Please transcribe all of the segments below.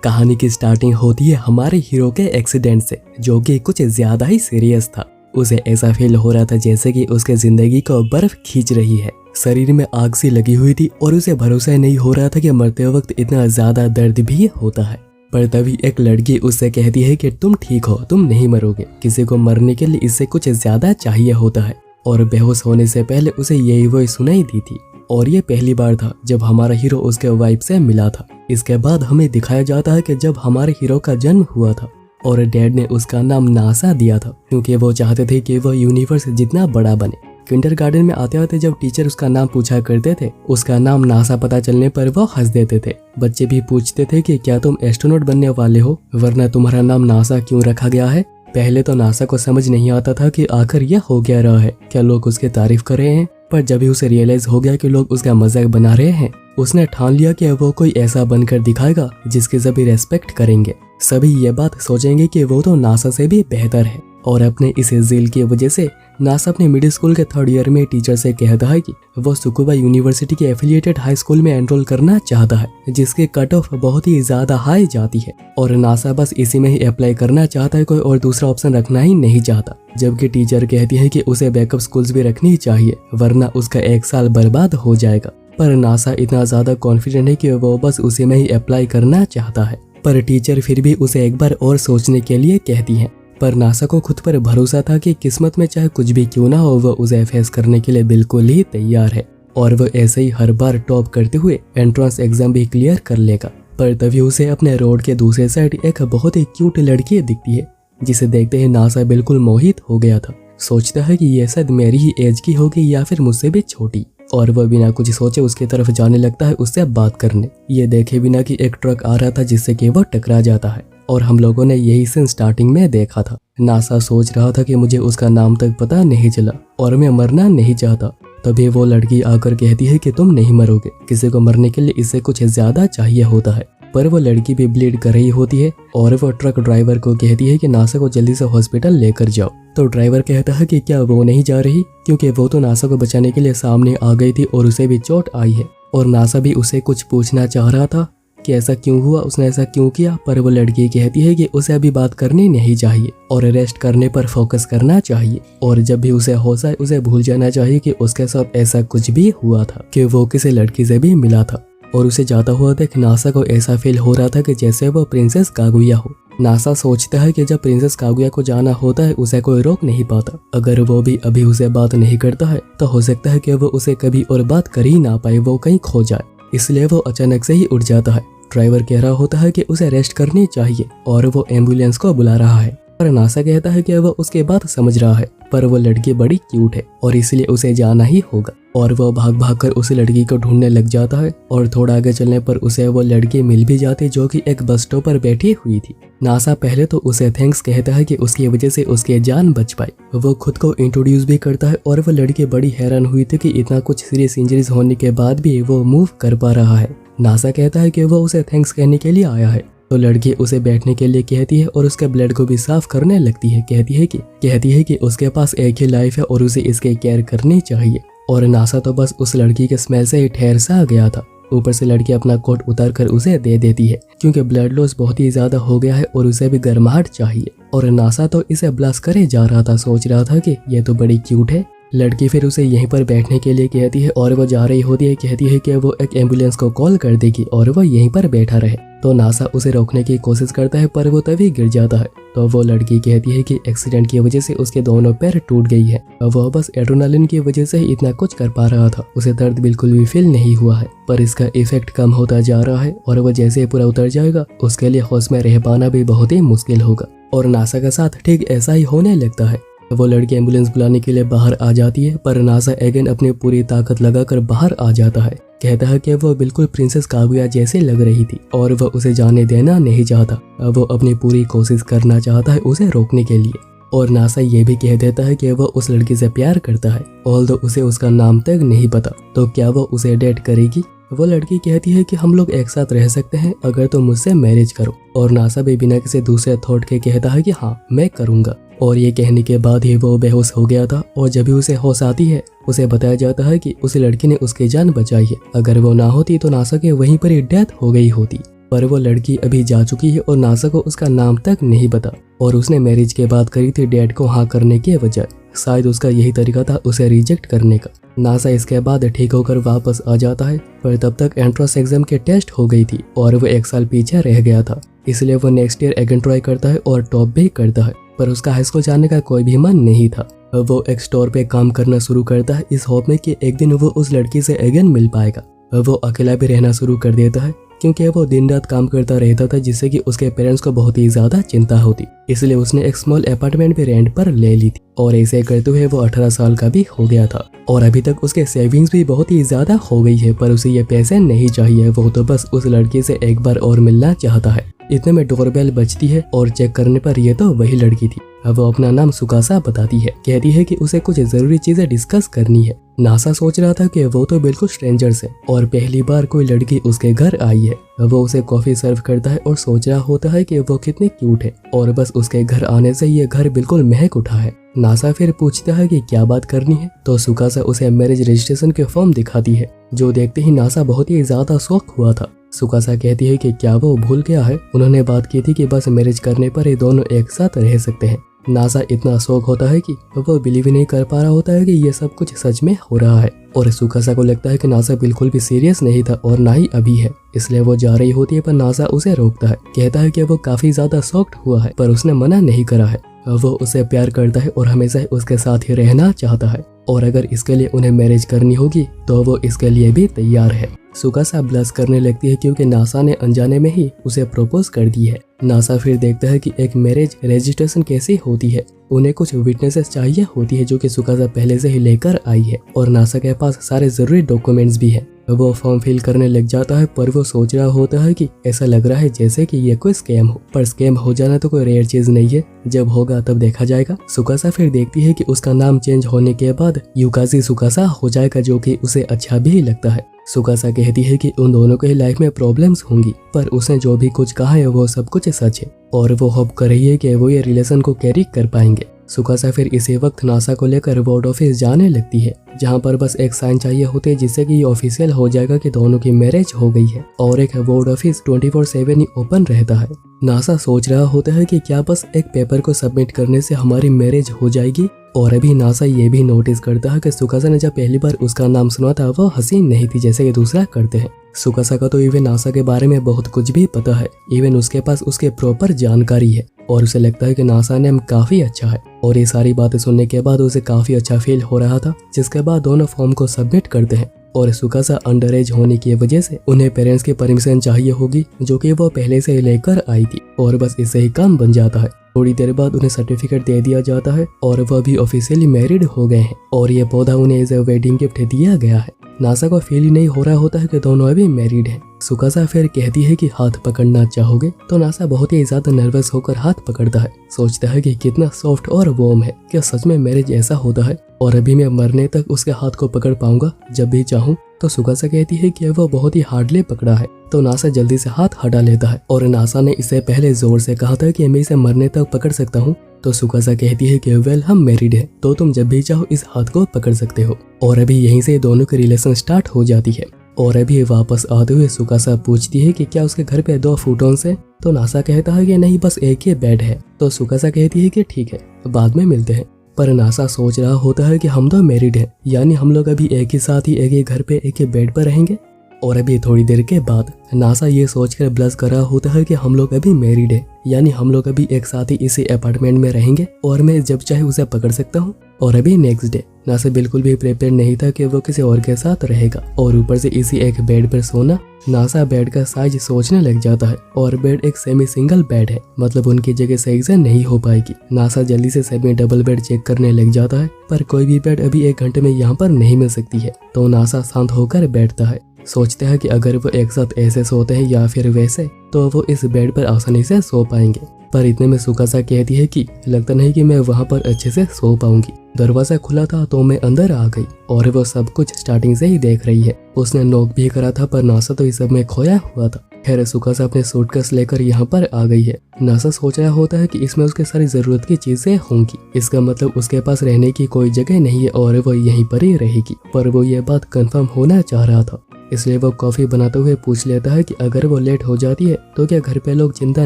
कहानी की स्टार्टिंग होती है हमारे हीरो के एक्सीडेंट से, जो कि कुछ ज्यादा ही सीरियस था। उसे ऐसा फील हो रहा था जैसे कि उसके जिंदगी को बर्फ खींच रही है। शरीर में आग सी लगी हुई थी और उसे भरोसा नहीं हो रहा था कि मरते वक्त इतना ज्यादा दर्द भी होता है। पर तभी एक लड़की उससे कहती है कि तुम ठीक हो, तुम नहीं मरोगे। किसी को मरने के लिए इससे कुछ ज्यादा चाहिए होता है। और बेहोश होने से पहले उसे यही वॉइस सुनाई दी थी। और ये पहली बार था जब हमारा हीरो उसके वाइफ से मिला था। इसके बाद हमें दिखाया जाता है कि जब हमारे हीरो का जन्म हुआ था और डैड ने उसका नाम नासा दिया था, क्योंकि वो चाहते थे कि वह यूनिवर्स जितना बड़ा बने। किंडरगार्टन में आते आते जब टीचर उसका नाम पूछा करते थे, उसका नाम नासा पता चलने पर वो हंस देते थे। बच्चे भी पूछते थे कि क्या तुम एस्ट्रोनॉट बनने वाले हो, वरना तुम्हारा नाम नासा क्यों रखा गया है। पहले तो नासा को समझ नहीं आता था कि आखिर यह हो क्या रहा है, क्या लोग उसकी तारीफ कर रहे हैं। पर जब भी उसे रियलाइज हो गया कि लोग उसका मजाक बना रहे हैं, उसने ठान लिया कि वो कोई ऐसा बनकर दिखाएगा जिसकी सभी रेस्पेक्ट करेंगे। सभी ये बात सोचेंगे कि वो तो नासा से भी बेहतर है। और अपने इस ज़िल की वजह से नासा अपने मिडिल स्कूल के 3rd ईयर में टीचर से कहता है कि वो सुकुबा यूनिवर्सिटी के एफिलिएटेड हाई स्कूल में एनरोल करना चाहता है, जिसकी कट ऑफ बहुत ही ज्यादा हाई जाती है। और नासा बस इसी में ही अप्लाई करना चाहता है, कोई और दूसरा ऑप्शन रखना ही नहीं चाहता। जबकि टीचर कहती है कि उसे बैकअप स्कूल्स भी रखनी चाहिए, वरना उसका 1 साल बर्बाद हो जाएगा। पर नासा इतना ज्यादा कॉन्फिडेंट है कि वो बस उसी में ही अप्लाई करना चाहता है। पर टीचर फिर भी उसे एक बार और सोचने के लिए कहती है। पर नासा को खुद पर भरोसा था कि किस्मत में चाहे कुछ भी क्यों ना हो, वो उसे फेस करने के लिए बिल्कुल ही तैयार है। और वो ऐसे ही हर बार टॉप करते हुए एंट्रेंस एग्जाम भी क्लियर कर लेगा। पर तभी उसे अपने रोड के दूसरे साइड एक बहुत ही क्यूट लड़की दिखती है, जिसे देखते ही नासा बिल्कुल मोहित हो गया था। सोचता है कि ये शायद मेरी ही एज की होगी या फिर मुझसे भी छोटी। और वह बिना कुछ सोचे उसकी तरफ जाने लगता है उससे बात करने। ये देखे बिना कि एक ट्रक आ रहा था जिससे कि वह टकरा जाता है। और हम लोगों ने यही सीन स्टार्टिंग में देखा था। नासा सोच रहा था कि मुझे उसका नाम तक पता नहीं चला और मैं मरना नहीं चाहता। तभी वो लड़की आकर कहती है कि तुम नहीं मरोगे, किसी को मरने के लिए इससे कुछ ज्यादा चाहिए होता है। पर वो लड़की भी ब्लीड कर रही होती है और वो ट्रक ड्राइवर को कहती है कि नासा को जल्दी से हॉस्पिटल लेकर जाओ। तो ड्राइवर कहता है कि क्या वो नहीं जा रही, क्योंकि वो तो नासा को बचाने के लिए सामने आ गई थी और उसे भी चोट आई है। और नासा भी उसे कुछ पूछना चाह रहा था कि ऐसा क्यों हुआ, उसने ऐसा क्यों किया। पर वो लड़की कहती है कि उसे अभी बात करनी नहीं चाहिए और रेस्ट करने पर फोकस करना चाहिए। और जब भी उसे होश आए उसे भूल जाना चाहिए कि उसके साथ ऐसा कुछ भी हुआ था, कि वो किसी लड़की से भी मिला था। और उसे जाता हुआ देख नासा को ऐसा फील हो रहा था कि जैसे वो प्रिंसेस कागुया हो। नासा सोचता है कि जब प्रिंसेस कागुया को जाना होता है उसे कोई रोक नहीं पाता। अगर वो भी अभी उसे बात नहीं करता है तो हो सकता है कि वो उसे कभी और बात कर ही ना पाए, वो कहीं खो जाए। इसलिए वो अचानक से ही उठ जाता है। ड्राइवर कह रहा होता है कि उसे रेस्ट करनी चाहिए और वो एम्बुलेंस को बुला रहा है। पर नासा कहता है कि वो उसके बात समझ रहा है, पर वो लड़की बड़ी क्यूट है और इसलिए उसे जाना ही होगा। और वो भाग भाग कर उस लड़की को ढूंढने लग जाता है। और थोड़ा आगे चलने पर उसे वो लड़की मिल भी जाती जो कि एक बस स्टॉप पर बैठी हुई थी। नासा पहले तो उसे थैंक्स कहता है कि उसकी वजह से उसकी जान बच पाई। वो खुद को इंट्रोड्यूस भी करता है और वो लड़की बड़ी हैरान हुई थी कि इतना कुछ सीरियस इंजरीज होने के बाद भी वो मूव कर पा रहा है। नासा कहता है कि वो उसे थैंक्स कहने के लिए आया है। तो लड़की उसे बैठने के लिए कहती है और उसके ब्लड को भी साफ करने लगती है। कहती है कि उसके पास एक ही लाइफ है और उसे इसकी केयर करनी चाहिए। और नासा तो बस उस लड़की के स्मेल से ही ठहर सा गया था। ऊपर से लड़की अपना कोट उतार कर उसे दे देती है, क्योंकि ब्लड लॉस बहुत ही ज्यादा हो गया है और उसे भी गर्माहट चाहिए। और नासा तो इसे ब्लास्ट करे जा रहा था, सोच रहा था कि ये तो बड़ी क्यूट है। लड़की फिर उसे यहीं पर बैठने के लिए कहती है और वो जा रही होती है। कहती है कि वो एक एम्बुलेंस को कॉल कर देगी और वो यहीं पर बैठा रहे। तो नासा उसे रोकने की कोशिश करता है पर वो तभी गिर जाता है। तो वो लड़की कहती है कि एक्सीडेंट की वजह से उसके दोनों पैर टूट गई है। वो बस एड्रेनालिन की वजह से ही इतना कुछ कर पा रहा था, उसे दर्द बिल्कुल भी फील नहीं हुआ है। पर इसका इफेक्ट कम होता जा रहा है और वो जैसे ही पूरा उतर जाएगा उसके लिए होश में रह पाना भी बहुत ही मुश्किल होगा। और नासा के साथ ठीक ऐसा ही होने लगता है। वो लड़की एम्बुलेंस बुलाने के लिए बाहर आ जाती है, पर नासा अगेन अपनी पूरी ताकत लगाकर बाहर आ जाता है। कहता है कि वो बिल्कुल प्रिंसेस कागुया जैसे लग रही थी और वो उसे जाने देना नहीं चाहता। वो अपनी पूरी कोशिश करना चाहता है उसे रोकने के लिए। और नासा ये भी कह देता है कि वो उस लड़की से प्यार करता है, ऑल्दो उसे उसका नाम तक नहीं पता। तो क्या वो उसे डेट करेगी? वो लड़की कहती है कि हम लोग एक साथ रह सकते हैं अगर तुम मुझसे मैरिज करो। और नासा भी बिना किसी दूसरे थॉट के कहता है कि हाँ मैं करूँगा। और ये कहने के बाद ही वो बेहोश हो गया था। और जब भी उसे होश आती है उसे बताया जाता है कि उस लड़की ने उसकी जान बचाई है, अगर वो ना होती तो नासा के वहीं पर ही डेथ हो गई होती। पर वो लड़की अभी जा चुकी है और नासा को उसका नाम तक नहीं पता। और उसने मैरिज के बाद करी थी डैड को हाँ करने के बजाय। शायद उसका यही तरीका था उसे रिजेक्ट करने का। नासा इसके बाद ठीक होकर वापस आ जाता है, पर तब तक एंट्रेंस एग्जाम के टेस्ट हो गई थी और वो 1 साल पीछे रह गया था। इसलिए वो नेक्स्ट ईयर अगेन ट्राई करता है और टॉप भी करता है, पर उसका हाई स्कूल जाने का कोई भी मन नहीं था। वो एक स्टोर पे काम करना शुरू करता है इस होप में कि एक दिन वो उस लड़की से अगेन मिल पाएगा। वो अकेला भी रहना शुरू कर देता है क्योंकि वो दिन रात काम करता रहता था, जिससे कि उसके पेरेंट्स को बहुत ही ज्यादा चिंता होती। इसलिए उसने एक स्मॉल अपार्टमेंट भी रेंट पर ले ली थी और ऐसे करते हुए वो 18 साल का भी हो गया था और अभी तक उसके सेविंग्स भी बहुत ही ज्यादा हो गई है। पर उसे ये पैसे नहीं चाहिए, वो तो बस उस लड़की से एक बार और मिलना चाहता है। इतने में डोरबेल बजती है और चेक करने पर ये तो वही लड़की थी। अब वो अपना नाम सुकासा बताती है, कहती है कि उसे कुछ जरूरी चीजें डिस्कस करनी है। नासा सोच रहा था कि वो तो बिल्कुल स्ट्रेंजर्स है और पहली बार कोई लड़की उसके घर आई है। वो उसे कॉफी सर्व करता है और सोच रहा होता है कि वो कितनी क्यूट है और बस उसके घर आने से ये घर बिल्कुल महक उठा है। नासा फिर पूछता है कि क्या बात करनी है, तो सुकासा उसे मैरिज रजिस्ट्रेशन के फॉर्म दिखाती है, जो देखते ही नासा बहुत ही ज्यादा शॉक हुआ था। सुकासा कहती है कि क्या वो भूल गया है, उन्होंने बात की थी कि बस मैरिज करने पर ये दोनों एक साथ रह सकते हैं। नासा इतना शौक होता है कि वो बिलीव ही नहीं कर पा रहा होता है कि ये सब कुछ सच में हो रहा है और सुकासा को लगता है कि नासा बिल्कुल भी सीरियस नहीं था और ना ही अभी है। इसलिए वो जा रही होती है, पर नासा उसे रोकता है, कहता है कि वो काफी ज्यादा शॉक्ड हुआ है पर उसने मना नहीं करा है। वो उसे प्यार करता है और हमेशा उसके साथ ही रहना चाहता है और अगर इसके लिए उन्हें मैरिज करनी होगी तो वो इसके लिए भी तैयार है। सुकासा ब्लश करने लगती है क्योंकि नासा ने अनजाने में ही उसे प्रपोज कर दी है। नासा फिर देखता है कि एक मैरिज रजिस्ट्रेशन कैसे होती है। उन्हें कुछ विटनेसेस चाहिए होती है जो कि सुकासा पहले से ही लेकर आई है और नासा के पास सारे जरूरी डॉक्यूमेंट्स भी है। वो फॉर्म फिल करने लग जाता है, पर वो सोच रहा होता है कि ऐसा लग रहा है जैसे कि ये कोई स्कैम हो, पर स्कैम हो जाना तो कोई रेयर चीज नहीं है, जब होगा तब देखा जाएगा। सुकासा फिर देखती है कि उसका नाम चेंज होने के बाद युकाजी सुकासा हो जाएगा, जो कि उसे अच्छा भी लगता है। सुकासा कहती है कि उन दोनों के लाइफ में प्रॉब्लम्स होंगी, पर उसने जो भी कुछ कहा है वो सब कुछ सच है और वो होप कर रही है कि वो ये रिलेशन को कैरी कर पाएंगे। सुकासा फिर इसी वक्त नासा को लेकर वार्ड ऑफिस जाने लगती है, जहां पर बस एक साइन चाहिए होते हैं जिससे कि ये ऑफिशियल हो जाएगा कि दोनों की मैरिज हो गई है और एक वार्ड ऑफिस 24/7 ही ओपन रहता है। नासा सोच रहा होता है कि क्या बस एक पेपर को सबमिट करने से हमारी मैरिज हो जाएगी, और अभी नासा ये भी नोटिस करता है कि सुकासा ने जब पहली बार उसका नाम सुना था वो हसीन नहीं थी जैसे कि दूसरा करते हैं। सुकासा का तो इवन नासा के बारे में बहुत कुछ भी पता है, इवन उसके पास उसके प्रॉपर जानकारी है और उसे लगता है कि नासा नेम काफी अच्छा है। और ये सारी बातें सुनने के बाद उसे काफी अच्छा फील हो रहा था, जिसके बाद दोनों फॉर्म को सबमिट करते हैं और सुकासा अंडर एज होने की वजह से उन्हें पेरेंट्स की परमिशन चाहिए होगी, जो कि वो पहले से लेकर आई थी और बस इससे ही काम बन जाता है। थोड़ी देर बाद उन्हें सर्टिफिकेट दे दिया जाता है और वह भी ऑफिशियली मैरिड हो गए हैं और ये पौधा उन्हें एज ए वेडिंग गिफ्ट दिया गया है। नासा को फील ही नहीं हो रहा होता है कि दोनों अभी मैरिड हैं। सुकासा फिर कहती है कि हाथ पकड़ना चाहोगे, तो नासा बहुत ही ज्यादा नर्वस होकर हाथ पकड़ता है, सोचता है कि कितना सॉफ्ट और वार्म है, क्या सच में मैरिज ऐसा होता है और अभी मैं मरने तक उसके हाथ को पकड़ पाऊंगा जब भी चाहूँ। तो सुकासा कहती है कि वो बहुत ही हार्डली पकड़ा है, तो नासा जल्दी से हाथ हटा लेता है और नासा ने इससे पहले जोर से कहा था कि मैं इसे मरने तक पकड़ सकता हूँ। तो सुकासा कहती है कि वेल हम मैरिड हैं, तो तुम जब भी चाहो इस हाथ को पकड़ सकते हो। और अभी यहीं से दोनों की रिलेशन स्टार्ट हो जाती है। और अभी वापस आते हुए सुकासा पूछती है कि क्या उसके घर पे 2 फुटोन्स है, तो नासा कहता है कि नहीं बस एक ही बेड है। तो सुकासा कहती है कि ठीक है बाद में मिलते हैं। पर नासा सोच रहा होता है कि हम तो मैरिड हैं, यानी हम लोग अभी एक ही साथ ही एक ही घर पे एक ही बेड पर रहेंगे। और अभी थोड़ी देर के बाद नासा ये सोचकर ब्लश कर रहा होता है कि हम लोग अभी मैरिड हैं, यानी हम लोग अभी एक साथ ही इसी अपार्टमेंट में रहेंगे और मैं जब चाहे उसे पकड़ सकता हूँ। और अभी नेक्स्ट डे नासा बिल्कुल भी प्रिपेयर नहीं था कि वो किसी और के साथ रहेगा और ऊपर से इसी एक बेड पर सोना। नासा बेड का साइज सोचने लग जाता है और बेड एक सेमी सिंगल बेड है, मतलब उनकी जगह सही से नहीं हो पाएगी। नासा जल्दी से सेमी डबल बेड चेक करने लग जाता है, पर कोई भी बेड अभी 1 घंटे में यहाँ पर नहीं मिल सकती है। तो नासा शांत होकर बैठता है, सोचता है कि अगर वो एक साथ ऐसे सोते हैं या फिर वैसे, तो वो इस बेड पर आसानी से सो पाएंगे। पर इतने में सुकासा कहती है कि लगता नहीं कि मैं वहाँ पर अच्छे से सो पाऊंगी। दरवाजा खुला था तो मैं अंदर आ गई और वो सब कुछ स्टार्टिंग से ही देख रही है। उसने नॉक भी करा था, पर नासा तो इस सब में खोया हुआ था। खैर सुकासा अपने सूटकेस लेकर यहाँ पर आ गई है। नासा सोच रहा होता है कि इसमें उसके सारी जरूरत की चीजें होंगी, इसका मतलब उसके पास रहने की कोई जगह नहीं है और वो यहीं पर ही रहेगी। पर वो ये बात कंफर्म होना चाह रहा था। इसलिए वो कॉफी बनाते हुए पूछ लेता है कि अगर वो लेट हो जाती है तो क्या घर पे लोग चिंता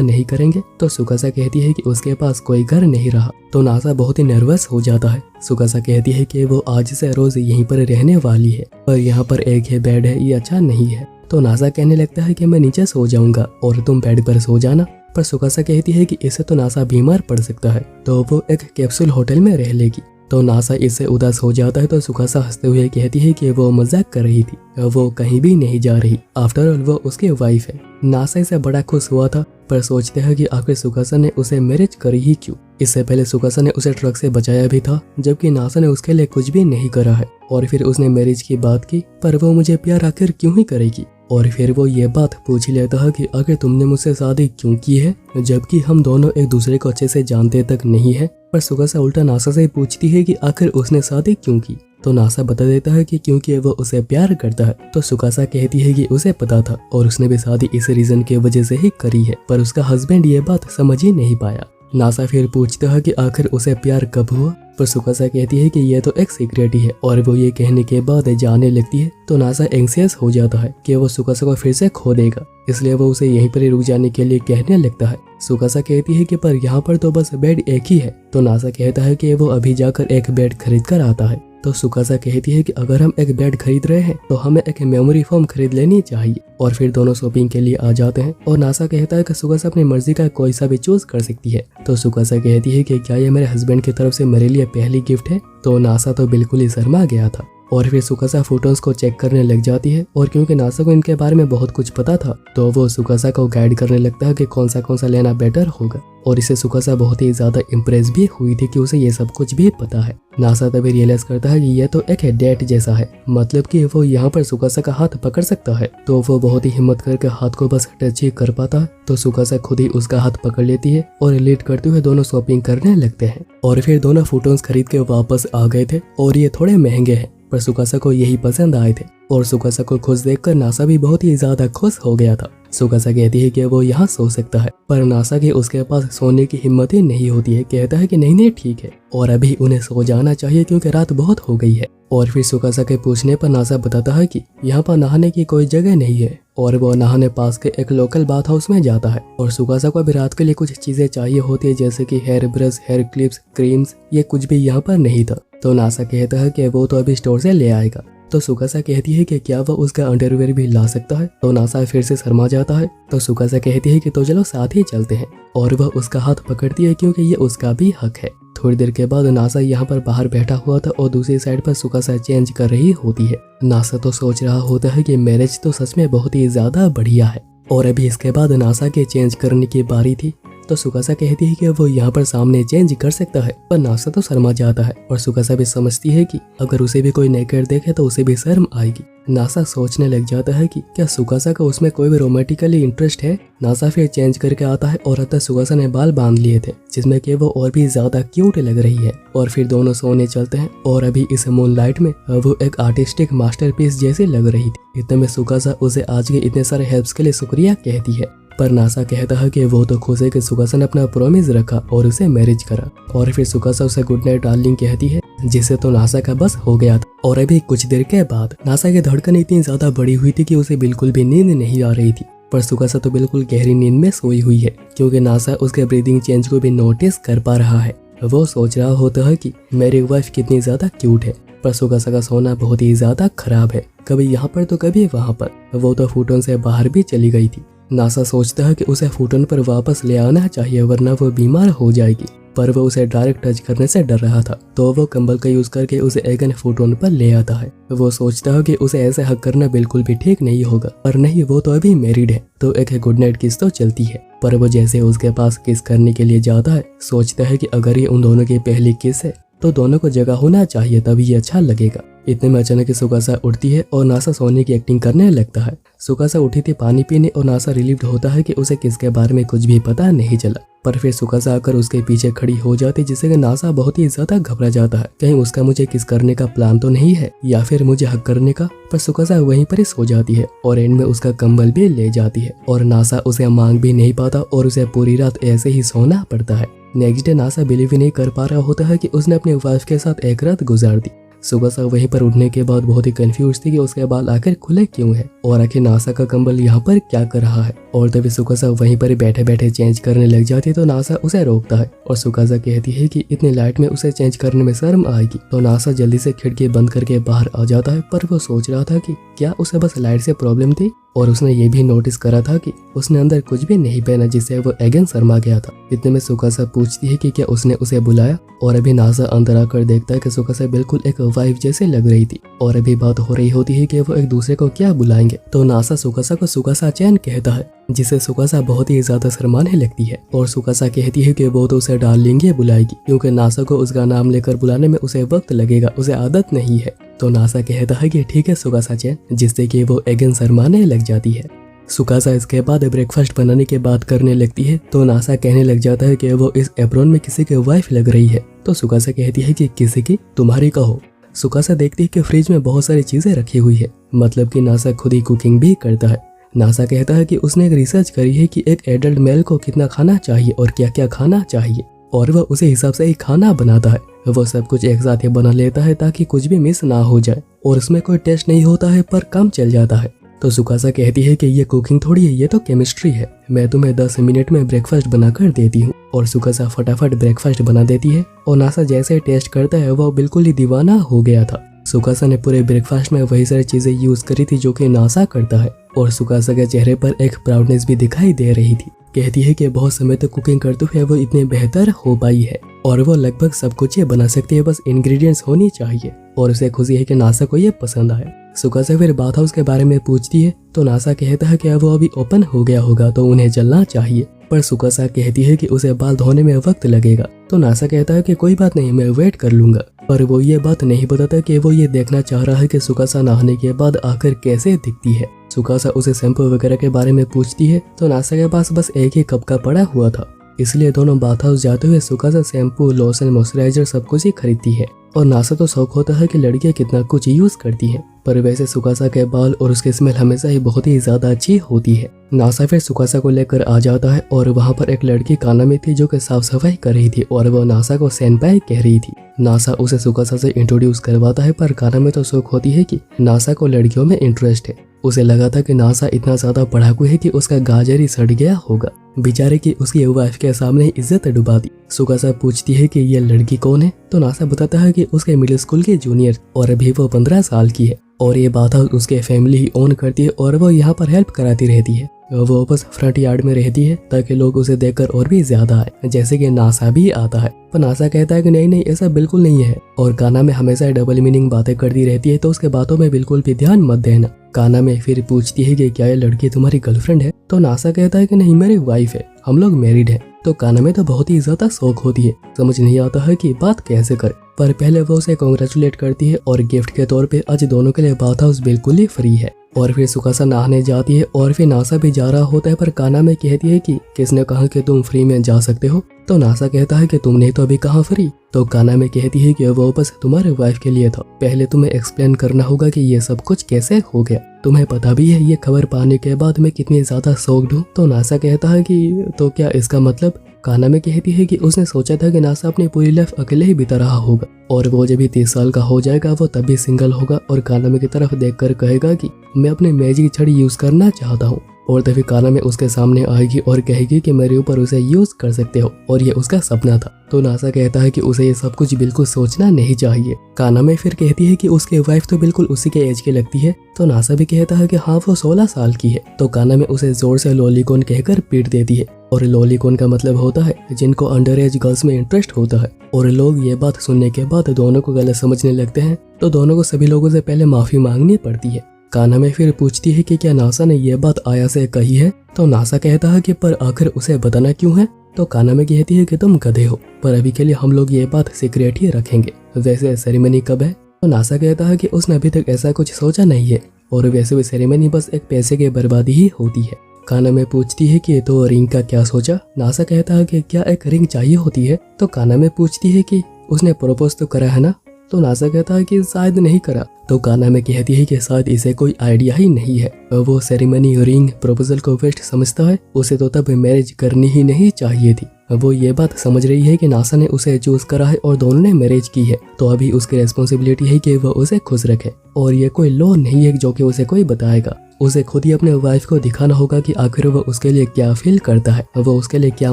नहीं करेंगे। तो सुकासा कहती है कि उसके पास कोई घर नहीं रहा। तो नासा बहुत ही नर्वस हो जाता है। सुकासा कहती है कि वो आज से रोज यहीं पर रहने वाली है, पर यहाँ पर एक ही बेड है, ये अच्छा नहीं है। तो नासा कहने लगता है कि मैं नीचे सो जाऊंगा और तुम बेड पर सो जाना। पर सुकासा कहती है कि इससे तो नासा बीमार पड़ सकता है, तो वो एक कैप्सूल होटल में रह लेगी। तो नासा इससे उदास हो जाता है। तो सुकासा हंसते हुए कहती है कि वो मजाक कर रही थी, वो कहीं भी नहीं जा रही, आफ्टर ऑल वो उसकी वाइफ है। नासा इसे बड़ा खुश हुआ था, पर सोचते हैं कि आखिर सुकासा ने उसे मैरिज करी ही क्यों। इससे पहले सुकासा ने उसे ट्रक से बचाया भी था, जबकि नासा ने उसके लिए कुछ भी नहीं करा है। और फिर उसने मैरिज की बात की, पर वो मुझे प्यार आखिर क्यों ही करेगी। और फिर वो ये बात पूछ लेता है कि आखिर तुमने मुझसे शादी क्यों की है, जबकि हम दोनों एक दूसरे को अच्छे से जानते तक नहीं है। पर सुकासा उल्टा नासा से पूछती है कि आखिर उसने शादी क्यों की। तो नासा बता देता है कि क्योंकि वो उसे प्यार करता है। तो सुकासा कहती है कि उसे पता था और उसने भी शादी इस रीजन की वजह से ही करी है, पर उसका हस्बैंड ये बात समझ ही नहीं पाया। नासा फिर पूछता है कि आखिर उसे प्यार कब हुआ। पर सुकासा कहती है कि यह तो एक सीक्रेट ही है, और वो ये कहने के बाद जाने लगती है। तो नासा एंग्जियस हो जाता है कि वो सुकासा को फिर से खो देगा, इसलिए वो उसे यहीं पर ही रुक जाने के लिए कहने लगता है। सुकासा कहती है कि पर यहाँ पर तो बस बेड एक ही है। तो नासा कहता है कि वो अभी जाकर एक बेड खरीद कर आता है। तो सुकासा कहती है कि अगर हम एक बेड खरीद रहे हैं तो हमें एक मेमोरी फोम खरीद लेनी चाहिए। और फिर दोनों शॉपिंग के लिए आ जाते हैं। और नासा कहता है कि सुकासा अपनी मर्जी का कोई सा भी चूज कर सकती है। तो सुकासा कहती है कि क्या ये मेरे हस्बैंड की तरफ से मेरे लिए पहली गिफ्ट है। तो नासा तो बिल्कुल ही शर्मा गया था। और फिर सुकासा फोटोज को चेक करने लग जाती है। और क्योंकि नासा को इनके बारे में बहुत कुछ पता था, तो वो सुकासा को गाइड करने लगता है कि कौन सा लेना बेटर होगा। और इससे सुकासा बहुत ही ज्यादा इम्प्रेस भी हुई थी कि उसे ये सब कुछ भी पता है। नासा तभी रियलाइज करता है कि यह तो एक डेट जैसा है, मतलब कि वो यहाँ पर सुकासा का हाथ पकड़ सकता है। तो वो बहुत ही हिम्मत करके हाथ को बस टच ही कर पाता है। तो सुकासा खुद ही उसका हाथ पकड़ लेती है और रिलेट करते हुए दोनों शॉपिंग करने लगते हैं। और फिर दोनों फोटोज खरीद के वापस आ गए थे, और ये थोड़े महंगे हैं, पर सुकासा को यही पसंद आए थे। और सुकासा को खुश देखकर नासा भी बहुत ही ज्यादा खुश हो गया था। सुकासा कहती है कि वो यहाँ सो सकता है, पर नासा के उसके पास सोने की हिम्मत ही नहीं होती है। कहता है कि नहीं ठीक है, और अभी उन्हें सो जाना चाहिए क्योंकि रात बहुत हो गई है। और फिर सुकासा के पूछने पर नासा बताता है कि यहाँ पर नहाने की कोई जगह नहीं है, और वो नहाने पास के एक लोकल बाथ हाउस में जाता है। और सुकासा को अभी रात के लिए कुछ चीजें चाहिए होती है, जैसे कि hair brush, hair clips, creams, ये कुछ भी यहाँ पर नहीं था। तो नासा कहता है कि वो तो अभी स्टोर से ले आएगा। तो सुकासा कहती है कि क्या वो उसका अंडरवेयर भी ला सकता है। तो नासा फिर से शर्मा जाता है। तो सुकासा कहती है कि तो चलो साथ ही चलते हैं, और वह उसका हाथ पकड़ती है क्योंकि ये उसका भी हक है। थोड़ी देर के बाद नासा यहाँ पर बाहर बैठा हुआ था और दूसरी साइड पर सुकासा चेंज कर रही होती है। नासा तो सोच रहा होता है कि मैरिज तो सच में बहुत ही ज्यादा बढ़िया है। और अभी इसके बाद नासा के चेंज करने की बारी थी। तो सुकासा कहती है कि वो यहाँ पर सामने चेंज कर सकता है, पर नासा तो शर्मा जाता है। और सुकासा भी समझती है कि अगर उसे भी कोई नेकेड देखे तो उसे भी शर्म आएगी। नासा सोचने लग जाता है कि क्या सुकासा का उसमें कोई भी रोमांटिकली इंटरेस्ट है। नासा फिर चेंज करके आता है और अब तक सुकासा ने बाल बांध लिए थे, जिसमें कि वो और भी ज्यादा क्यूट लग रही है। और फिर दोनों सोने चलते हैं। और अभी इस मूनलाइट में वो एक आर्टिस्टिक मास्टरपीस जैसी लग रही थी। इतने में सुकासा उसे आज के इतने सारे हेल्प्स के लिए शुक्रिया कहती है। पर नासा कहता है कि वो तो खुश है कि सुकासा ने अपना प्रॉमिस रखा और उसे मैरिज करा। और फिर सुकासा उसे गुड नाइट डार्लिंग कहती है, जिससे तो नासा का बस हो गया था। और अभी कुछ देर के बाद नासा की धड़कन इतनी ज्यादा बड़ी हुई थी कि उसे बिल्कुल भी नींद नहीं आ रही थी। पर सुकासा तो बिल्कुल गहरी नींद में सोई हुई है, क्योंकि नासा उसके ब्रीदिंग चेंज को भी नोटिस कर पा रहा है। वो सोच रहा होता है कि मेरी वाइफ कितनी ज्यादा क्यूट है। पर सुकासा का सोना बहुत ही ज्यादा खराब है, कभी यहाँ पर तो कभी वहाँ पर। वो तो फूटन से बाहर भी चली गई थी। नासा सोचता है कि उसे फूटन पर वापस ले आना चाहिए, वरना वो बीमार हो जाएगी। पर वो उसे डायरेक्ट टच करने से डर रहा था, तो वो कंबल का यूज करके उसे एगन फूटन पर ले आता है। वो सोचता है कि उसे ऐसे हक करना बिल्कुल भी ठीक नहीं होगा, पर नहीं, वो तो अभी मैरिड है, तो एक गुड नाइट किस तो चलती है। पर वो जैसे उसके पास किस करने के लिए जाता है, सोचता है कि अगर ये उन दोनों की पहली किस है तो दोनों को जगह होना चाहिए, तभी ये अच्छा लगेगा। इतने में अचानक सुकासा उठती है और नासा सोने की एक्टिंग करने लगता है। सुकासा उठी थी पानी पीने और नासा रिलीव्ड होता है कि उसे किसके बारे में कुछ भी पता नहीं चला। पर फिर सुकासा आकर उसके पीछे खड़ी हो जाती, जिससे कि नासा बहुत ही ज्यादा घबरा जाता है। कहीं उसका मुझे किस करने का प्लान तो नहीं है, या फिर मुझे हक करने का। पर सुकासा वहीं पर ही सो जाती है और एंड में उसका कंबल भी ले जाती है। और नासा उसे मांग भी नहीं पाता और उसे पूरी रात ऐसे ही सोना पड़ता है। नेक्स्ट डे नासा बिलीव ही नहीं कर पा रहा होता है कि उसने अपनी वाइफ के साथ एक रात गुजार दी। सुकासा वहीं पर उठने के बाद बहुत ही कंफ्यूज थी कि उसके बाल आखिर खुले क्यों है और आखिर नासा का कंबल यहाँ पर क्या कर रहा है। और तभी सुकासा वहीं पर बैठे बैठे चेंज करने लग जाती है तो नासा उसे रोकता है और सुकासा कहती है कि इतनी लाइट में उसे चेंज करने में शर्म आएगी। तो नासा जल्दी से खिड़की बंद करके बाहर आ जाता है, पर वो सोच रहा था कि क्या उसे बस लाइट से प्रॉब्लम थी और उसने ये भी नोटिस करा था कि उसने अंदर कुछ भी नहीं पहना जिससे वो अगेन शर्मा गया था। इतने में सुकासा पूछती है कि क्या उसने उसे बुलाया और अभी नासा अंदर आकर देखता है कि सुकासा बिल्कुल एक वाइफ जैसे लग रही थी और अभी बात हो रही होती है कि वो एक दूसरे को क्या बुलाएंगे। तो नासा सुकासा को सुकासा चैन कहता है जिसे सुकासा बहुत ही ज्यादा शर्माने लगती है और सुकासा कहती है कि वो तो उसे डार्लिंग बुलाएगी क्योंकि नासा को उसका नाम लेकर बुलाने में उसे वक्त लगेगा, उसे आदत नहीं है। तो नासा कहता है कि ठीक है सुकासा चैन, जिससे कि वो अगेन शर्माने लग जाती है। सुकासा इसके बाद ब्रेकफास्ट बनाने की बात करने लगती है तो नासा कहने लग जाता है कि वो इस एप्रोन में किसी की वाइफ लग रही है। तो सुकासा कहती है कि किसी की, तुम्हारी कहो। सुकासा देखती है कि फ्रिज में बहुत सारी चीजें रखी हुई है, मतलब कि नासा खुद ही कुकिंग भी करता है। नासा कहता है कि उसने एक रिसर्च करी है कि एक एडल्ट मेल को कितना खाना चाहिए और क्या क्या खाना चाहिए और वह उसी हिसाब से ही खाना बनाता है। वो सब कुछ एक साथ ही बना लेता है ताकि कुछ भी मिस ना हो जाए और उसमें कोई टेस्ट नहीं होता है पर काम चल जाता है। तो सुकासा कहती है कि ये कुकिंग थोड़ी है, ये तो केमिस्ट्री है, मैं तुम्हें 10 मिनट में ब्रेकफास्ट बनाकर देती हूँ। और सुकासा फटाफट ब्रेकफास्ट बना देती है और नासा जैसे टेस्ट करता है वो बिल्कुल ही दीवाना हो गया था। सुकासा ने पूरे ब्रेकफास्ट में वही सारी चीजें यूज करी थी जो कि नासा करता है और सुकासा के चेहरे पर एक प्राउडनेस भी दिखाई दे रही थी। कहती है कि बहुत समय तक कुकिंग करते हुए वो इतने बेहतर हो पाई है और वो लगभग सब कुछ ये बना सकती है, बस इंग्रेडिएंट्स होनी चाहिए। और उसे खुशी है कि नासा को ये पसंद आया। सुकासा फिर बाथ हाउस के बारे में पूछती है तो नासा कहता है कि वो अभी ओपन हो गया होगा तो उन्हें चलना चाहिए, पर सुकासा कहती है कि उसे बाल धोने में वक्त लगेगा। तो नासा कहता है कि कोई बात नहीं, मैं वेट कर लूंगा, पर वो ये बात नहीं बताता कि वो ये देखना चाह रहा है कि सुकासा नहाने के बाद आकर कैसे दिखती है। सुकासा उसे शैम्पू वगैरह के बारे में पूछती है तो नासा के पास बस एक ही कप का पड़ा हुआ था, इसलिए दोनों बाथ हाउस जाते हुए सुकासा शैम्पू, लोशन, मॉइस्चराइजर सब कुछ ही खरीदती है। और नासा तो शौक होता है कि लड़कियां कितना कुछ यूज करती हैं, पर वैसे सुकासा के बाल और उसकी स्मेल हमेशा ही बहुत ही ज्यादा अच्छी होती है। नासा फिर सुकासा को लेकर आ जाता है और वहाँ पर एक लड़की काना में थी जो कि साफ सफाई कर रही थी और वो नासा को सेनपाई कह रही थी। नासा उसे सुकासा से इंट्रोड्यूस करवाता है, पर काना में तो शौक होती है कि नासा को लड़कियों में इंटरेस्ट है। उसे लगा था कि नासा इतना ज्यादा पढ़ाकू है कि उसका गाजर ही सड़ गया होगा। बेचारे की उसकी वाइफ के सामने ही इज्जत डुबा दी। सुकासा पूछती है कि ये लड़की कौन है तो नासा बताता है कि उसके मिडिल स्कूल की जूनियर और अभी वो 15 साल की है और ये बात उसके फैमिली ही ओन करती है और वो यहाँ पर हेल्प कराती रहती है। वो बस फ्रंट यार्ड में रहती है ताकि लोग उसे देखकर और भी ज्यादा आए, जैसे कि नासा भी आता है। पर नासा कहता है कि नहीं नहीं, ऐसा बिल्कुल नहीं है और काना में हमेशा डबल मीनिंग बातें करती रहती है तो उसके बातों में बिल्कुल भी ध्यान मत देना। काना में फिर पूछती है कि क्या ये लड़की तुम्हारी गर्लफ्रेंड है तो नासा कहता है कि नहीं, मेरी वाइफ है, हम लोग मैरिड हैं। तो काना में तो बहुत ही ज्यादा शौक होती है, समझ नहीं आता है कि बात कैसे करे, पर पहले वो उसे कॉन्ग्रेचुलेट करती है और गिफ्ट के तौर पे आज दोनों के लिए बाथ हाउस बिल्कुल ही फ्री है। और फिर सुकासा नहाने जाती है और फिर नासा भी जा रहा होता है, पर काना में कहती है कि किसने कहा कि तुम फ्री में जा सकते हो तो नासा कहता है कि तुमने तो अभी कहा फ्री। तो काना में कहती है कि वो बस तुम्हारे वाइफ के लिए था, पहले तुम्हें एक्सप्लेन करना होगा कि ये सब कुछ कैसे हो गया, तुम्हें पता भी है ये खबर पाने के बाद मैं कितनी ज्यादा शॉक्ड हूँ। तो नासा कहता है कि तो क्या इसका मतलब। काना में कहती है कि उसने सोचा था कि नासा अपनी पूरी लाइफ अकेले ही बिता रहा होगा और वो जब भी 30 साल का हो जाएगा वो तभी सिंगल होगा और काना में की तरफ देखकर कहेगा कि मैं अपनी मैजिक छड़ी यूज करना चाहता हूँ और तभी काना में उसके सामने आएगी और कहेगी कि मेरे ऊपर उसे यूज कर सकते हो और ये उसका सपना था। तो नासा कहता है कि उसे ये सब कुछ बिल्कुल सोचना नहीं चाहिए। काना में फिर कहती है कि उसकी वाइफ तो बिल्कुल उसी के एज की लगती है तो नासा भी कहता है कि हाँ वो 16 साल की है। तो काना में उसे जोर से लॉलीकॉन कहकर पीट देती है और लॉलीकॉन का मतलब होता है जिनको अंडर एज गर्ल्स में इंटरेस्ट होता है। और लोग ये बात सुनने के बाद दोनों को गलत समझने लगते हैं तो दोनों को सभी लोगों से पहले माफी मांगनी पड़ती है। काना में फिर पूछती है कि क्या नासा ने यह बात आया से कही है तो नासा कहता है कि पर आखिर उसे बताना क्यों है। तो काना में कहती है कि तुम गधे हो, पर अभी के लिए हम लोग ये बात सीक्रेट ही रखेंगे, वैसे सेरेमनी कब है। तो नासा कहता है कि उसने अभी तक ऐसा कुछ सोचा नहीं है और वैसे भी सेरेमनी बस एक पैसे की बर्बादी ही होती है। काना में पूछती है कि तो रिंग का क्या सोचा। नासा कहता है कि क्या एक रिंग चाहिए होती है। तो काना में पूछती है कि उसने प्रपोज तो करा है ना। तो नासा कहता है कि शायद नहीं करा। तो काना में कहती है कि शायद इसे कोई आइडिया ही नहीं है, वो सेरेमनी रिंग प्रपोजल को वेस्ट समझता है, उसे तो तब मैरिज करनी ही नहीं चाहिए थी। वो ये बात समझ रही है कि नासा ने उसे चूज करा है और दोनों ने मैरिज की है, तो अभी उसकी रेस्पॉन्सिबिलिटी है कि वह उसे खुश रखे। और ये कोई लॉ नहीं है जो कि उसे कोई बताएगा, उसे खुद ही अपने वाइफ को दिखाना होगा कि आखिर वह उसके लिए क्या फील करता है, वह उसके लिए क्या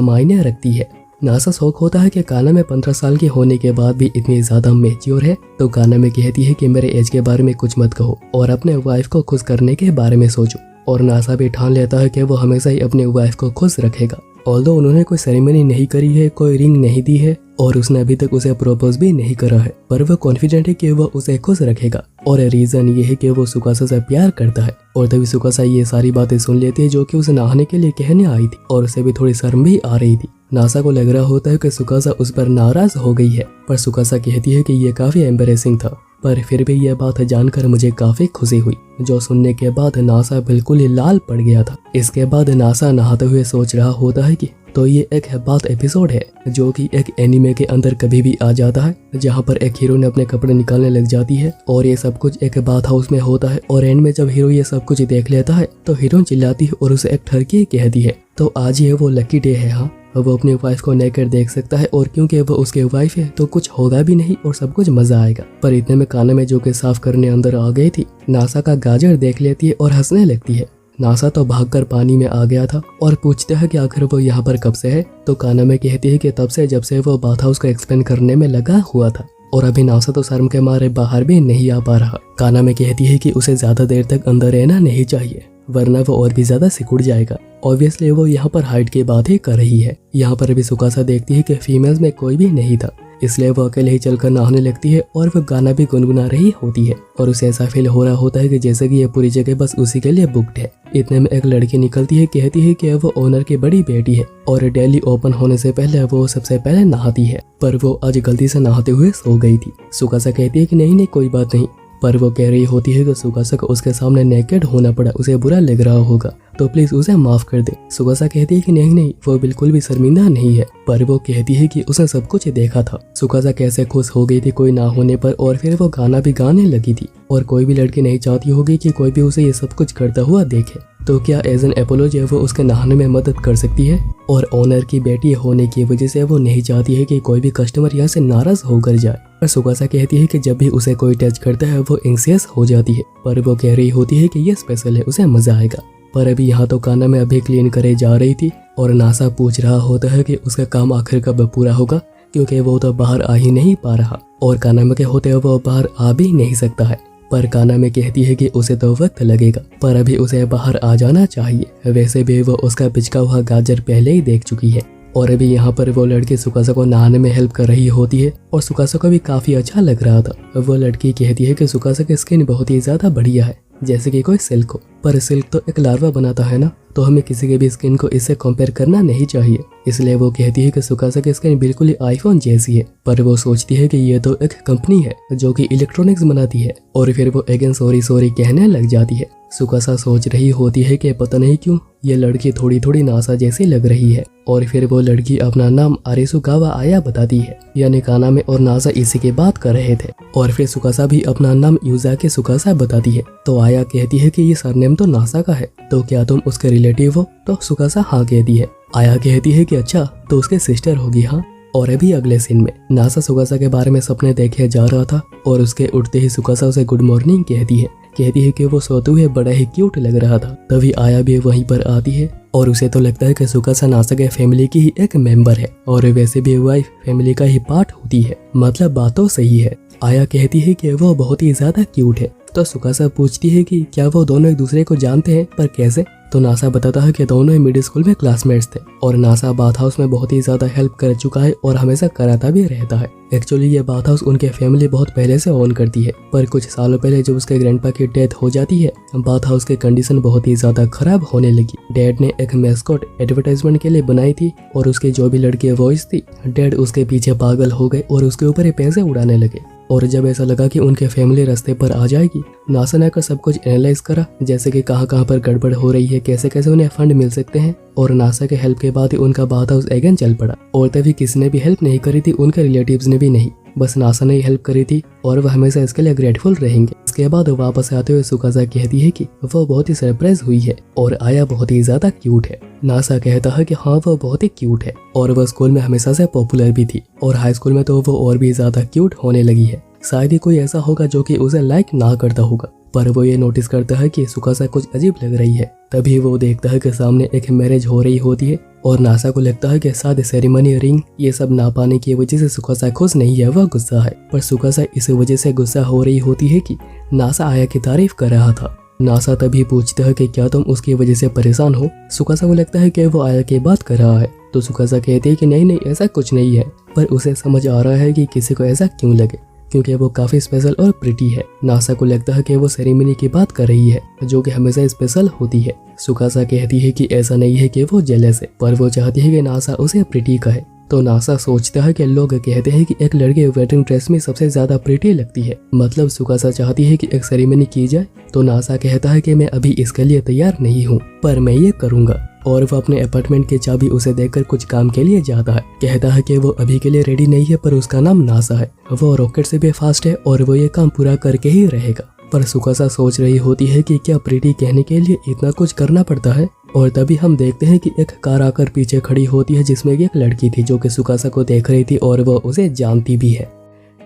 मायने रखती है। नासा शौक होता है कि काना में 15 साल की होने के बाद भी इतनी ज्यादा मैच्योर है, तो काना में कहती है कि मेरे एज के बारे में कुछ मत कहो और अपने वाइफ को खुश करने के बारे में सोचो। और नासा भी ठान लेता है कि वो हमेशा ही अपने वाइफ को खुश रखेगा। ऑल्दो उन्होंने कोई सेरेमनी नहीं करी है, कोई रिंग नहीं दी है और उसने अभी तक उसे प्रपोज भी नहीं करा है, पर वह कॉन्फिडेंट है कि वह उसे खुश रखेगा। और रीजन ये है कि वो सुकासा से प्यार करता है। और तभी सुकासा ये सारी बातें सुन लेती है जो कि उसे नहाने के लिए कहने आई थी, और उसे भी थोड़ी शर्म भी आ रही थी। नासा को लग रहा होता है कि सुकासा उस पर नाराज हो गई है, पर सुकासा कहती है कि यह काफी एम्बैरेसिंग था, पर फिर भी यह बात जानकर मुझे काफी खुशी हुई। जो सुनने के बाद नासा बिल्कुल ही लाल पड़ गया था। इसके बाद नासा नहाते हुए सोच रहा होता है कि तो ये एक बात एपिसोड है जो कि एक एनिमे के अंदर कभी भी आ जाता है, जहाँ पर एक हीरो ने अपने कपड़े निकालने लग जाती है और ये सब कुछ एक बात हाउस में होता है। और एंड में जब हीरो ये सब कुछ देख लेता है तो हीरोइन चिल्लाती है और उसे एक ठरकी कहती है, तो आज ये वो लकी डे है। हाँ, वो अपनी वाइफ को नेकेड देख सकता है और क्योंकि वो उसके वाइफ है तो कुछ होगा भी नहीं और सब कुछ मजा आएगा। पर इतने में काना में जो कि साफ करने अंदर आ गई थी, नासा का गाजर देख लेती है और हंसने लगती है। नासा तो भागकर पानी में आ गया था और पूछता है कि आखिर वो यहाँ पर कब से है, तो काना में कहती है कि तब से जब से वो बाथ हाउस को एक्सप्लेन करने में लगा हुआ था। और अभी नासा तो शर्म के मारे बाहर भी नहीं आ पा रहा। काना में कहती है कि उसे ज्यादा देर तक अंदर रहना नहीं चाहिए, वरना वो और भी ज्यादा सिकुड़ जाएगा। ऑब्वियसली वो यहाँ पर हाइट की बात ही कर रही है। यहाँ पर अभी सुकासा देखती है कि फीमेल्स में कोई भी नहीं था, इसलिए वो अकेले ही चलकर नहाने लगती है और वो गाना भी गुनगुना रही होती है। और उसे ऐसा फील हो रहा होता है कि जैसे कि ये पूरी जगह बस उसी के लिए बुक्ड है। इतने में एक लड़की निकलती है, कहती है कि वो ओनर की बड़ी बेटी है और डेली ओपन होने से पहले वो सबसे पहले नहाती है, पर वो आज गलती से नहाते हुए सो गई थी। सुकासा कहती है कि नहीं कोई बात नहीं, पर वो कह रही होती है कि सुकासा को उसके सामने नेकेड होना पड़ा, उसे बुरा लग रहा होगा, तो प्लीज उसे माफ कर दे। सुकासा कहती है कि नहीं वो बिल्कुल भी शर्मिंदा नहीं है, पर वो कहती है कि उसने सब कुछ देखा था। सुकासा कैसे खुश हो गई थी कोई ना होने पर, और फिर वो गाना भी गाने लगी थी। और कोई भी लड़की नहीं चाहती होगी कि कोई भी उसे ये सब कुछ करता हुआ देखे, तो क्या एज एन एपोलॉजी वो उसके नहाने में मदद कर सकती है। और ओनर की बेटी होने की वजह से वो नहीं चाहती है कि कोई भी कस्टमर यहाँ से नाराज होकर जाए। पर सुकासा कहती है कि जब भी उसे कोई टच करता है वो एंग्जियस हो जाती है, पर वो कह रही होती है कि ये स्पेशल है, उसे मजा आएगा। पर अभी यहाँ तो काना में अभी क्लीन करे जा रही थी और नासा पूछ रहा होता है कि उसका काम आखिर कब पूरा होगा, क्योंकि वो तो बाहर आ ही नहीं पा रहा और काना में के होते हुए वो बाहर आ भी नहीं सकता है। पर काना में कहती है कि उसे तो वक्त लगेगा, पर अभी उसे बाहर आ जाना चाहिए। वैसे भी वो उसका पिचका हुआ गाजर पहले ही देख चुकी है। और अभी यहाँ पर वो लड़की सुकासा को नहाने में हेल्प कर रही होती है और सुकासा को भी काफी अच्छा लग रहा था। वो लड़की कहती है कि सुकासा की स्किन बहुत ही ज्यादा बढ़िया है, जैसे कि कोई सिल्क हो, पर सिल्क तो एक लार्वा बनाता है ना, तो हमें किसी के भी स्किन को इससे कंपेयर करना नहीं चाहिए। इसलिए वो कहती है कि सुकासा की स्किन बिल्कुल ही आईफोन जैसी है, पर वो सोचती है कि ये तो एक कंपनी है जो कि इलेक्ट्रॉनिक्स बनाती है, और फिर वो अगेन सॉरी कहने लग जाती है। सुकासा सोच रही होती है कि पता नहीं क्यों ये लड़की थोड़ी थोड़ी नासा जैसी लग रही है। और फिर वो लड़की अपना नाम आरिसुगावा आया बताती है, यानी काना में और नासा इसी की बात कर रहे थे। और फिर सुकासा भी अपना नाम युजाकी सुकासा बताती है, तो आया कहती है कि ये सरनेम तो नासा का है, तो क्या तुम उसके रिलेटिव हो, तो सुकासा हाँ कहती है। आया कहती है कि अच्छा तो उसके सिस्टर होगी। हाँ। और अभी अगले सीन में नासा सुकासा के बारे में सपने देखे जा रहा था और उसके उठते ही सुकासा उसे गुड मॉर्निंग कहती है कि वो सोते हुए बड़ा ही क्यूट लग रहा था। तभी आया भी वहीं पर आती है और उसे तो लगता है कि सुकासा नासा के फैमिली की ही एक मेंबर है, और वैसे भी वाइफ फैमिली का ही पार्ट होती है, मतलब बात तो सही है। आया कहती है कि वो बहुत ही ज्यादा क्यूट है, तो सुकासा पूछती है कि क्या वो दोनों एक दूसरे को जानते हैं, पर कैसे। तो नासा बताता है कि दोनों ही मिडिल स्कूल में क्लासमेट्स थे और नासा बाथ हाउस में बहुत ही ज्यादा हेल्प कर चुका है और हमेशा कराता भी रहता है। एक्चुअली ये बाथ हाउस उनके फैमिली बहुत पहले से ओन करती है, पर कुछ सालों पहले जब उसके ग्रैंडपा की डेथ हो जाती है, बाथ हाउस की कंडीशन बहुत ही ज्यादा खराब होने लगी। डैड ने एक मैस्कॉट एडवर्टाइजमेंट के लिए बनाई थी और उसकी जो भी लड़की वॉइस थी, डैड उसके पीछे पागल हो गए और उसके ऊपर ही पैसे उड़ाने लगे। और जब ऐसा लगा कि उनके फैमिली रास्ते पर आ जाएगी, नासा ने सब कुछ एनालाइज करा, जैसे कि कहाँ पर गड़बड़ हो रही है, कैसे कैसे उन्हें फंड मिल सकते हैं, और नासा के हेल्प के बाद ही उनका बाथ हाउस अगेन चल पड़ा। और तभी किसी ने भी हेल्प नहीं करी थी, उनके रिलेटिव्स ने भी नहीं। बस नासा ने हेल्प करी थी और वह हमेशा इसके लिए ग्रेटफुल रहेंगे। इसके बाद वापस आते हुए सुकासा कहती है कि वो बहुत ही सरप्राइज हुई है और आया बहुत ही ज्यादा क्यूट है। नासा कहता है कि हाँ वो बहुत ही क्यूट है और वह स्कूल में हमेशा से पॉपुलर भी थी और हाई स्कूल में तो वो और भी ज्यादा क्यूट होने लगी है। शायद ही कोई ऐसा होगा जो कि उसे लाइक ना करता होगा, पर वो ये नोटिस करता है कि सुकासा कुछ अजीब लग रही है। तभी वो देखता है कि सामने एक मैरिज हो रही होती है और नासा को लगता है कि शायद सेरेमनी, रिंग ये सब ना पाने की वजह से सुकासा खुश नहीं है, वह गुस्सा है। पर सुकासा इस वजह से गुस्सा हो रही होती है कि नासा आया की तारीफ कर रहा था। नासा तभी पूछता है कि क्या तुम उसकी वजह से परेशान हो। सुकासा को लगता है कि वो आया की बात कर रहा है, तो सुकासा कहती है कि नहीं नहीं ऐसा कुछ नहीं है, पर उसे समझ आ रहा है कि किसी को ऐसा क्यों लगे क्योंकि वो काफी स्पेशल और प्रिटी है। नासा को लगता है कि वो सेरेमनी की बात कर रही है जो कि हमेशा स्पेशल होती है। सुकासा कहती है कि ऐसा नहीं है कि वो जेलस है, पर वो चाहती है कि नासा उसे प्रिटी कहे। तो नासा सोचता है कि लोग कहते हैं कि एक लड़की वेडिंग ड्रेस में सबसे ज्यादा प्रिटी लगती है, मतलब सुकासा चाहती है कि एक सेरेमनी की जाए। तो नासा कहता है कि मैं अभी इसके लिए तैयार नहीं हूँ, पर मैं ये करूँगा। और वो अपने अपार्टमेंट की चाबी उसे देकर कुछ काम के लिए जाता है। कहता है कि वो अभी के लिए रेडी नहीं है, पर उसका नाम नासा है, वो रॉकेट से भी फास्ट है और वो ये काम पूरा करके ही रहेगा। पर सुकासा सोच रही होती है कि क्या प्रीति कहने के लिए इतना कुछ करना पड़ता है। और तभी हम देखते हैं कि एक कार आकर पीछे खड़ी होती है जिसमें एक लड़की थी जो कि सुकासा को देख रही थी और वो उसे जानती भी है।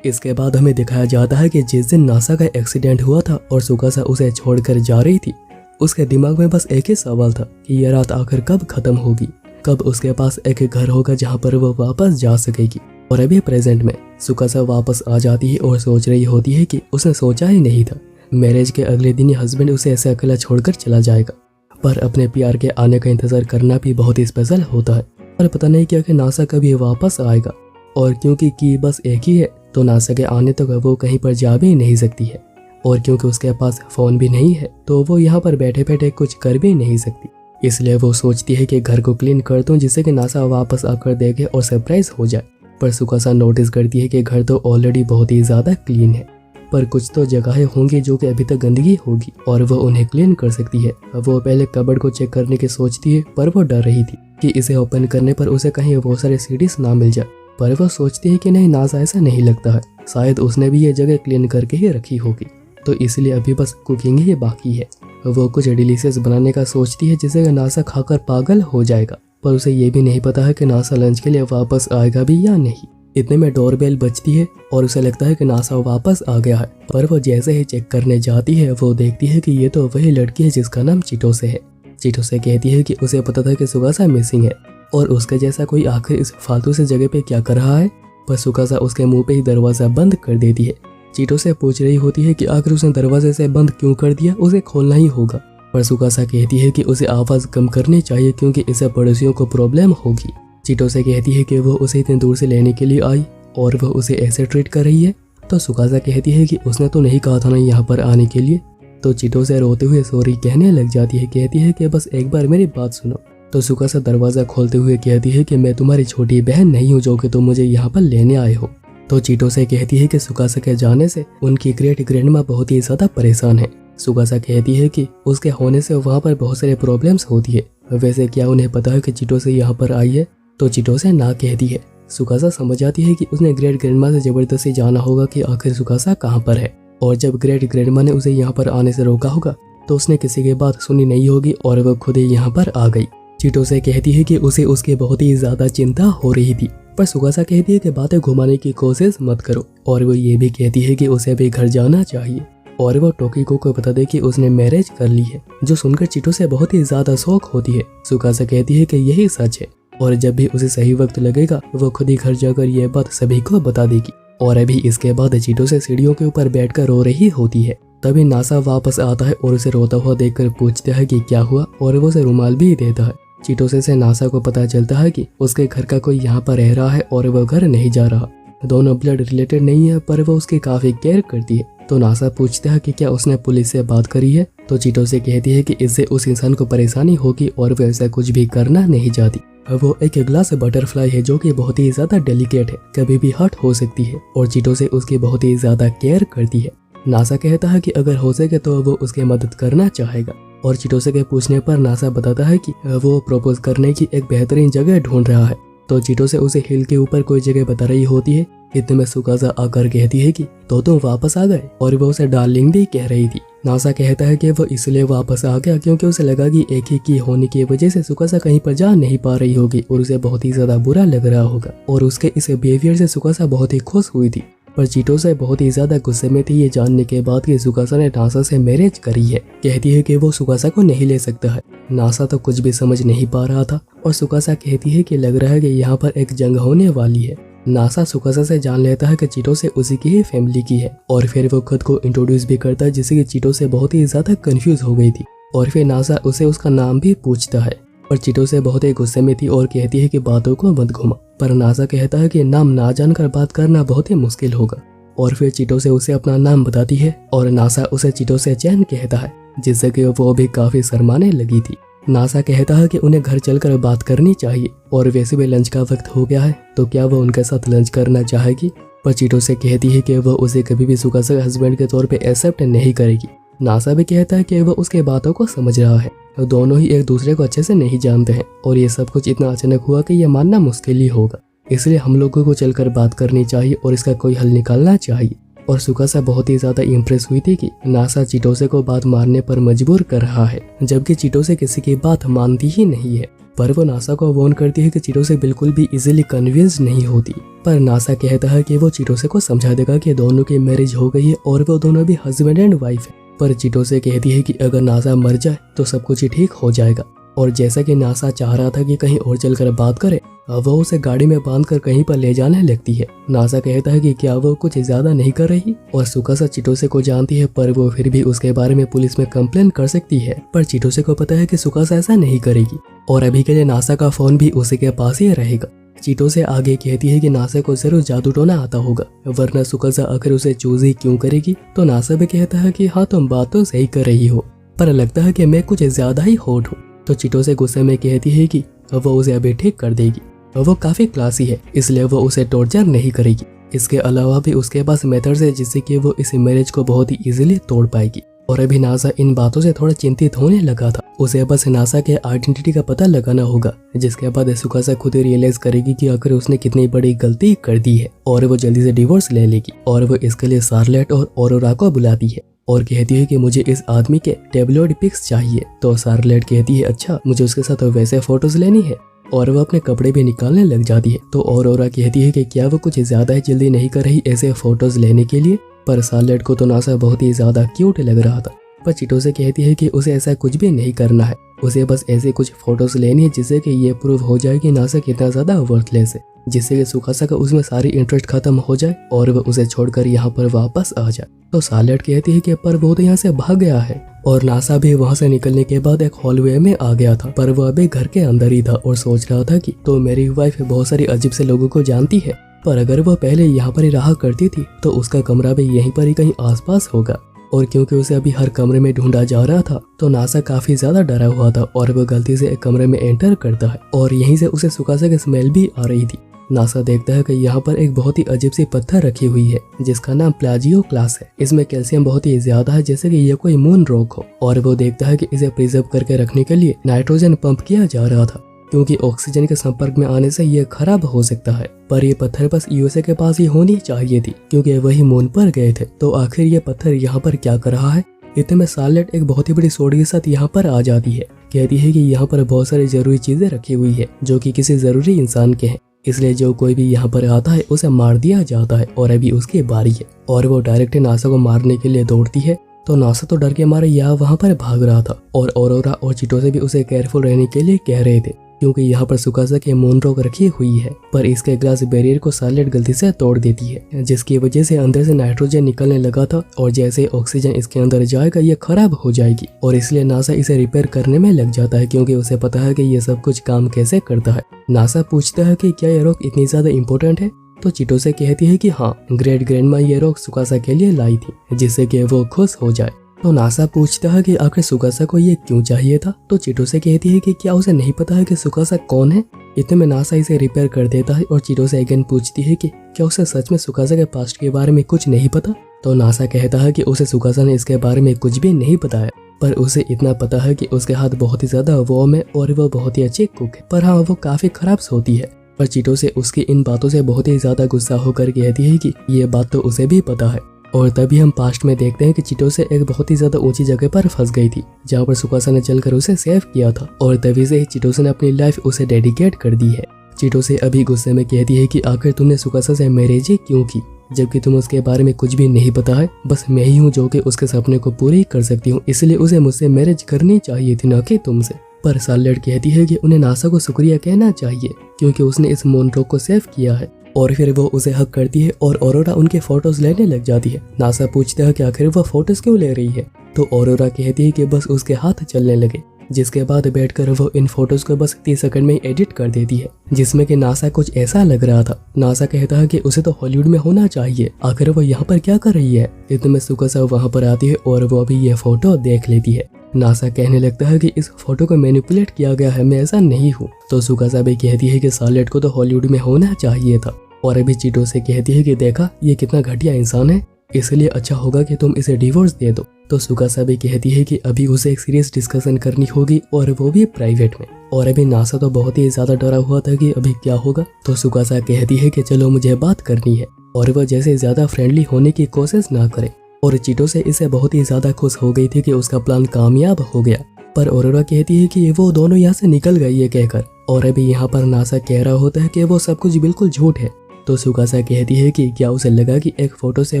इसके बाद हमें दिखाया जाता है कि जिस दिन नासा का एक्सीडेंट हुआ था और सुकासा उसे छोड़कर जा रही थी, उसके दिमाग में बस एक ही सवाल था कि यह रात आखिर कब खत्म होगी, कब उसके पास एक घर होगा जहां पर वो वापस जा सकेगी। और अभी प्रेजेंट में सुकासा वापस आ जाती है और सोच रही होती है कि उसने सोचा ही नहीं था मैरिज के अगले दिन ही हस्बैंड उसे ऐसे अकेला छोड़कर चला जाएगा। पर अपने प्यार के आने का इंतजार करना भी बहुत ही स्पेशल होता है। पर पता नहीं क्या कि नासा कभी वापस आएगा, और क्योंकि की बस एक ही है तो नासा के आने तक वो कहीं पर जा भी नहीं सकती है, और क्योंकि उसके पास फोन भी नहीं है तो वो यहाँ पर बैठे बैठे कुछ कर भी नहीं सकती। इसलिए वो सोचती है कि घर को क्लीन कर दूं जिससे कि नासा वापस आकर देखे और सरप्राइज हो जाए। पर सुकासा नोटिस करती है कि घर तो ऑलरेडी बहुत ही ज्यादा क्लीन है, पर कुछ तो जगहें होंगी जो कि अभी तक गंदगी होगी और वो उन्हें क्लीन कर सकती है। वो पहले कबर्ड को चेक करने की सोचती है, पर वो डर रही थी कि इसे ओपन करने पर उसे कहीं बहुत सारे सीडीज ना मिल जाए। पर वो सोचती है कि नहीं, नासा ऐसा नहीं लगता है, शायद उसने भी ये जगह क्लीन करके ही रखी होगी, तो इसलिए अभी बस कुकिंग ही बाकी है। वो कुछ डिलीशियस बनाने का सोचती है जिसे नासा खाकर पागल हो जाएगा, पर उसे ये भी नहीं पता है कि नासा लंच के लिए वापस आएगा भी या नहीं। इतने में डोरबेल बजती है और उसे लगता है कि नासा वापस आ गया है, पर वो जैसे ही चेक करने जाती है वो देखती है कि ये तो वही लड़की है जिसका नाम चिटोसे है। चिटोसे कहती है कि उसे पता था कि सुकासा मिसिंग है और उसके जैसा कोई आखिर इस फालतू से जगह पे क्या कर रहा है, पर सुकासा उसके मुंह पे ही दरवाजा बंद कर देती है। चिटोसे पूछ रही होती है कि आखिर उसने दरवाजे से बंद क्यों कर दिया, उसे खोलना ही होगा। पर सुकासा कहती है कि उसे आवाज कम करनी चाहिए क्योंकि इससे पड़ोसियों को प्रॉब्लम होगी। चिटोसे कहती है कि वो उसे इतनी दूर से लेने के लिए आई और वह उसे ऐसे ट्रीट कर रही है। तो सुकासा कहती है कि उसने तो नहीं कहा था ना यहाँ पर आने के लिए। तो चिटोसे रोते हुए सॉरी कहने लग जाती है, कहती है कि बस एक बार मेरी बात सुनो। तो सुकासा दरवाजा खोलते हुए कहती है कि मैं तुम्हारी छोटी बहन नहीं हूँ जो कि तुम मुझे यहाँ पर लेने आए हो। तो चिटोसे कहती है कि सुकासा के जाने से उनकी ग्रेट ग्रैंडमा बहुत ही ज्यादा परेशान है। सुकासा कहती है कि उसके होने से वहाँ पर बहुत सारे प्रॉब्लम्स होती है, वैसे क्या उन्हें पता है कि चिटोसे यहाँ पर आई है। तो चिटोसे ना कहती है। सुकासा समझ जाती है कि उसने ग्रेट ग्रैंडमा से जबरदस्ती जाना होगा कि आखिर सुकासा कहाँ पर है, और जब ग्रेट ग्रैंडमा ने उसे यहाँ पर आने से रोका होगा तो उसने किसी की बात सुनी नहीं होगी और वह खुद ही यहाँ पर आ गई। चिटोसे कहती है कि उसे उसकी बहुत ही ज्यादा चिंता हो रही थी, पर सुकासा कहती है कि बातें घुमाने की कोशिश मत करो, और वो ये भी कहती है कि उसे भी घर जाना चाहिए और वो टोकिको को बता दे कि उसने मैरिज कर ली है, जो सुनकर चिटोसे बहुत ही ज्यादा शौक होती है। सुकासा कहती है कि यही सच है और जब भी उसे सही वक्त लगेगा वो खुद ही घर जाकर यह बात सभी को बता देगी। और अभी इसके बाद चिटोसे सीढ़ियों के ऊपर बैठकर रो रही होती है। तभी नासा वापस आता है और उसे रोता हुआ देखकर पूछता है कि क्या हुआ, और वो उसे रुमाल भी देता है। चिटोसे से नासा को पता चलता है कि उसके घर का कोई यहाँ पर रह रहा है और वह घर नहीं जा रहा। दोनों ब्लड रिलेटेड नहीं है, पर वो उसकी काफी केयर करती है। तो नासा पूछता है कि क्या उसने पुलिस से बात करी है। तो चिटोसे कहती है कि इससे उस इंसान को परेशानी होगी और वो ऐसा कुछ भी करना नहीं चाहती। वो एक ग्लास बटरफ्लाई है जो कि बहुत ही ज्यादा डेलिकेट है, कभी भी हर्ट हो सकती है, और चिटोसे उसकी बहुत ही ज्यादा केयर करती है। नासा कहता है कि अगर हो सके तो वो उसकी मदद करना चाहेगा, और चिटोसे के पूछने पर नासा बताता है कि वो प्रपोज करने की एक बेहतरीन जगह ढूंढ रहा है। तो चिटोसे उसे हिल के ऊपर कोई जगह बता रही होती है इतने में सुकासा आकर कहती है कि तो तुम वापस आ गए, और वो उसे डार्लिंग भी कह रही थी। नासा कहता है कि वो इसलिए वापस आ गया क्योंकि उसे लगा कि एक ही की होने की वजह से सुकासा कहीं पर जा नहीं पा रही होगी और उसे बहुत ही ज्यादा बुरा लग रहा होगा, और उसके इस बिहेवियर से सुकासा बहुत ही खुश हुई थी। पर चिटोसे बहुत ही ज्यादा गुस्से में थी ये जानने के बाद कि सुकासा ने नासा से मैरिज करी है। कहती है कि वो सुकासा को नहीं ले सकता है। नासा तो कुछ भी समझ नहीं पा रहा था, और सुकासा कहती है कि लग रहा है कि यहाँ पर एक जंग होने वाली है। नासा सुकासा से जान लेता है कि चिटोसे उसी की ही फैमिली की है, और फिर वो खुद को इंट्रोड्यूस भी करता है, जिससे कि चिटोसे बहुत ही ज्यादा कंफ्यूज हो गई थी। और फिर नासा उसे उसका नाम भी पूछता है, पर चिटोसे बहुत ही गुस्से में थी और कहती है कि बातों को मत घुमा। पर नासा कहता है कि नाम ना जानकर बात करना बहुत ही मुश्किल होगा, और फिर चिटोसे उसे अपना नाम बताती है, और नासा उसे चिटोसे चैन कहता है, जिससे कि वो भी काफी शर्माने लगी थी। नासा कहता है कि उन्हें घर चलकर बात करनी चाहिए, और वैसे भी लंच का वक्त हो गया है, तो क्या वो उनके साथ लंच करना चाहेगी। पर चिटोसे कहती है कि वो उसे कभी भी सुकासा के हस्बैंड के तौर पे एक्सेप्ट नहीं करेगी। नासा भी कहता है कि वो उसके बातों को समझ रहा है, तो दोनों ही एक दूसरे को अच्छे से नहीं जानते हैं, और ये सब कुछ इतना अचानक हुआ कि यह मानना मुश्किल ही होगा। इसलिए हम लोगों को चलकर बात करनी चाहिए और इसका कोई हल निकालना चाहिए। और सुकासा बहुत ही ज्यादा इम्प्रेस हुई थी कि नासा चिटोसे को बात मानने पर मजबूर कर रहा है, जबकि चिटोसे किसी की बात मानती ही नहीं है। पर वो नासा को वार्न करती है कि चिटोसे बिल्कुल भी इजीली कन्विंस नहीं होती। पर नासा कहता है कि वो चिटोसे को समझा देगा कि दोनों की मैरिज हो गई है और वो दोनों भी हस्बैंड एंड वाइफ है। पर चिटोसे कहती है कि अगर नासा मर जाए तो सब कुछ ही ठीक हो जाएगा। और जैसा कि नासा चाह रहा था कि कहीं और चलकर बात करे, वो उसे गाड़ी में बांधकर कहीं पर ले जाने लगती है। नासा कहता है कि क्या वो कुछ ज्यादा नहीं कर रही, और सुकासा चिटोसे को जानती है, पर वो फिर भी उसके बारे में पुलिस में कंप्लेन कर सकती है। पर चिटोसे को पता है कि सुकासा ऐसा नहीं करेगी, और अभी के लिए नासा का फोन भी उसी के पास ही रहेगा। चिटोसे आगे कहती है कि नासा को जरूर जादू टोना आता होगा, वरना सुकासा आखिर उसे चूज ही क्यों करेगी। तो नासा भी कहता है कि हाँ, तुम बात तो सही कर रही हो, पर लगता है कि मैं कुछ ज्यादा ही हॉट हूँ। तो चिटोसे गुस्से में कहती है कि वो उसे अभी ठीक कर देगी, वो काफी क्लासी है, इसलिए वो उसे टॉर्चर नहीं करेगी। इसके अलावा भी उसके पास मेथड्स है जिससे कि वो इस मैरिज को बहुत ही इजीली तोड़ पाएगी। और अभी नासा इन बातों से थोड़ा चिंतित होने लगा था। उसे बस नासा के आइडेंटिटी का पता लगाना होगा, जिसके बाद सुकासा खुद ही रियलाइज करेगी कि आखिर उसने कितनी बड़ी गलती कर दी है, और वो जल्दी से डिवोर्स ले लेगी। और वो इसके लिए शार्लेट और ऑरोरा को बुलाती है और कहती है कि मुझे इस आदमी के टेबलॉइड पिक्स चाहिए। तो शार्लेट कहती है अच्छा, मुझे उसके साथ वैसे फोटोज लेनी है, और वो अपने कपड़े भी निकालने लग जाती है। तो ऑरोरा कहती है कि क्या वो कुछ ज्यादा ही जल्दी नहीं कर रही ऐसे फोटोज लेने के लिए। पर शार्लेट को तो नासा बहुत ही ज्यादा क्यूट लग रहा था। पर चिटोसे कहती है कि उसे ऐसा कुछ भी नहीं करना है, उसे बस ऐसे कुछ फोटोज लेनी है जिससे कि ये प्रूव हो जाए कि नासा कितना ज्यादा वर्थलेस है, जिससे कि सुकासा का उसमें सारी इंटरेस्ट खत्म हो जाए और वो उसे छोड़कर यहाँ पर वापस आ जाए। तो शार्लेट कहती है कि पर वो तो यहाँ से भाग गया है। और नासा भी वहाँ से निकलने के बाद एक हॉलवे में आ गया था, पर वो अभी घर के अंदर ही था और सोच रहा था कि तो मेरी वाइफ बहुत सारी अजीब से लोगों को जानती है, पर अगर वो पहले यहाँ पर ही रहा करती थी तो उसका कमरा भी यहीं पर ही कहीं आसपास होगा। और क्योंकि उसे अभी हर कमरे में ढूंढा जा रहा था, तो नासा काफी ज्यादा डरा हुआ था और वो गलती से एक कमरे में एंटर करता है, और यहीं से उसे सुकासा की स्मेल भी आ रही थी। नासा देखता है कि यहाँ पर एक बहुत ही अजीब सी पत्थर रखी हुई है जिसका नाम प्लाजियो क्लास है। इसमें कैल्शियम बहुत ही ज्यादा है, जैसे कि ये कोई मून रॉक हो। और वो देखता है कि इसे प्रिजर्व करके रखने के लिए नाइट्रोजन पंप किया जा रहा था, क्योंकि ऑक्सीजन के संपर्क में आने से ये खराब हो सकता है। पर ये पत्थर बस यूएसए के पास ही होनी चाहिए थी, क्योंकि वही मून पर गए थे। तो आखिर ये पत्थर यहाँ पर क्या कर रहा है। इतने में शार्लेट एक बहुत ही बड़ी सोड के साथ यहाँ पर आ जाती है। कहती है कि यहाँ पर बहुत सारी जरूरी चीजें रखी हुई है जो कि किसी जरूरी इंसान के हैं, इसलिए जो कोई भी यहाँ पर आता है उसे मार दिया जाता है, और अभी उसकी बारी है। और वो डायरेक्ट नासा को मारने के लिए दौड़ती है। तो नासा तो डर के मारे यहाँ वहाँ पर भाग रहा था, और ऑरोरा और चिटोसे भी उसे केयरफुल रहने के लिए कह रहे थे, क्योंकि यहाँ पर सुकासा की मून रॉक रखी हुई है। पर इसके ग्लास बैरियर को शार्लेट गलती से तोड़ देती है, जिसकी वजह से अंदर से नाइट्रोजन निकलने लगा था, और जैसे ऑक्सीजन इसके अंदर जाएगा ये खराब हो जाएगी। और इसलिए नासा इसे रिपेयर करने में लग जाता है, क्योंकि उसे पता है कि ये सब कुछ काम कैसे करता है। नासा पूछता है कि क्या ये रॉक इतनी ज्यादा इम्पोर्टेंट है। तो चिटोसे कहती है कि हाँ, ग्रेट ग्रैंडमा ये रॉक सुकासा के लिए लाई थी, जिससे कि वो खुश हो जाए। तो नासा पूछता है कि आखिर सुकासा को ये क्यों चाहिए था। तो चिटोसे कहती है कि क्या उसे नहीं पता है कि सुकासा कौन है। इतने में नासा इसे रिपेयर कर देता है, और चिटोसे अगेन पूछती है कि क्या उसे सच में सुकासा के पास्ट के बारे में कुछ नहीं पता। तो नासा कहता है कि उसे सुकासा ने इसके बारे में कुछ भी नहीं बताया, पर उसे इतना पता है कि उसके हाथ बहुत ही ज्यादा वार्म है और वो बहुत ही अच्छी कुक है, पर हाँ वो काफी खराब सोती है। पर चीटो से उसकी इन बातों से बहुत ही ज्यादा गुस्सा होकर कहती है कि ये बात तो उसे भी पता है। और तभी हम पास्ट में देखते हैं कि चीटो से एक बहुत ही ज्यादा ऊंची जगह पर फंस गई थी, जहाँ पर सुकासा ने चलकर उसे सेव किया था। और तभी से ही चीटो ने अपनी लाइफ उसे डेडिकेट कर दी है। चीटो से अभी गुस्से में कहती है कि आखिर तुमने सुकासा से मैरिज ही क्यों की, जबकि तुम उसके बारे में कुछ भी नहीं पता है। बस मैं ही हूँ जो कि उसके सपने को पूरी कर सकती हूँ, इसलिए उसे मुझसे मैरिज करनी चाहिए थी, न कि तुमसे। पर सार्लेट कहती है कि उन्हें नासा को शुक्रिया कहना चाहिए क्योंकि उसने इस मोनरोक को सेव किया है। और फिर वो उसे हक करती है और ऑरोरा उनके फोटोज लेने लग जाती है। नासा पूछता है कि आखिर वो फोटोज क्यों ले रही है, तो ऑरोरा कहती है कि बस उसके हाथ चलने लगे, जिसके बाद बैठकर वो इन फोटोज को बस 30 सेकंड में ही एडिट कर देती है, जिसमें कि नासा कुछ ऐसा लग रहा था। नासा कहता है कि उसे तो हॉलीवुड में होना चाहिए, आखिर वो यहाँ पर क्या कर रही है। इतने में सुकासा वहाँ पर आती है और वो अभी ये फोटो देख लेती है। नासा कहने लगता है कि इस फोटो को मैनिपुलेट किया गया है, मैं ऐसा नहीं हूँ। तो सुकासा भी कहती है कि सार्लेट को तो हॉलीवुड में होना चाहिए था। और अभी चीटो से कहती है कि देखा ये कितना घटिया इंसान है, इसलिए अच्छा होगा कि तुम इसे डिवोर्स दे दो। तो सुकासा भी कहती है कि अभी उसे एक सीरियस डिस्कशन करनी होगी और वो भी प्राइवेट में। और अभी नासा तो बहुत ही ज्यादा डरा हुआ था कि अभी क्या होगा। तो सुकासा कहती है कि चलो मुझे बात करनी है और वह जैसे ज्यादा फ्रेंडली होने की कोशिश ना करे। और चीटो से इसे बहुत ही ज्यादा खुश हो गई थी कि उसका प्लान कामयाब हो गया। पर ऑरोरा कहती है कि वो दोनों यहाँ से निकल गए ये कहकर। और अभी यहाँ पर नासा कह रहा होता है कि वो सब कुछ बिल्कुल झूठ है। तो सुकासा कहती है कि क्या उसे लगा कि एक फोटो से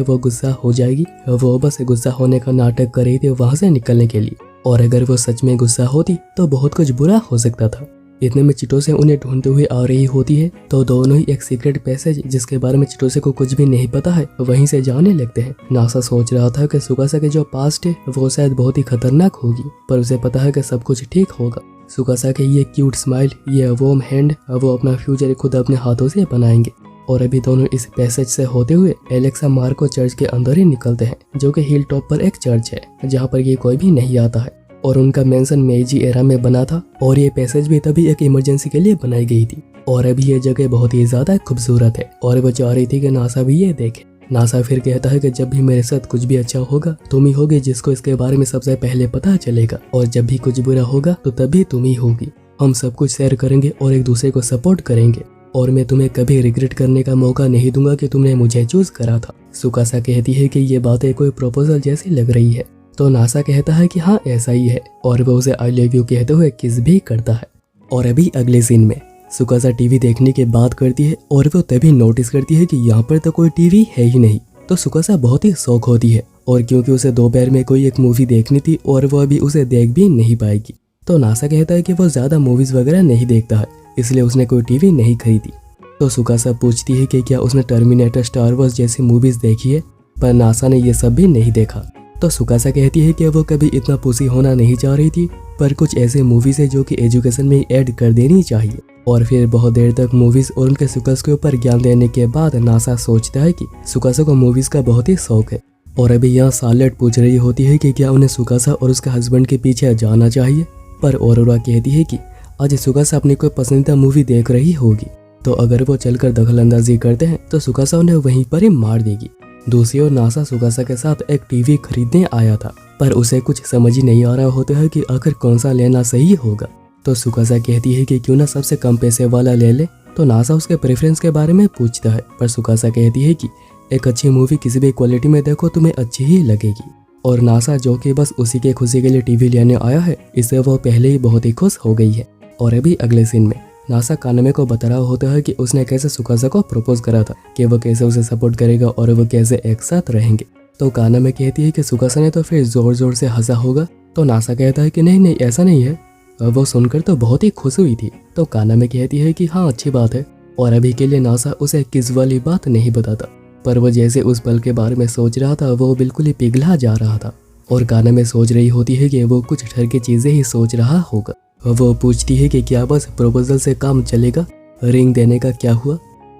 वो गुस्सा हो जाएगी। वो बस गुस्सा होने का नाटक कर रही थी वहां से निकलने के लिए, और अगर वो सच में गुस्सा होती तो बहुत कुछ बुरा हो सकता था। इतने में चिटो से उन्हें ढूंढते हुए आ रही होती है। तो दोनों ही एक सीक्रेट पैसेज जिसके बारे में चिटोसे को कुछ भी नहीं पता है वहीं से जाने लगते हैं। नासा सोच रहा था कि सुकासा के जो पास्ट है वो शायद बहुत ही खतरनाक होगी, पर उसे पता है कि सब कुछ ठीक होगा। सुकासा के ये क्यूट स्माइल, ये वार्म हैंड, वो अपना फ्यूचर खुद अपने हाथों से बनाएंगे। और अभी दोनों इस पैसेज से होते हुए एलेक्सा मार्को चर्च के अंदर ही निकलते हैं, जो कि हिल टॉप पर एक चर्च है जहाँ पर ये कोई भी नहीं आता है। और उनका मेंशन मेइजी एरा में बना था और ये पैसेज भी तभी एक इमरजेंसी के लिए बनाई गई थी। और अभी ये जगह बहुत ही ज्यादा खूबसूरत है और वो चाह रही थी कि नासा भी ये देखे। नासा फिर कहता है कि जब भी मेरे साथ कुछ भी अच्छा होगा तुम ही होगी जिसको इसके बारे में सबसे पहले पता चलेगा, और जब भी कुछ बुरा होगा तो तभी तुम ही होगी। हम सब कुछ शेयर करेंगे और एक दूसरे को सपोर्ट करेंगे, और मैं तुम्हें कभी रिग्रेट करने का मौका नहीं दूंगा कि तुमने मुझे चूज करा था। सुकासा कहती है कि ये बातें कोई प्रपोजल जैसी लग रही है। तो नासा कहता है कि हाँ ऐसा ही है, और वो उसे आई लव यू कहते हुए किस भी करता है। और अभी अगले सीन में सुकासा टीवी देखने की बात करती है और वो तभी नोटिस करती है कि यहाँ पर तो कोई टीवी है ही नहीं। तो सुकासा बहुत ही शौक होती है, और क्योंकि उसे दोपहर में कोई एक मूवी देखनी थी और वो अभी उसे देख भी नहीं पाएगी। तो नासा कहता है कि वो ज्यादा मूवीज वगैरह नहीं देखता है, इसलिए उसने कोई टीवी नहीं खरीदी। तो सुकासा पूछती है कि क्या उसने टर्मिनेटर, स्टार वॉर्स जैसी मूवीज देखी है, पर नासा ने ये सब भी नहीं देखा। तो सुकासा कहती है कि वो कभी इतना पुसी होना नहीं चाह रही थी, पर कुछ ऐसे मूवीज है जो कि एजुकेशन में ऐड कर देनी चाहिए। और फिर बहुत देर तक मूवीज और उनके सुकास के ऊपर ज्ञान देने के बाद नासा सोचता है कि सुकासा को मूवीज का बहुत ही शौक है। और अभी यहाँ सार्लेट पूछ रही होती है कि क्या उन्हें सुकासा और उसके हस्बैंड के पीछे जाना चाहिए, पर ऑरोरा कहती है कि आज सुकासा अपनी कोई पसंदीदा मूवी देख रही होगी, तो अगर वो चलकर दखलंदाजी करते हैं तो सुकासा उन्हें वहीं पर ही मार देगी। दूसरी ओर नासा सुकासा के साथ एक टीवी खरीदने आया था, पर उसे कुछ समझ ही नहीं आ रहा होता है कि आखिर कौन सा लेना सही होगा। तो सुकासा कहती है कि क्यों ना सबसे कम पैसे वाला ले ले। तो नासा उसके प्रेफरेंस के बारे में पूछता है, पर सुकासा कहती है कि एक अच्छी मूवी किसी भी क्वालिटी में देखो तुम्हें अच्छी ही लगेगी। और नासा जो कि बस उसी के खुशी के लिए टीवी लेने आया है, इससे वो पहले ही बहुत ही खुश हो गई है। और अभी अगले सीन में नासा कानमे को बता रहा होता है कि उसने कैसे सुकासा को प्रपोज करा था, कि वो कैसे उसे सपोर्ट करेगा और वो कैसे एक साथ रहेंगे। तो कानमे कहती है कि सुकासा ने तो फिर जोर जोर से हंसा होगा। तो नासा कहता है कि नहीं नहीं ऐसा नहीं है, वो सुनकर तो बहुत ही खुश हुई थी। तो कानमे कहती है कि हाँ अच्छी बात है। और अभी के लिए नासा उसे किस वाली बात नहीं बताता, पर वो जैसे उस पल के बारे में सोच रहा था वो बिल्कुल ही पिघला जा रहा था। और कानमे सोच रही होती है कि वो कुछ ठर की चीजें ही सोच रहा होगा। वो पूछती है कि क्या बस प्रपोजल से काम चलेगा, रिंग देने का क्या हुआ।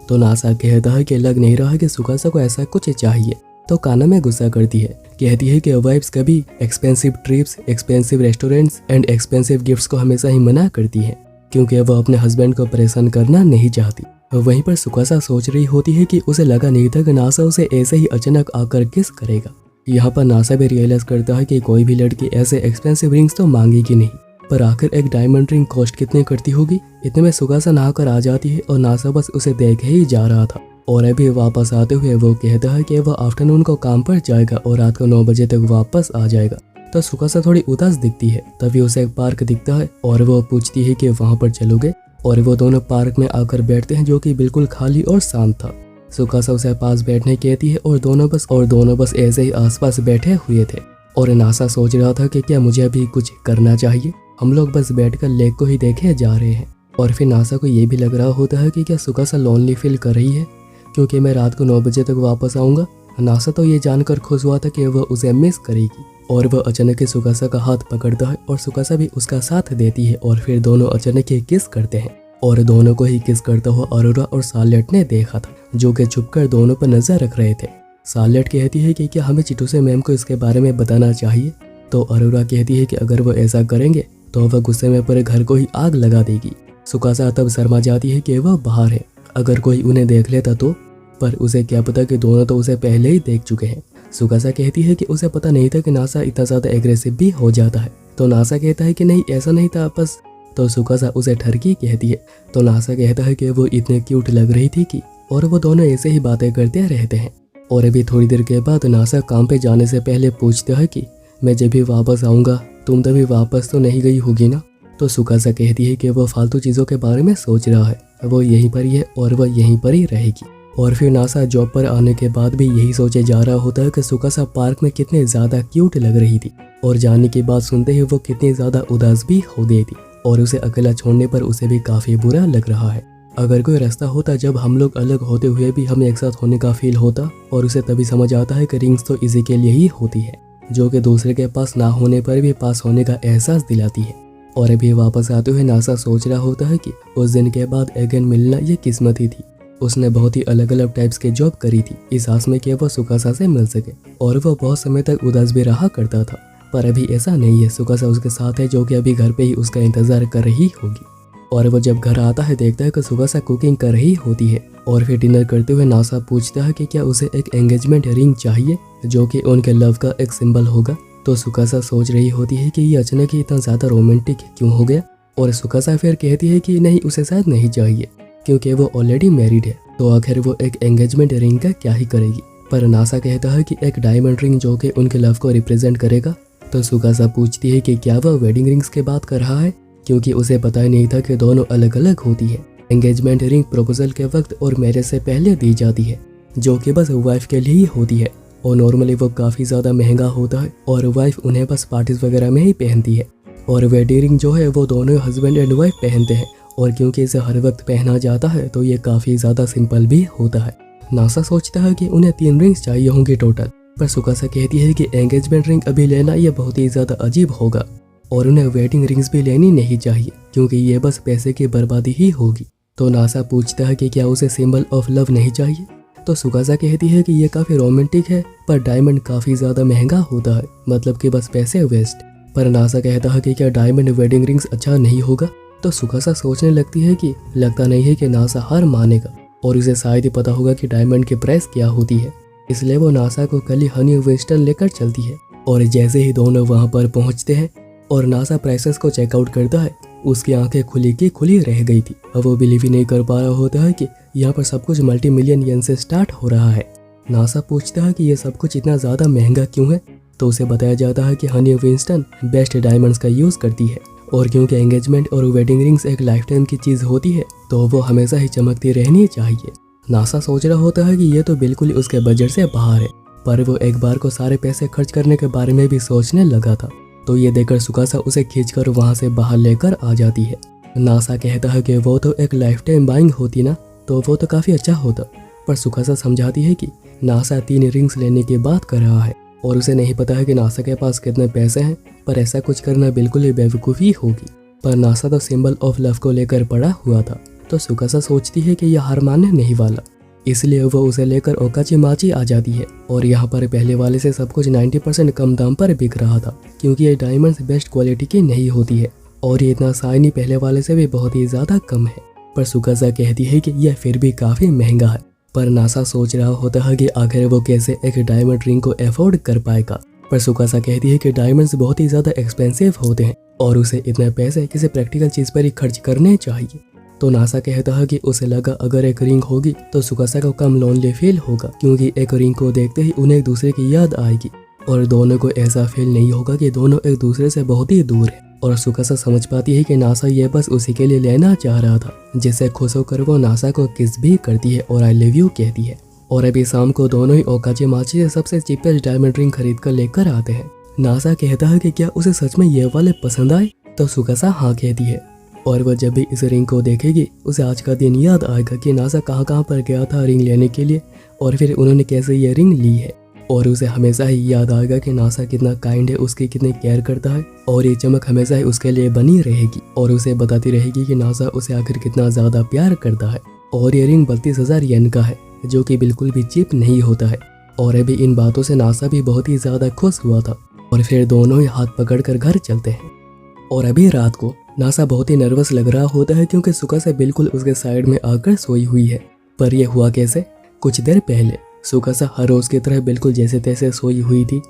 तो नासा कहता है कि लग नहीं रहा कि सुकासा को ऐसा कुछ चाहिए। तो कानमे गुस्सा करती है, कहती है कि वाइफ्स कभी expensive trips, expensive restaurants and expensive gifts को हमेशा ही मना करती है, क्योंकि वो अपने हस्बैंड को परेशान करना नहीं चाहती। वहीं पर सुकासा सोच रही होती है कि उसे लगा नहीं था कि नासा उसे ऐसे ही अचानक आकर किस करेगा। यहाँ पर नासा भी रियलाइज करता है कि कोई भी लड़की ऐसे एक्सपेंसिव रिंग्स तो मांगेगी नहीं, पर आखिर एक डायमंड रिंग कॉस्ट कितने करती होगी? इतने में सुकासा नहाकर आ जाती है और नासा बस उसे देख ही जा रहा था। और अभी वापस आते हुए वो कहता है कि वह आफ्टरनून को काम पर जाएगा और रात को 9 बजे तक वापस आ जाएगा। तो सुकासा थोड़ी उदास दिखती है। तभी उसे एक पार्क दिखता है और वो पूछती है कि वहाँ पर चलोगे, और वो दोनों पार्क में आकर बैठते हैं जो कि बिल्कुल खाली और शांत था। सुकासा उसे पास बैठने कहती है और दोनों बस ऐसे ही आसपास बैठे हुए थे। और नासा सोच रहा था कि क्या मुझे अभी कुछ करना चाहिए, हम लोग बस बैठकर लेक को ही देखे जा रहे हैं। और फिर नासा को ये भी लग रहा होता है कि क्या सुकासा लोनली फील कर रही है क्योंकि मैं रात को 9 बजे तक वापस आऊँगा। नासा तो ये जानकर खुश हुआ था कि वह उसे मिस करेगी, और वह अचानक ही सुकासा का हाथ पकड़ता है और सुकासा भी उसका साथ देती है। और फिर दोनों अचानक ही किस करते हैं, और दोनों को ही किस करता हुआ अरोरा और सार्लेट ने देखा था, जो कि छुपकर दोनों पर नजर रख रहे थे। सार्लेट कहती है कि क्या हमें चिटूसे मैम को इसके बारे में बताना चाहिए? तो अरोरा कहती है कि अगर वो ऐसा करेंगे तो वह गुस्से में पूरे घर को ही आग लगा देगी। सुकासा तब शर्मा जाती है कि वह बाहर है, अगर कोई उन्हें देख लेता तो, पर उसे क्या पता कि दोनों तो उसे पहले ही देख चुके हैं। सुकासा कहती है कि उसे पता नहीं था कि नासा इतना ज़्यादा एग्रेसिव भी हो जाता है। तो नासा कहता है कि नहीं ऐसा नहीं था बस। तो सुकासा उसे ठरकी कहती है। तो नासा कहता है कि वो इतने क्यूट लग रही थी कि, और वो दोनों ऐसे ही बातें करते रहते हैं। और अभी थोड़ी देर के बाद नासा काम पे जाने से पहले पूछता है कि मैं जब भी वापस आऊँगा तुम तभी वापस तो नहीं गई होगी ना? तो सुकासा कहती है कि वो फालतू चीज़ों के बारे में सोच रहा है, वो यहीं पर ही है और वह यहीं पर ही रहेगी। और फिर नासा जॉब पर आने के बाद भी यही सोचे जा रहा होता है कि सुकासा पार्क में कितने ज़्यादा क्यूट लग रही थी, और जाने की बात सुनते ही वो कितनी ज़्यादा उदास भी हो गई थी, और उसे अकेला छोड़ने पर उसे भी काफ़ी बुरा लग रहा है। अगर कोई रास्ता होता जब हम लोग अलग होते हुए भी हमें एक साथ होने का फील होता, और उसे तभी समझ आता है कि रिंग्स तो इसी के लिए ही होती है, जो कि दूसरे के पास ना होने पर भी पास होने का एहसास दिलाती है। और अभी वापस आते हुए नासा सोच रहा होता है कि उस दिन के बाद अगेन मिलना ये किस्मत ही थी। उसने बहुत ही अलग अलग टाइप्स की जॉब करी थी इस आस में कि वह सुकासा से मिल सके, और वह बहुत समय तक उदास भी रहा करता था। पर अभी ऐसा नहीं है, सुकासा उसके साथ है जो कि अभी घर पे ही उसका इंतजार कर रही होगी। और वह जब घर आता है देखता है कि सुकासा कुकिंग कर रही होती है। और फिर डिनर करते हुए नासा पूछता है कि क्या उसे एक एंगेजमेंट रिंग चाहिए जो कि उनके लव का एक सिंबल होगा। तो सुकासा सोच रही होती है कि ये अचानक ही इतना ज़्यादा रोमांटिक क्यों हो गया, और सुकासा फिर कहती है कि नहीं उसे शायद नहीं चाहिए क्योंकि वो ऑलरेडी मैरिड है, तो आखिर वो एक एंगेजमेंट रिंग का क्या ही करेगी। पर नासा कहता है कि एक डायमंड रिंग जो कि उनके लव को रिप्रेजेंट करेगा। तो सुकासा पूछती है कि क्या वह वेडिंग रिंग्स की बात कर रहा है, क्योंकि उसे पता ही नहीं था कि दोनों अलग अलग होती है। एंगेजमेंट रिंग प्रपोजल के वक्त और मैरिज से पहले दी जाती है, जो कि बस वाइफ के लिए ही होती है, और नॉर्मली वो काफ़ी ज़्यादा महंगा होता है और वाइफ उन्हें बस पार्टीज वगैरह में ही पहनती है। और वेडिंग रिंग जो है वो दोनों हस्बैंड एंड वाइफ पहनते हैं, और क्योंकि इसे हर वक्त पहना जाता है तो ये काफ़ी ज़्यादा सिंपल भी होता है। नासा सोचता है कि उन्हें 3 रिंग्स चाहिए होंगी टोटल, पर सुकासा कहती है कि एंगेजमेंट रिंग अभी लेना ये बहुत ही ज़्यादा अजीब होगा, और उन्हें वेडिंग रिंग्स भी लेनी नहीं चाहिए क्योंकि ये बस पैसे की बर्बादी ही होगी। तो नासा पूछता है कि क्या उसे सिंबल ऑफ लव नहीं चाहिए। तो सुकासा कहती है कि ये काफ़ी रोमांटिक है, पर डायमंड काफ़ी ज़्यादा महंगा होता है, मतलब कि बस पैसे वेस्ट। पर नासा कहता है कि क्या डायमंड वेडिंग रिंग्स अच्छा नहीं होगा। तो सुकासा सोचने लगती है कि लगता नहीं है कि नासा हार मानेगा, और उसे शायद ही पता होगा कि डायमंड की प्राइस क्या होती है, इसलिए वो नासा को कल ही हनी वेस्टर्न लेकर चलती है। और जैसे ही दोनों वहाँ पर पहुँचते हैं और नासा प्राइसेस को चेकआउट करता है, उसकी आंखें खुली की खुली रह गई थी। अब वो बिलीव ही नहीं कर पा रहा होता है कि यहाँ पर सब कुछ मल्टी मिलियन येन से स्टार्ट हो रहा है। नासा पूछता है कि ये सब कुछ इतना ज़्यादा महंगा क्यों है। तो उसे बताया जाता है कि हनी विंस्टन बेस्ट डायमंड्स का यूज़ करती है, और क्योंकि एंगेजमेंट और वेडिंग रिंग्स एक लाइफ टाइम की चीज़ होती है तो वो हमेशा ही चमकती रहनी चाहिए। नासा सोच रहा होता है कि ये तो बिल्कुल ही उसके बजट से बाहर है, पर वो एक बार को सारे पैसे खर्च करने के बारे में भी सोचने लगा था। तो ये देखकर सुकासा उसे खींचकर वहाँ से बाहर लेकर आ जाती है। नासा कहता है कि वो तो एक लाइफ टाइम बाइंग होती ना, तो वो तो काफ़ी अच्छा होता। पर सुकासा समझाती है कि नासा 3 रिंग्स लेने की बात कर रहा है, और उसे नहीं पता है कि नासा के पास कितने पैसे हैं, पर ऐसा कुछ करना बिल्कुल ही बेवकूफ़ी होगी। पर नासा तो सिंबल ऑफ लव को लेकर पड़ा हुआ था, तो सुकासा सोचती है कि यह हार मानने नहीं वाला, इसलिए वो उसे लेकर ओकाचिमाची आ जाती है। और यहाँ पर पहले वाले से सब कुछ 90% कम दाम पर बिक रहा था, क्योंकि ये डायमंड्स बेस्ट क्वालिटी की नहीं होती है, और ये इतना शाइनी पहले वाले से भी बहुत ही ज़्यादा कम है। पर सुकासा कहती है कि यह फिर भी काफ़ी महंगा है। पर नासा सोच रहा होता है कि आखिर वो कैसे एक डायमंड रिंग को अफोर्ड कर पाएगा, पर सुकासा कहती है कि डायमंड्स बहुत ही ज्यादा एक्सपेंसिव होते हैं और उसे इतने पैसे किसी प्रैक्टिकल चीज पर ही खर्च करने चाहिए। तो नासा कहता है कि उसे लगा अगर एक रिंग होगी तो सुकासा को कम लोनली फील होगा, क्योंकि एक रिंग को देखते ही उन्हें एक दूसरे की याद आएगी और दोनों को ऐसा फील नहीं होगा कि दोनों एक दूसरे से बहुत ही दूर है। और सुकासा समझ पाती है कि नासा ये बस उसी के लिए लेना चाह रहा था, जिससे खुश होकर वो नासा को किस भी करती है और आई लव यू कहती है। और अभी शाम को दोनों ही ओकाजीमाची से सबसे चीपेस्ट डायमंड रिंग खरीद कर लेकर आते हैं। नासा कहता है कि क्या उसे सच में ये वाले पसंद आए, तो सुकासा हाँ कहती है। और वह जब भी इस रिंग को देखेगी उसे आज का दिन याद आएगा कि नासा कहाँ पर गया था रिंग लेने के लिए और फिर उन्होंने कैसे ये रिंग ली है। और उसे हमेशा ही याद आएगा कि नासा कितना काइंड है, उसकी कितनी केयर करता है और ये चमक हमेशा ही उसके लिए बनी रहेगी और उसे बताती रहेगी कि नासा उसे आखिर कितना ज्यादा प्यार करता है। और ये रिंग 32,000 येन का है, जो कि बिल्कुल भी चीप नहीं होता है। और अभी इन बातों से नासा भी बहुत ही ज्यादा खुश हुआ था और फिर दोनों ही हाथ पकड़कर घर चलते हैं। और अभी रात को नासा बहुत ही नर्वस लग रहा होता है, क्योंकि सुकासा बिल्कुल उसके साइड में आकर सोई हुई है। पर यह हुआ कैसे? कुछ देर पहले सुकासा हर रोज की तरह बिल्कुल जैसे तैसे सोई हुई थी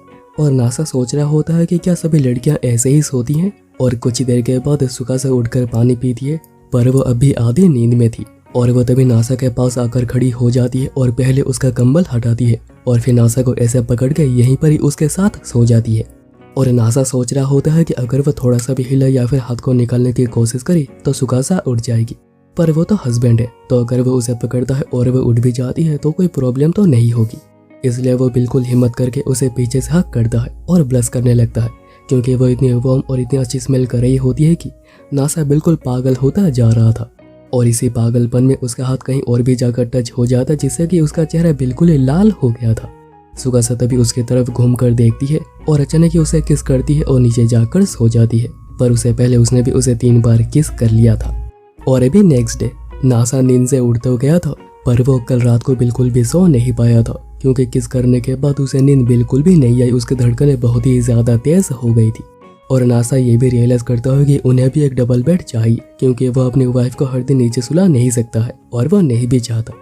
और नासा सोच रहा होता है कि क्या सभी लड़कियां ऐसे ही सोती हैं। और कुछ देर के बाद सुकासा उठकर पानी पीती है, पर वो अभी आधी नींद में थी और वो तभी नासा के पास आकर खड़ी हो जाती है और पहले उसका कंबल हटाती है और फिर नासा को ऐसे पकड़ के यहीं पर ही उसके साथ सो जाती है। और नासा सोच रहा होता है कि अगर वो थोड़ा सा भी हिला या फिर हाथ को निकालने की कोशिश करी तो सुकासा उठ जाएगी, पर वो तो हस्बैंड है, तो अगर वो उसे पकड़ता है और वो उठ भी जाती है तो कोई प्रॉब्लम तो नहीं होगी। इसलिए वो बिल्कुल हिम्मत करके उसे पीछे से हक करता है और ब्लश करने लगता है, क्योंकि वो इतनी वार्म और इतनी अच्छी स्मेल कर रही होती है कि नासा बिल्कुल पागल होता जा रहा था। और इसी पागलपन में उसका हाथ कहीं और भी जाकर टच हो जाता, जिससे कि उसका चेहरा बिल्कुल ही लाल हो गया था। सुकासा तभी उसकी तरफ घूमकर देखती है और अचानक ही उसे किस करती है और नीचे जाकर सो जाती है, पर उससे पहले उसने भी उसे 3 बार किस कर लिया था। और अभी नेक्स्ट डे नासा नींद से उठ तो गया था, पर वो कल रात को बिल्कुल भी सो नहीं पाया था, क्योंकि किस करने के बाद उसे नींद बिल्कुल भी नहीं आई। उसकी धड़कनें बहुत ही ज्यादा तेज हो गई थी। और नासा ये भी रियलाइज करता है कि उन्हें भी एक डबल बेड चाहिए, क्योंकि वो अपनी वाइफ को हर दिन नीचे सुला नहीं सकता है और वो नहीं भी चाहता।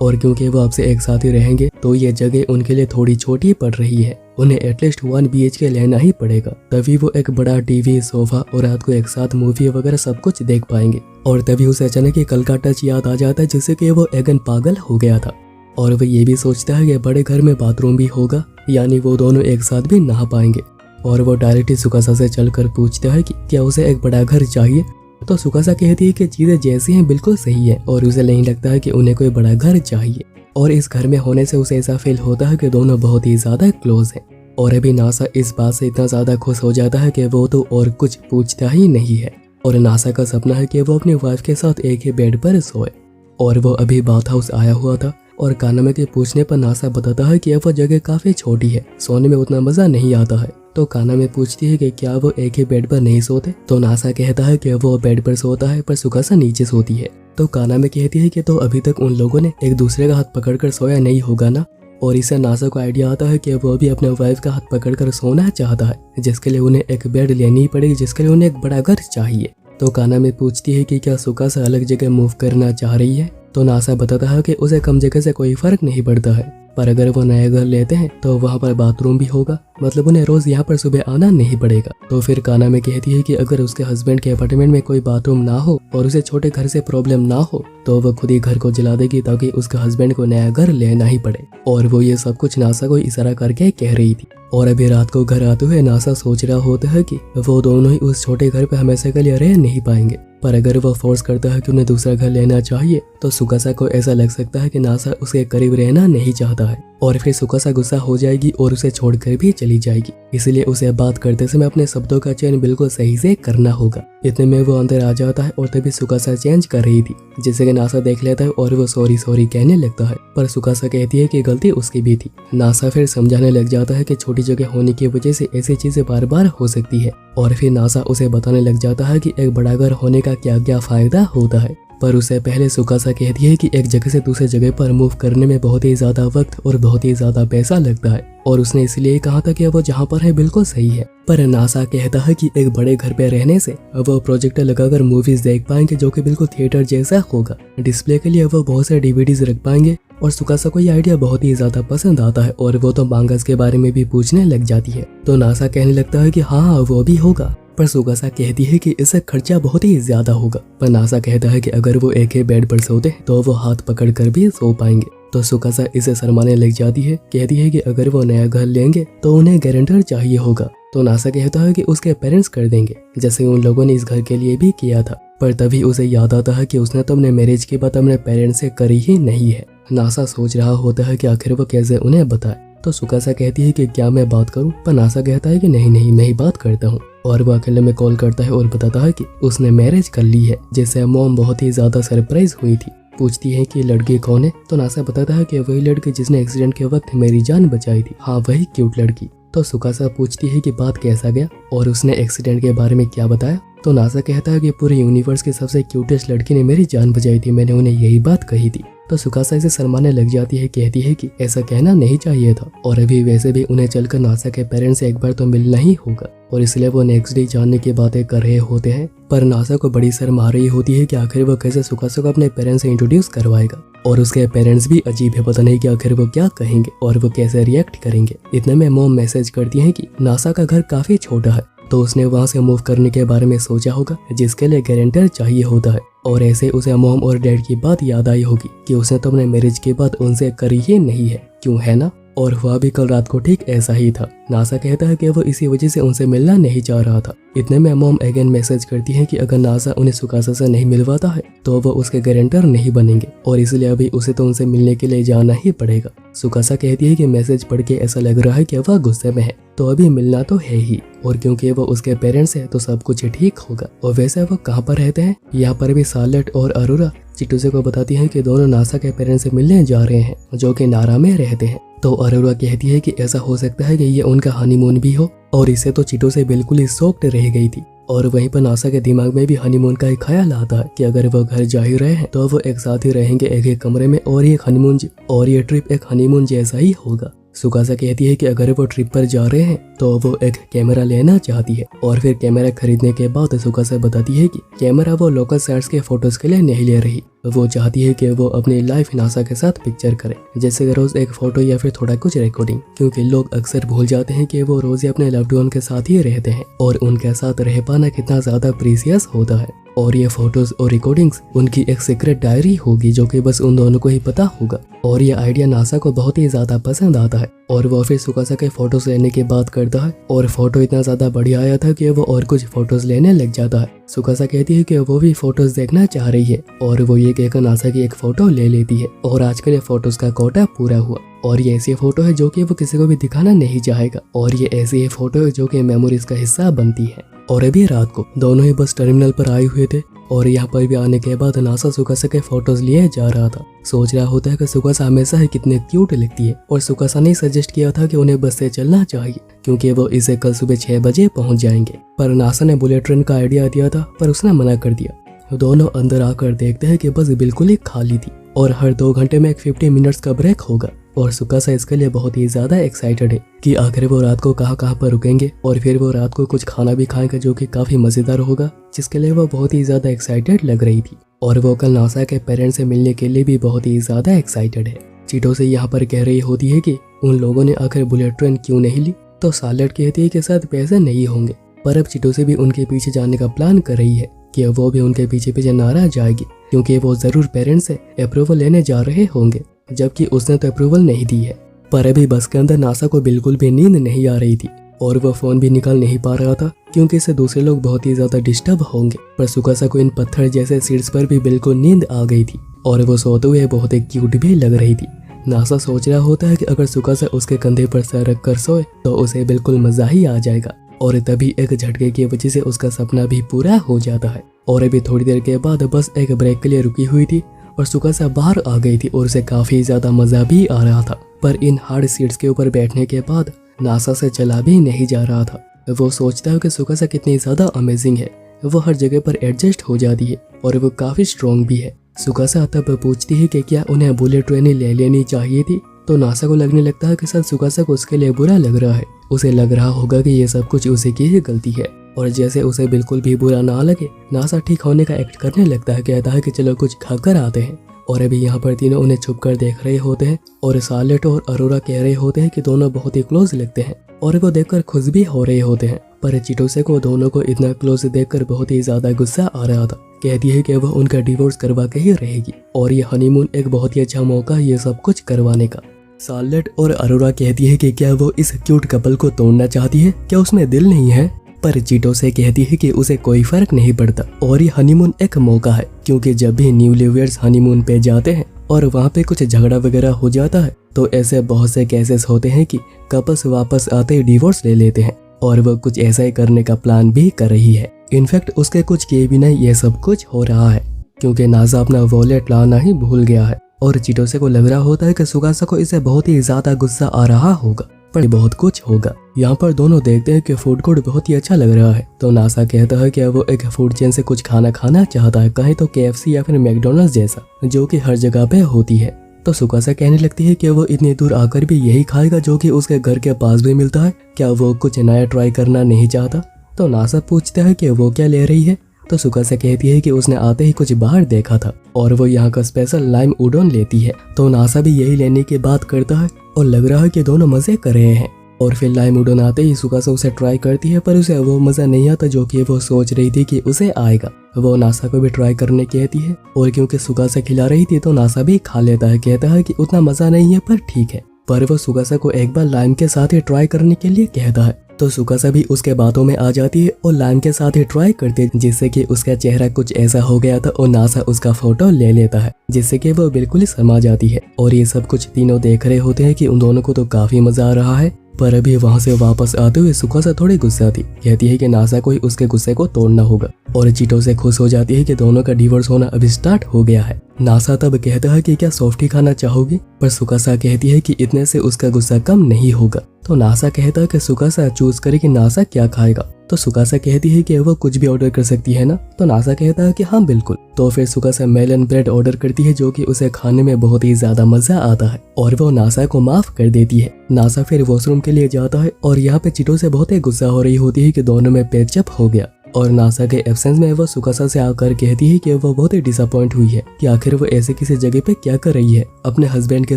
और क्योंकि वो आपसे एक साथ ही रहेंगे तो ये जगह उनके लिए थोड़ी छोटी पड़ रही है। उन्हें एटलीस्ट 1 BHK लेना ही पड़ेगा, तभी वो एक बड़ा टीवी, सोफा और रात को एक साथ मूवी वगैरह सब कुछ देख पाएंगे। और तभी उसे अचानक ही कल का टच याद आ जाता है, जिससे कि वो अगेन पागल हो गया था। और वो ये भी सोचता है कि बड़े घर में बाथरूम भी होगा, यानी वो दोनों एक साथ भी नहा पाएंगे। और वो डायरेक्टली सुकासा से चलकर पूछता है कि क्या उसे एक बड़ा घर चाहिए। तो सुकासा कहती है कि चीजें जैसी हैं बिल्कुल सही है और उसे नहीं लगता है कि उन्हें कोई बड़ा घर चाहिए। और इस घर में होने से उसे ऐसा फील होता है कि दोनों बहुत ही ज्यादा क्लोज हैं। और अभी नासा इस बात से इतना ज्यादा खुश हो जाता है कि वो तो और कुछ पूछता ही नहीं है। और नासा का सपना है कि वो अपनी वाइफ के साथ एक ही बेड पर सोए। और वो अभी बाथ हाउस आया हुआ था और कानामे के पूछने पर नासा बताता है कि वो जगह काफी छोटी है, सोने में उतना मजा नहीं आता है। तो कानामे पूछती है कि क्या वो एक ही बेड पर नहीं सोते। तो नासा कहता है कि वो बेड पर सोता है, पर सुकासा नीचे सोती है। तो कानामे कहती है कि तो अभी तक उन लोगों ने एक दूसरे का हाथ पकड़कर सोया नहीं होगा ना। और इससे नासा को आइडिया आता है कि वो भी अपने वाइफ का हाथ पकड़कर सोना चाहता है, जिसके लिए उन्हें एक बेड लेनी पड़ेगी, जिसके लिए उन्हें एक बड़ा घर चाहिए। तो कानामे पूछती है कि क्या सुकासा अलग जगह मूव करना चाह रही है। तो नासा बताता है कि उसे कम जगह से कोई फर्क नहीं पड़ता है, पर अगर वो नया घर लेते हैं तो वहाँ पर बाथरूम भी होगा, मतलब उन्हें रोज यहाँ पर सुबह आना नहीं पड़ेगा। तो फिर कानामे कहती है कि अगर उसके हस्बैंड के अपार्टमेंट में कोई बाथरूम ना हो और उसे छोटे घर से प्रॉब्लम ना हो तो वह खुद ही घर को जला देगी, ताकि उसके हस्बैंड को नया घर लेना ही पड़े। और वो ये सब कुछ नासा को इशारा करके कह रही थी। और अभी रात को घर आते हुए नासा सोच रहा होता है कि वो दोनों ही उस छोटे घर पे हमेशा के लिए रह नहीं पाएंगे, पर अगर वो फोर्स करता है कि उन्हें दूसरा घर लेना चाहिए तो सुकासा को ऐसा लग सकता है कि नासा उसके करीब रहना नहीं चाहता है और फिर सुकासा गुस्सा हो जाएगी और उसे छोड़कर भी चली जाएगी। इसलिए उसे बात करते समय अपने शब्दों का चयन बिल्कुल सही से करना होगा। इतने में वो अंदर आ जाता है और तभी सुकासा चेंज कर रही थी, जिससे कि नासा देख लेता है और वो सॉरी कहने लगता है, पर सुकासा कहती है कि गलती उसकी भी थी। नासा फिर समझाने लग जाता है कि छोटी जगह होने की वजह से ऐसी चीजें बार बार हो सकती है। और फिर नासा उसे बताने लग जाता है कि एक बड़ा घर होने का क्या क्या फायदा होता है। पर उसे पहले सुकासा कहती है कि एक जगह से दूसरे जगह पर मूव करने में बहुत ही ज्यादा वक्त और बहुत ही ज्यादा पैसा लगता है और उसने इसलिए कहा था कि वो जहाँ पर है बिल्कुल सही है। पर नासा कहता है कि एक बड़े घर पे रहने से वो प्रोजेक्टर लगाकर मूवीज देख पाएंगे, जो कि बिल्कुल थिएटर जैसा होगा। डिस्प्ले के लिए वो बहुत से DVDs रख पाएंगे और सुकासा को ये आइडिया बहुत ही ज्यादा पसंद आता है और वो तो मांगस के बारे में भी पूछने लग जाती है। तो नासा कहने लगता है कि हाँ वो भी होगा, पर सुकासा कहती है कि इससे खर्चा बहुत ही ज्यादा होगा। पर नासा कहता है कि अगर वो एक ही बेड पर सोते हैं तो वो हाथ पकड़ कर भी सो पाएंगे। तो सुकासा इसे शर्माने लग जाती है, कहती है कि अगर वो नया घर लेंगे तो उन्हें गारंटर चाहिए होगा। तो नासा कहता है कि उसके पेरेंट्स कर देंगे, जैसे उन लोगों ने इस घर के लिए भी किया था। पर तभी उसे याद आता है कि उसने तो अपने मैरिज के बाद अपने पेरेंट्स से करी ही नहीं है। नासा सोच रहा होता है कि आखिर वो कैसे उन्हें बताए। तो सुकासा कहती है कि क्या मैं बात करूं, पर नासा कहता है कि नहीं मैं ही बात करता हूं। और वो अकेले में कॉल करता है और बताता है कि उसने मैरिज कर ली है, जिससे मॉम बहुत ही ज्यादा सरप्राइज हुई थी। पूछती है कि लड़की कौन है, तो नासा बताता है कि वही लड़की जिसने एक्सीडेंट के वक्त मेरी जान बचाई थी। हाँ वही क्यूट लड़की। तो सुकासा पूछती है कि बात कैसा गया और उसने एक्सीडेंट के बारे में क्या बताया। तो नासा कहता है कि पूरे यूनिवर्स की सबसे क्यूटेस्ट लड़की ने मेरी जान बचाई थी, मैंने उन्हें यही बात कही थी। तो सुकासा इसे शर्माने लग जाती है, कहती है कि ऐसा कहना नहीं चाहिए था, और अभी वैसे भी उन्हें चलकर नासा के पेरेंट्स से एक बार तो मिलना ही होगा, और इसलिए वो नेक्स्ट डे जानने की बातें कर रहे होते हैं। पर नासा को बड़ी शर्म आ रही होती है कि आखिर वो कैसे सुकासा को अपने पेरेंट्स से इंट्रोड्यूस करवाएगा, और उसके पेरेंट्स भी अजीब है, पता नहीं कि आखिर वो क्या कहेंगे और वो कैसे रिएक्ट करेंगे। इतने में मॉम मैसेज करती है कि नासा का घर काफी छोटा है, तो उसने वहाँ से मूव करने के बारे में सोचा होगा, जिसके लिए गारंटर चाहिए होता है। और ऐसे उसे मॉम और डैड की बात याद आई होगी कि उसने तो अपने मैरिज के बाद उनसे करी ही नहीं है, क्यों है ना। और वह भी कल रात को ठीक ऐसा ही था। नासा कहता है कि वो इसी वजह से उनसे मिलना नहीं चाह रहा था। इतने में मॉम अगेन मैसेज करती है कि अगर नासा उन्हें सुकासा से नहीं मिलवाता है तो वो उसके गारंटर नहीं बनेंगे, और इसलिए अभी उसे तो उनसे मिलने के लिए जाना ही पड़ेगा। सुकासा कहती है कि मैसेज पढ़ के ऐसा लग रहा है कि वह गुस्से में है, तो अभी मिलना तो है ही, और क्योंकि वो उसके पेरेंट्स है तो सब कुछ ठीक होगा। और वैसे वो कहाँ पर रहते हैं, यहाँ पर भी सार्लेट और अरोरा चिटूसे को बताती है कि दोनों नासा के पेरेंट्स से मिलने जा रहे हैं, जो कि नारा में रहते हैं। तो अरोरा कहती है कि ऐसा हो सकता है कि ये उनका हनीमून भी हो, और इसे तो चिटूसे बिल्कुल ही शॉक्ड रह गई थी। और वहीं पर नासा के दिमाग में भी हनीमून का एक ख्याल आता है कि अगर वो घर जा ही रहे हैं तो वो एक साथ ही रहेंगे एक ही कमरे में, और ये ट्रिप एक हनीमून जैसा ही होगा। सुकासा कहती है कि अगर वो ट्रिप पर जा रहे हैं तो वो एक कैमरा लेना चाहती है, और फिर कैमरा खरीदने के बाद सुकासा बताती है कि कैमरा वो लोकल साइट्स के फोटोज के लिए नहीं ले रही, वो चाहती है कि वो अपनी लाइफ नासा के साथ पिक्चर करे, जैसे रोज एक फोटो या फिर थोड़ा कुछ रिकॉर्डिंग, क्योंकि लोग अक्सर भूल जाते हैं कि वो रोज अपने लव्ड वन के साथ ही रहते हैं, और उनके साथ रह पाना कितना ज्यादा प्रीसियस होता है। और ये फोटोज और रिकॉर्डिंग्स उनकी एक सीक्रेट डायरी होगी, जो कि बस उन दोनों को ही पता होगा। और ये आइडिया नासा को बहुत ही ज्यादा पसंद आता है, और वो फिर सुकासा के फोटोज लेने की बात करता है, और फोटो इतना ज्यादा बढ़िया आया था कि वो और कुछ फोटोज लेने लग जाता है। सुकासा कहती है कि वो भी फोटोज देखना चाह रही है, और वो ये कहकर नासा की एक फोटो ले लेती है, और आजकल ये फोटोज का कोटा पूरा हुआ। और ये ऐसी फोटो है जो कि वो किसी को भी दिखाना नहीं चाहेगा, और ये ऐसी फोटो है जो कि मेमोरीज का हिस्सा बनती है। और अभी रात को दोनों ही बस टर्मिनल पर आए हुए थे, और यहाँ पर भी आने के बाद नासा सुकासा के फोटोज लिए जा रहा था। सोच रहा होता है कि सुकासा हमेशा ही कितने क्यूट लगती है, और सुकासा ने सजेस्ट किया था कि उन्हें बस से चलना चाहिए, क्योंकि वो इसे कल सुबह 6 बजे पहुंच जाएंगे। पर नासा ने बुलेट ट्रेन का आइडिया दिया था, पर उसने मना कर दिया। दोनों अंदर आकर देखते हैं कि बस बिल्कुल ही खाली थी, और हर 2 घंटे में एक 50 मिनट्स का ब्रेक होगा। और सुकासा इसके लिए बहुत ही ज्यादा एक्साइटेड है कि आखिर वो रात को कहाँ पर रुकेंगे, और फिर वो रात को कुछ खाना भी खाएंगे जो कि काफी मजेदार होगा, जिसके लिए वो बहुत ही ज्यादा एक्साइटेड लग रही थी। और वो कल नासा के पेरेंट्स से मिलने के लिए भी बहुत ही ज्यादा एक्साइटेड है। चीटो से यहाँ पर कह रही होती है कि उन लोगों ने आखिर बुलेट ट्रेन क्यों नहीं ली, तो सार्लेट कहती है कि शायद पैसे नहीं होंगे। पर अब चीटो से भी उनके पीछे जाने का प्लान कर रही है कि वो भी उनके पीछे नारा जाएगी, क्योंकि वो जरूर पेरेंट्स से अप्रूवल लेने जा रहे होंगे, जबकि उसने तो अप्रूवल नहीं दी है। पर अभी बस के अंदर नासा को बिल्कुल भी नींद नहीं आ रही थी, और वो फोन भी निकाल नहीं पा रहा था, क्योंकि इससे दूसरे लोग बहुत ही ज्यादा डिस्टर्ब होंगे। पर सुकासा को इन पत्थर जैसे सीट्स पर भी बिल्कुल नींद आ गई थी, और वो सोते हुए बहुत ही क्यूट भी लग रही थी। नासा सोच रहा होता है कि अगर सुकासा उसके कंधे पर सर रख कर सोए तो उसे बिल्कुल मजा ही आ जाएगा, और तभी एक झटके की वजह से उसका सपना भी पूरा हो जाता है। और अभी थोड़ी देर के बाद बस एक ब्रेक के लिए रुकी हुई थी, और सुकासा बाहर आ गई थी, और उसे काफी ज्यादा मजा भी आ रहा था। पर इन हार्ड सीट्स के ऊपर बैठने के बाद नासा से चला भी नहीं जा रहा था। वो सोचता है कि सुकासा कितनी ज्यादा अमेजिंग है, वो हर जगह पर एडजस्ट हो जाती है, और वो काफी स्ट्रॉन्ग भी है। सुकासा तब पूछती है कि क्या उन्हें बुलेट ट्रेन ले लेनी चाहिए थी, तो नासा को लगने लगता है कि शायद सुकासा को उसके लिए बुरा लग रहा है। उसे लग रहा होगा कि ये सब कुछ उसी की ही गलती है, और जैसे उसे बिल्कुल भी बुरा ना लगे, नासा ठीक होने का एक्ट करने लगता है, कहता है कि चलो कुछ खाकर आते हैं। और अभी यहाँ पर तीनों उन्हें छुप कर देख रहे होते हैं और शार्लेट और अरोरा कह रहे होते हैं कि दोनों बहुत ही क्लोज लगते हैं और वो देखकर खुश भी हो रहे होते हैं। पर चिटोसे को दोनों को इतना क्लोज देखकर बहुत ही ज्यादा गुस्सा आ रहा था। कहती है कि वह उनका डिवोर्स करवा के ही रहेगी और ये हनीमून एक बहुत ही अच्छा मौका ये सब कुछ करवाने का। शार्लेट और अरोरा कहती है कि क्या वो इस क्यूट कपल को तोड़ना चाहती है, क्या उसमें दिल नहीं है। पर चिटोसे कहती है कि उसे कोई फर्क नहीं पड़ता और ये हनीमून एक मौका है, क्योंकि जब भी न्यूलीवर्ड्स हनीमून पे जाते हैं और वहाँ पे कुछ झगड़ा वगैरह हो जाता है तो ऐसे बहुत से केसेस होते हैं कि कपल्स वापस आते डिवोर्स ले लेते हैं और वो कुछ ऐसा ही करने का प्लान भी कर रही है। इनफैक्ट उसके कुछ किए बिना ये सब कुछ हो रहा है, क्योंकि नासा अपना वॉलेट लाना ही भूल गया है और चिटोसे को लग रहा होता है कि सुकासा को इसे बहुत ही ज्यादा गुस्सा आ रहा होगा, पर बहुत कुछ होगा। यहाँ पर दोनों देखते हैं कि फूड कोर्ट बहुत ही अच्छा लग रहा है, तो नासा कहता है कि वो एक फूड चेन से कुछ खाना खाना चाहता है, कहीं तो KFC या फिर मैकडोनल्ड्स जैसा, जो कि हर जगह पे होती है। तो सुकासा कहने लगती है कि वो इतनी दूर आकर भी यही खाएगा जो कि उसके घर के पास भी मिलता है, क्या वो कुछ नया ट्राई करना नहीं चाहता। तो नासा पूछता है कि वो क्या ले रही है। तो सुकासा कहती है कि उसने आते ही कुछ बाहर देखा था और वो यहाँ का स्पेशल लाइम उडोन लेती है। तो नासा भी यही लेने की बात करता है और लग रहा है कि दोनों मजे कर रहे हैं। और फिर लाइम उडोन आते ही सुकासा उसे ट्राई करती है, पर उसे वो मजा नहीं आता जो कि वो सोच रही थी कि उसे आएगा। वो नासा को भी ट्राई करने कहती है और क्योंकि सुकासा खिला रही थी तो नासा भी खा लेता है। कहता है कि उतना मजा नहीं है पर ठीक है, पर वो सुकासा को एक बार लाइम के साथ ही ट्राई करने के लिए कहता है। तो सुकासा भी उसके बातों में आ जाती है और लाइम के साथ ही ट्राई करती है, जिससे कि उसका चेहरा कुछ ऐसा हो गया था और नासा उसका फोटो ले लेता है, जिससे कि वो बिल्कुल ही शर्मा जाती है। और ये सब कुछ तीनों देख रहे होते हैं कि उन दोनों को तो काफी मजा आ रहा है। पर अभी वहाँ से वापस आते हुए सुकासा थोड़ी गुस्सा थी। कहती है कि नासा को ही उसके गुस्से को तोड़ना होगा और चिटोसे खुश हो जाती है कि दोनों का डिवोर्स होना अभी स्टार्ट हो गया है। नासा तब कहता है कि क्या सॉफ्टी खाना चाहोगी, पर सुकासा कहती है कि इतने से उसका गुस्सा कम नहीं होगा। तो नासा कहता है कि सुकासा चूज करे कि नासा क्या खाएगा। तो सुकासा कहती है कि वो कुछ भी ऑर्डर कर सकती है ना। तो नासा कहता है कि हाँ बिल्कुल। तो फिर सुकासा मेलन ब्रेड ऑर्डर करती है, जो कि उसे खाने में बहुत ही ज्यादा मजा आता है और वो नासा को माफ कर देती है। नासा फिर वॉशरूम के लिए जाता है और यहाँ पे चिटोसे बहुत ही गुस्सा हो रही होती है कि दोनों में पैचअप हो गया। और नासा के एब्सेंस में वो सुकासा से आकर कहती है कि वो बहुत ही डिसअपॉइंट हुई है कि आखिर वो ऐसे किसी जगह पे क्या कर रही है, अपने हस्बैंड के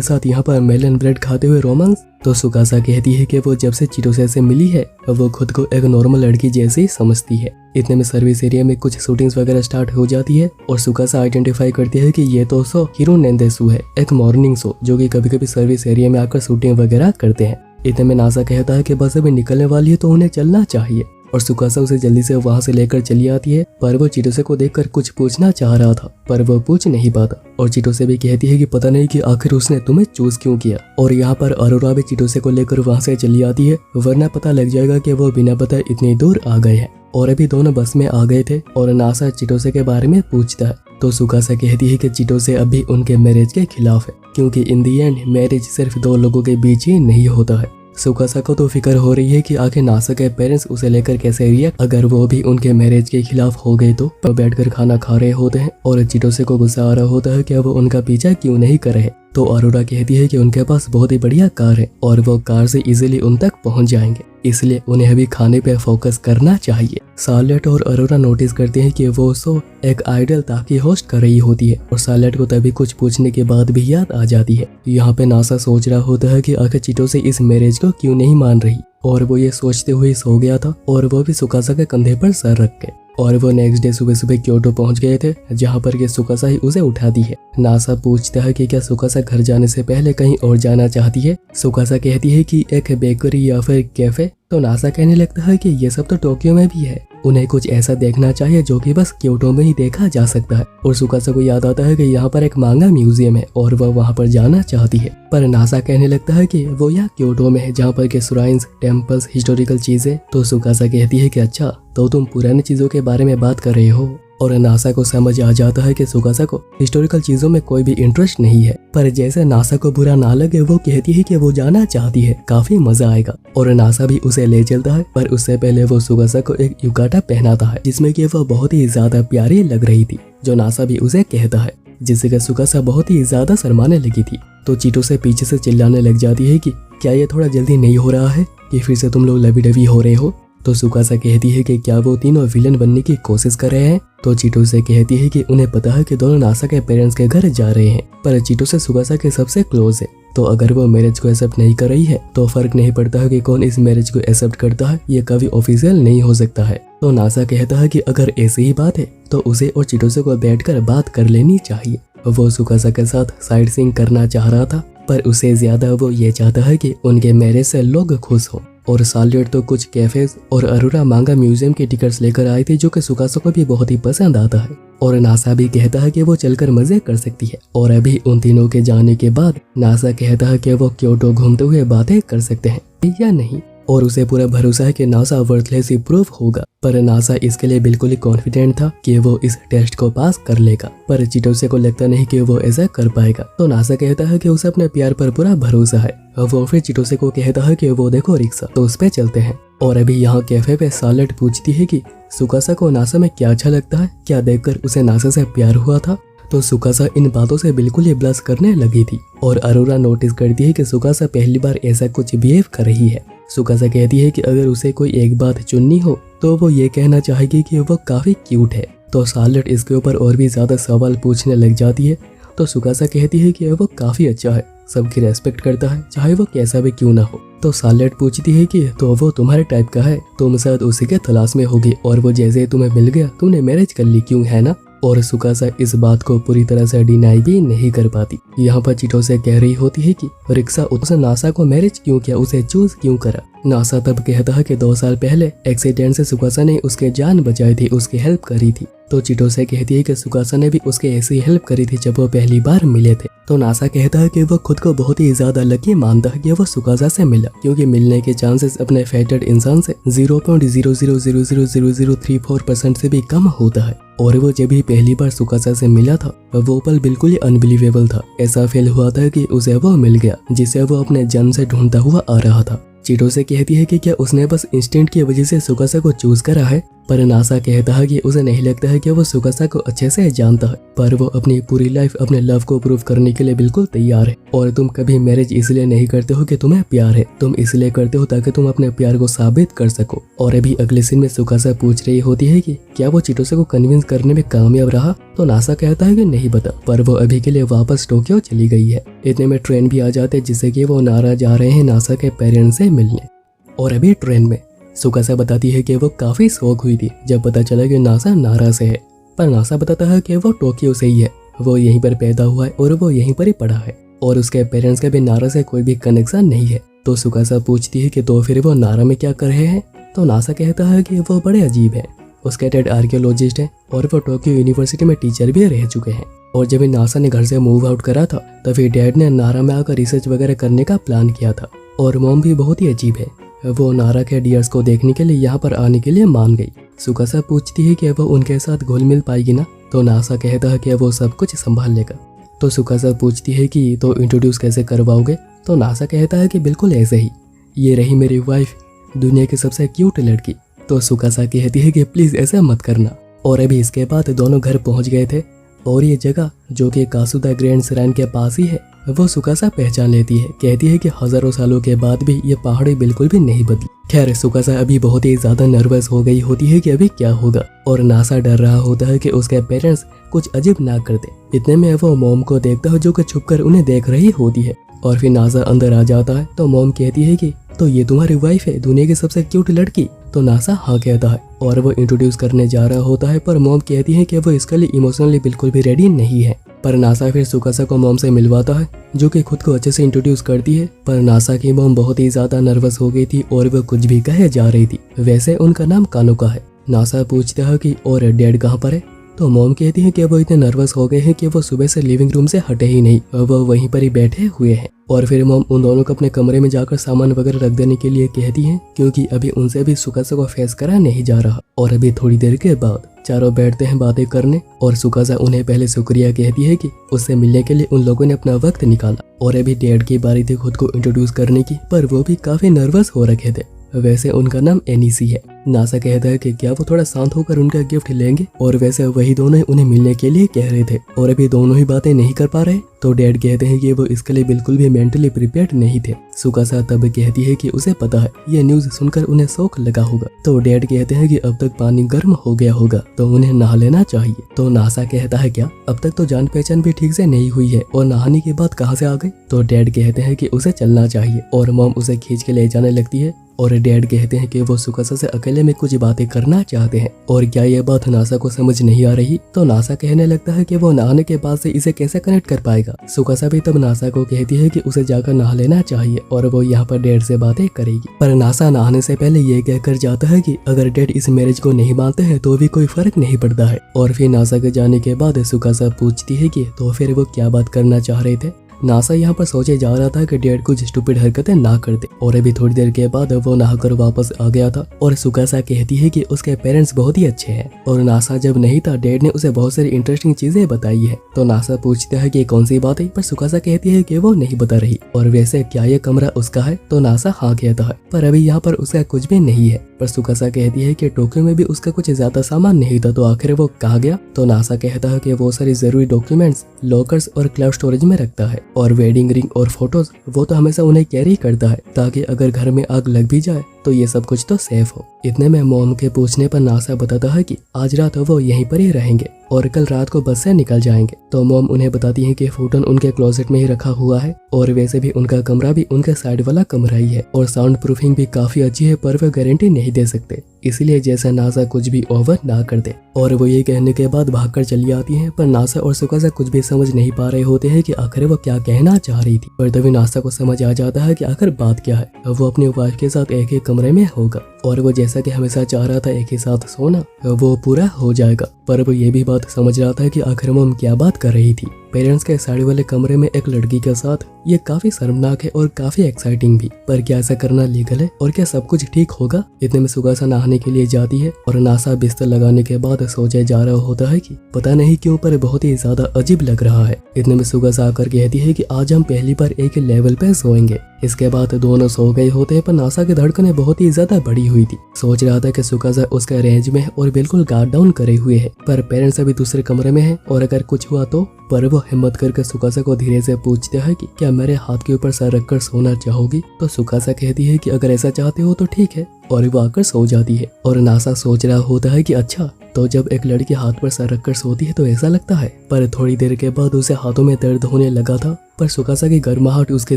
साथ यहाँ पर मेलन ब्रेड खाते हुए रोमांस। तो सुकासा कहती है कि वो जब से चिटोसे से मिली है वो खुद को एक नॉर्मल लड़की जैसी समझती है। इतने में सर्विस एरिया में कुछ शूटिंग्स वगैरह स्टार्ट हो जाती है और सुकासा आइडेंटिफाई करती है कि ये तो शो हीरो नेंदेसू है, एक मॉर्निंग शो जो कि कभी कभी सर्विस एरिया में आकर शूटिंग वगैरह करते हैं। इतने में नासा कहता है कि बस अभी निकलने वाली है तो उन्हें चलना चाहिए और सुकासा उसे जल्दी से वहां से लेकर चली आती है। पर वो चिटोसे को देखकर कुछ पूछना चाह रहा था पर वो पूछ नहीं पाता और चिटोसे भी कहती है कि पता नहीं कि आखिर उसने तुम्हें चूज क्यों किया। और यहाँ पर अरोरा भी चिटोसे को लेकर वहां से चली आती है, वरना पता लग जाएगा कि वो बिना बताए इतनी दूर आ गए हैं। और अभी दोनों बस में आ गए थे और नासा चिटोसे के बारे में पूछता है। तो सुकासा कहती है कि चिटोसे अभी उनके मैरिज के खिलाफ है, क्योंकि इन दी एंड मैरिज सिर्फ दो लोगों के बीच ही नहीं होता है। सुकासा को तो फिक्र हो रही है कि आखिर नासा के पेरेंट्स उसे लेकर कैसे रिएक्ट अगर वो भी उनके मैरिज के खिलाफ हो गए। तो बैठकर खाना खा रहे होते हैं और चिटोसे को गुस्सा आ रहा होता है कि वो उनका पीछा क्यों नहीं कर रहे। तो अरोरा कहती है कि उनके पास बहुत ही बढ़िया कार है और वो कार से इजीली उन तक पहुंच जाएंगे, इसलिए उन्हें अभी खाने पे फोकस करना चाहिए। शार्लेट और अरोरा नोटिस करते हैं कि वो शो एक आइडल ताकि होस्ट कर रही होती है और शार्लेट को तभी कुछ पूछने के बाद भी याद आ जाती है। यहाँ पे नासा सोच रहा होता है कि आखिर चिटोसे इस मैरिज को क्यों नहीं मान रही और वो ये सोचते हुए सो गया था और वो भी सुकासा के कंधे पर सर रख के। और वो नेक्स्ट डे सुबह सुबह क्योटो पहुंच गए थे, जहां पर के सुकासा ही उसे उठाती है। नासा पूछता है कि क्या सुकासा घर जाने से पहले कहीं और जाना चाहती है। सुकासा कहती है कि एक बेकरी या फिर कैफे। तो नासा कहने लगता है कि ये सब तो टोक्यो में भी है, उन्हें कुछ ऐसा देखना चाहिए जो कि बस क्योटो में ही देखा जा सकता है। और सुकासा को याद आता है कि यहाँ पर एक मांगा म्यूजियम है और वह वहाँ पर जाना चाहती है। पर नासा कहने लगता है कि वो यहाँ क्योटो में है, जहाँ पर के श्राइन्स, टेम्पल्स, हिस्टोरिकल चीजें। तो सुकासा कहती है कि अच्छा, तो तुम पुरानी चीजों के बारे में बात कर रहे हो। और नासा को समझ आ जाता है कि सुकासा को हिस्टोरिकल चीजों में कोई भी इंटरेस्ट नहीं है। पर जैसे नासा को बुरा ना लगे, वो कहती है कि वो जाना चाहती है, काफी मजा आएगा। और नासा भी उसे ले चलता है, पर उससे पहले वो सुकासा को एक युकाटा पहनाता है जिसमें कि वो बहुत ही ज्यादा प्यारी लग रही थी, जो नासा भी उसे कहता है, जिससे कि सुकासा बहुत ही ज्यादा शर्माने लगी थी। तो चिटोसे पीछे से चिल्लाने लग जाती है कि क्या ये थोड़ा जल्दी नहीं हो रहा है कि फिर से तुम लोग लवी डवी हो रहे हो। तो सुकासा कहती है कि क्या वो तीनों विलन बनने की कोशिश कर रहे हैं। तो चिटोसे कहती है कि उन्हें पता है कि दोनों नासा के पेरेंट्स के घर जा रहे हैं, पर चिटोसे सुकासा के सबसे क्लोज है, तो अगर वो मैरिज को एक्सेप्ट नहीं कर रही है तो फर्क नहीं पड़ता है कि कौन इस मैरिज को एक्सेप्ट करता है, ये कभी ऑफिशियल नहीं हो सकता है। तो नासा कहता है कि अगर ऐसी ही बात है तो उसे और चिटोसे को बैठकर बात कर लेनी चाहिए। वो सुकासा के साथ साइट सीइंग करना चाह रहा था, पर उससे ज्यादा वो ये चाहता है कि उनके मैरिज से लोग खुश हों। और सालियट तो कुछ कैफेज और अरोरा मांगा म्यूजियम के टिकट्स लेकर आई थी, जो कि सुकासा को भी बहुत ही पसंद आता है। और नासा भी कहता है कि वो चलकर मजे कर सकती है। और अभी उन तीनों के जाने के बाद नासा कहता है कि वो क्योटो घूमते हुए बातें कर सकते हैं या नहीं, और उसे पूरा भरोसा है कि नासा वर्थलेस ही प्रूफ होगा। पर नासा इसके लिए बिल्कुल ही कॉन्फिडेंट था कि वो इस टेस्ट को पास कर लेगा, पर चिटोसे को लगता नहीं कि वो ऐसा कर पाएगा। तो नासा कहता है कि उसे अपने प्यार पर पूरा भरोसा है। वो फिर चिटोसे को कहता है कि वो देखो रिक्शा, तो उस पे चलते हैं। और अभी यहाँ कैफे पे सालेट पूछती है कि सुकासा को नासा में क्या अच्छा लगता है, क्या देखकर उसे नासा से प्यार हुआ था। तो सुकासा इन बातों से बिल्कुल ही ब्लश करने लगी थी। और अरोरा नोटिस करती है कि सुकासा पहली बार ऐसा कुछ बिहेव कर रही है। सुकासा कहती है कि अगर उसे कोई एक बात चुननी हो तो वो ये कहना चाहेगी कि वो काफी क्यूट है। तो सालेट इसके ऊपर और भी ज्यादा सवाल पूछने लग जाती है। तो सुकासा कहती है कि वो काफी अच्छा है, सबकी रेस्पेक्ट करता है, चाहे वो कैसा भी क्यों ना हो। तो सालेट पूछती है कि तो वो तुम्हारे टाइप का है, तुम शायद उसी के तलाश में होगी, और वो जैसे तुम्हें मिल गया तुमने मैरिज कर ली, क्यों, है ना। और सुकासा इस बात को पूरी तरह से डिनाई भी नहीं कर पाती। यहाँ पर चिटोसे कह रही होती है कि रिक्शा उसने नासा को मैरिज क्यों किया, उसे चूज क्यों करा। नासा तब कहता है कि 2 साल पहले एक्सीडेंट से सुकासा ने उसके जान बचाई थी, उसकी हेल्प करी थी। तो चिटोसे कहती है कि सुकासा ने भी उसके ऐसी हेल्प करी थी जब वो पहली बार मिले थे। तो नासा कहता है कि वो खुद को बहुत ही ज्यादा लकी मानता है कि वो सुकासा से मिला, क्योंकि मिलने के चांसेस अपने फेटेड इंसान से 0.00000034% से भी कम होता है। और वो जब भी पहली बार सुकासा से मिला था वो पल बिल्कुल ही अनबिलीवेबल था। ऐसा फील हुआ था कि उसे वो मिल गया जिसे वो अपने जन्म से ढूंढता हुआ आ रहा था। चिटोसे कहती है कि क्या उसने बस इंस्टिंक्ट की वजह से सुकासा को चूज करा है, पर नासा कहता है कि उसे नहीं लगता है कि वो सुकासा को अच्छे से जानता है, पर वो अपनी पूरी लाइफ अपने लव को प्रूव करने के लिए बिल्कुल तैयार है। और तुम कभी मैरिज इसलिए नहीं करते हो कि तुम्हें प्यार है, तुम इसलिए करते हो ताकि तुम अपने प्यार को साबित कर सको। और अभी अगले सीन में सुकासा पूछ रही होती है कि क्या वो चिटोसे को कन्विंस करने में कामयाब रहा। तो नासा कहता है कि नहीं बता, पर वो अभी के लिए वापस टोक्यो चली गई है। इतने में ट्रेन भी आ जाते जिससे कि वो नारा जा रहे हैं नासा के पेरेंट्स से मिलने। और अभी ट्रेन में सुकासा बताती है कि वो काफी शौक हुई थी जब पता चला कि नासा नारा से है, पर नासा बताता है कि वो टोक्यो से ही है, वो यहीं पर पैदा हुआ है और वो यहीं पर ही पढ़ा है, और उसके पेरेंट्स का भी नारा से कोई भी कनेक्शन नहीं है। तो सुकासा पूछती है कि तो फिर वो नारा में क्या कर रहे हैं। तो नासा कहता है कि वो बड़े अजीब है, उसके डैड आर्कियोलॉजिस्ट है और वो टोक्यो यूनिवर्सिटी में टीचर भी रह चुके हैं। और जब नासा ने घर से मूव आउट करा था तभी डैड ने नारा में आकर रिसर्च वगैरह करने का प्लान किया था। और मॉम भी बहुत ही अजीब है, वो नारा के डियर्स को देखने के लिए यहाँ पर आने के लिए मान गई। सुकासा पूछती है कि वो उनके साथ घुल मिल पाएगी ना। तो नासा कहता है कि वो सब कुछ संभाल लेगा। तो सुकासा पूछती है कि तो इंट्रोड्यूस कैसे करवाओगे। तो नासा कहता है कि बिल्कुल ऐसे ही, ये रही मेरी वाइफ, दुनिया की सबसे क्यूट लड़की। तो सुकासा कहती है कि प्लीज ऐसा मत करना। और अभी इसके बाद दोनों घर पहुंच गए थे, और ये जगह जो कि कासुदा ग्रैंड श्राइन के पास ही है वो सुकासा पहचान लेती है। कहती है कि हजारों सालों के बाद भी ये पहाड़ी बिल्कुल भी नहीं बदली। खैर सुकासा अभी बहुत ही ज्यादा नर्वस हो गई होती है कि अभी क्या होगा, और नासा डर रहा होता है कि उसके पेरेंट्स कुछ अजीब ना कर दे। इतने में वो मॉम को देखता है जो कि छुपकर उन्हें देख रही होती है। और फिर नासा अंदर आ जाता है। तो मॉम कहती है कि तो ये तुम्हारी वाइफ है, दुनिया की सबसे क्यूट लड़की। तो नासा हाँ कहता है और वो इंट्रोड्यूस करने जा रहा होता है, पर मॉम कहती है कि वो इसके लिए इमोशनली बिल्कुल भी रेडी नहीं है। पर नासा फिर सुकासा को मॉम से मिलवाता है जो कि खुद को अच्छे से इंट्रोड्यूस करती है। पर नासा की मॉम बहुत ही ज्यादा नर्वस हो गई थी और वो कुछ भी कहे जा रही थी। वैसे उनका नाम कानुका है। नासा पूछता है कि और डैड कहाँ पर है। तो मॉम कहती है कि वो इतने नर्वस हो गए हैं कि वो सुबह से लिविंग रूम से हटे ही नहीं, वो वहीं पर ही बैठे हुए हैं। और फिर मॉम उन दोनों को अपने कमरे में जाकर सामान वगैरह रख देने के लिए कहती है, क्योंकि अभी उनसे भी सुकासा को फेस करा नहीं जा रहा। और अभी थोड़ी देर के बाद चारों बैठते हैं बातें करने, और सुकासा उन्हें पहले शुक्रिया कहती है कि उससे मिलने के लिए उन लोगों ने अपना वक्त निकाला। और अभी डैड की बारी थी खुद को इंट्रोड्यूस करने की, पर वो भी काफी नर्वस हो रखे थे। वैसे उनका नाम एनिसी है। नासा कहता है कि क्या वो थोड़ा शांत होकर उनका गिफ्ट लेंगे, और वैसे वही दोनों उन्हें मिलने के लिए कह रहे थे और अभी दोनों ही बातें नहीं कर पा रहे। तो डैड कहते हैं कि वो इसके लिए बिल्कुल भी मेंटली प्रिपेयर्ड नहीं थे। सुकासा तब कहती है कि उसे पता है ये न्यूज सुनकर उन्हें शौक लगा होगा। तो डैड कहते हैं कि अब तक पानी गर्म हो गया होगा तो उन्हें नहा लेना चाहिए। तो नासा कहता है क्या अब तक तो जान पहचान भी ठीक से नहीं हुई है और नहाने की बात कहाँ से आ गई। तो डैड कहते हैं कि उसे चलना चाहिए और मॉम उसे खींच के ले जाने लगती है और डैड कहते हैं कि वो सुकासा से अकेले में कुछ बातें करना चाहते हैं और क्या ये बात नासा को समझ नहीं आ रही। तो नासा कहने लगता है कि वो नहाने के बाद से इसे कैसे कनेक्ट कर पाएगा। सुकासा भी तब नासा को कहती है कि उसे जाकर नहा लेना चाहिए और वो यहाँ पर डैड से बातें करेगी। पर नासा नहाने से पहले ये कहकर जाता है कि अगर डैड इस मैरिज को नहीं मानते हैं तो भी कोई फर्क नहीं पड़ता है। और फिर नासा के जाने के बाद सुकासा पूछती है कि तो फिर वो क्या बात करना चाह रहे थे। नासा यहाँ पर सोचे जा रहा था कि डैड कुछ स्टूपिड हरकतें ना कर दे और अभी थोड़ी देर के बाद वो नहाकर वापस आ गया था और सुकासा कहती है कि उसके पेरेंट्स बहुत ही अच्छे हैं और नासा जब नहीं था डैड ने उसे बहुत सारी इंटरेस्टिंग चीजें बताई है। तो नासा पूछता है कि कौन सी बात है, पर सुकासा कहती है कि वो नहीं बता रही। और वैसे क्या ये कमरा उसका है। तो नासा हाँ कहता है पर अभी यहाँ पर उसका कुछ भी नहीं है। पर सुकासा कहती है कि टोक्यो में भी उसका कुछ ज्यादा सामान नहीं था तो आखिर वो कहाँ गया। तो नासा कहता है कि वो सारी जरूरी डॉक्यूमेंट्स लॉकर्स और क्लाउड स्टोरेज में रखता है और वेडिंग रिंग और फोटोज वो तो हमेशा उन्हें कैरी करता है ताकि अगर घर में आग लग भी जाए तो ये सब कुछ तो सेफ हो। इतने में मॉम के पूछने पर नासा बताता है कि आज रात वो यहीं पर ही रहेंगे और कल रात को बस से निकल जाएंगे। तो मॉम उन्हें बताती है कि फूटन उनके क्लोजेट में ही रखा हुआ है और वैसे भी उनका कमरा भी उनके साइड वाला कमरा ही है और साउंड प्रूफिंग भी काफी अच्छी है, पर वे गारंटी नहीं दे सकते, इसलिए जैसा नासा कुछ भी ओवर ना कर दे। और वो ये कहने के बाद भागकर चली आती है। पर नासा और सुकासा कुछ भी समझ नहीं पा रहे होते हैं कि आखिर वो क्या कहना चाह रही थी। पर तभी नासा को समझ आ जाता है कि आखिर बात क्या है। वो अपनी वाइफ के साथ एक ही कमरे में होगा और वो जैसा कि हमेशा चाह रहा था एक ही साथ सोना वो पूरा हो जाएगा। पर वो ये भी बात समझ रहा था कि आखिर मॉम क्या बात कर रही थी। पेरेंट्स के साइड वाले कमरे में एक लड़की के साथ ये काफी शर्मनाक है और काफी एक्साइटिंग भी। पर क्या ऐसा करना लीगल है और क्या सब कुछ ठीक होगा। इतने में सुकासा नहाने के लिए जाती है और नासा बिस्तर लगाने के बाद सोचे जा रहा होता है कि पता नहीं क्यों पर बहुत ही ज्यादा अजीब लग रहा है। इतने में सुकासा आकर कहती है कि आज हम पहली बार एक लेवल पे सोएंगे। इसके बाद दोनों सो गए होते हैं पर नासा की धड़कनें बहुत ही ज्यादा बढ़ी हुई थी। सोच रहा था कि सुकासा उसके रेंज में है और बिल्कुल गार्ड डाउन करे हुए है, पर पेरेंट्स अभी दूसरे कमरे में है और अगर कुछ हुआ तो। पर वो हिम्मत करके सुकासा को धीरे से पूछते है कि क्या मेरे हाथ के ऊपर सर रखकर सोना चाहोगी। तो सुकासा कहती है कि अगर ऐसा चाहते हो तो ठीक है और वो आकर सो जाती है। और नासा सोच रहा होता है कि अच्छा तो जब एक लड़की हाथ पर सर रखकर सोती है तो ऐसा लगता है। पर थोड़ी देर के बाद उसे हाथों में दर्द होने लगा था। पर सुकासा की गर्माहट उसके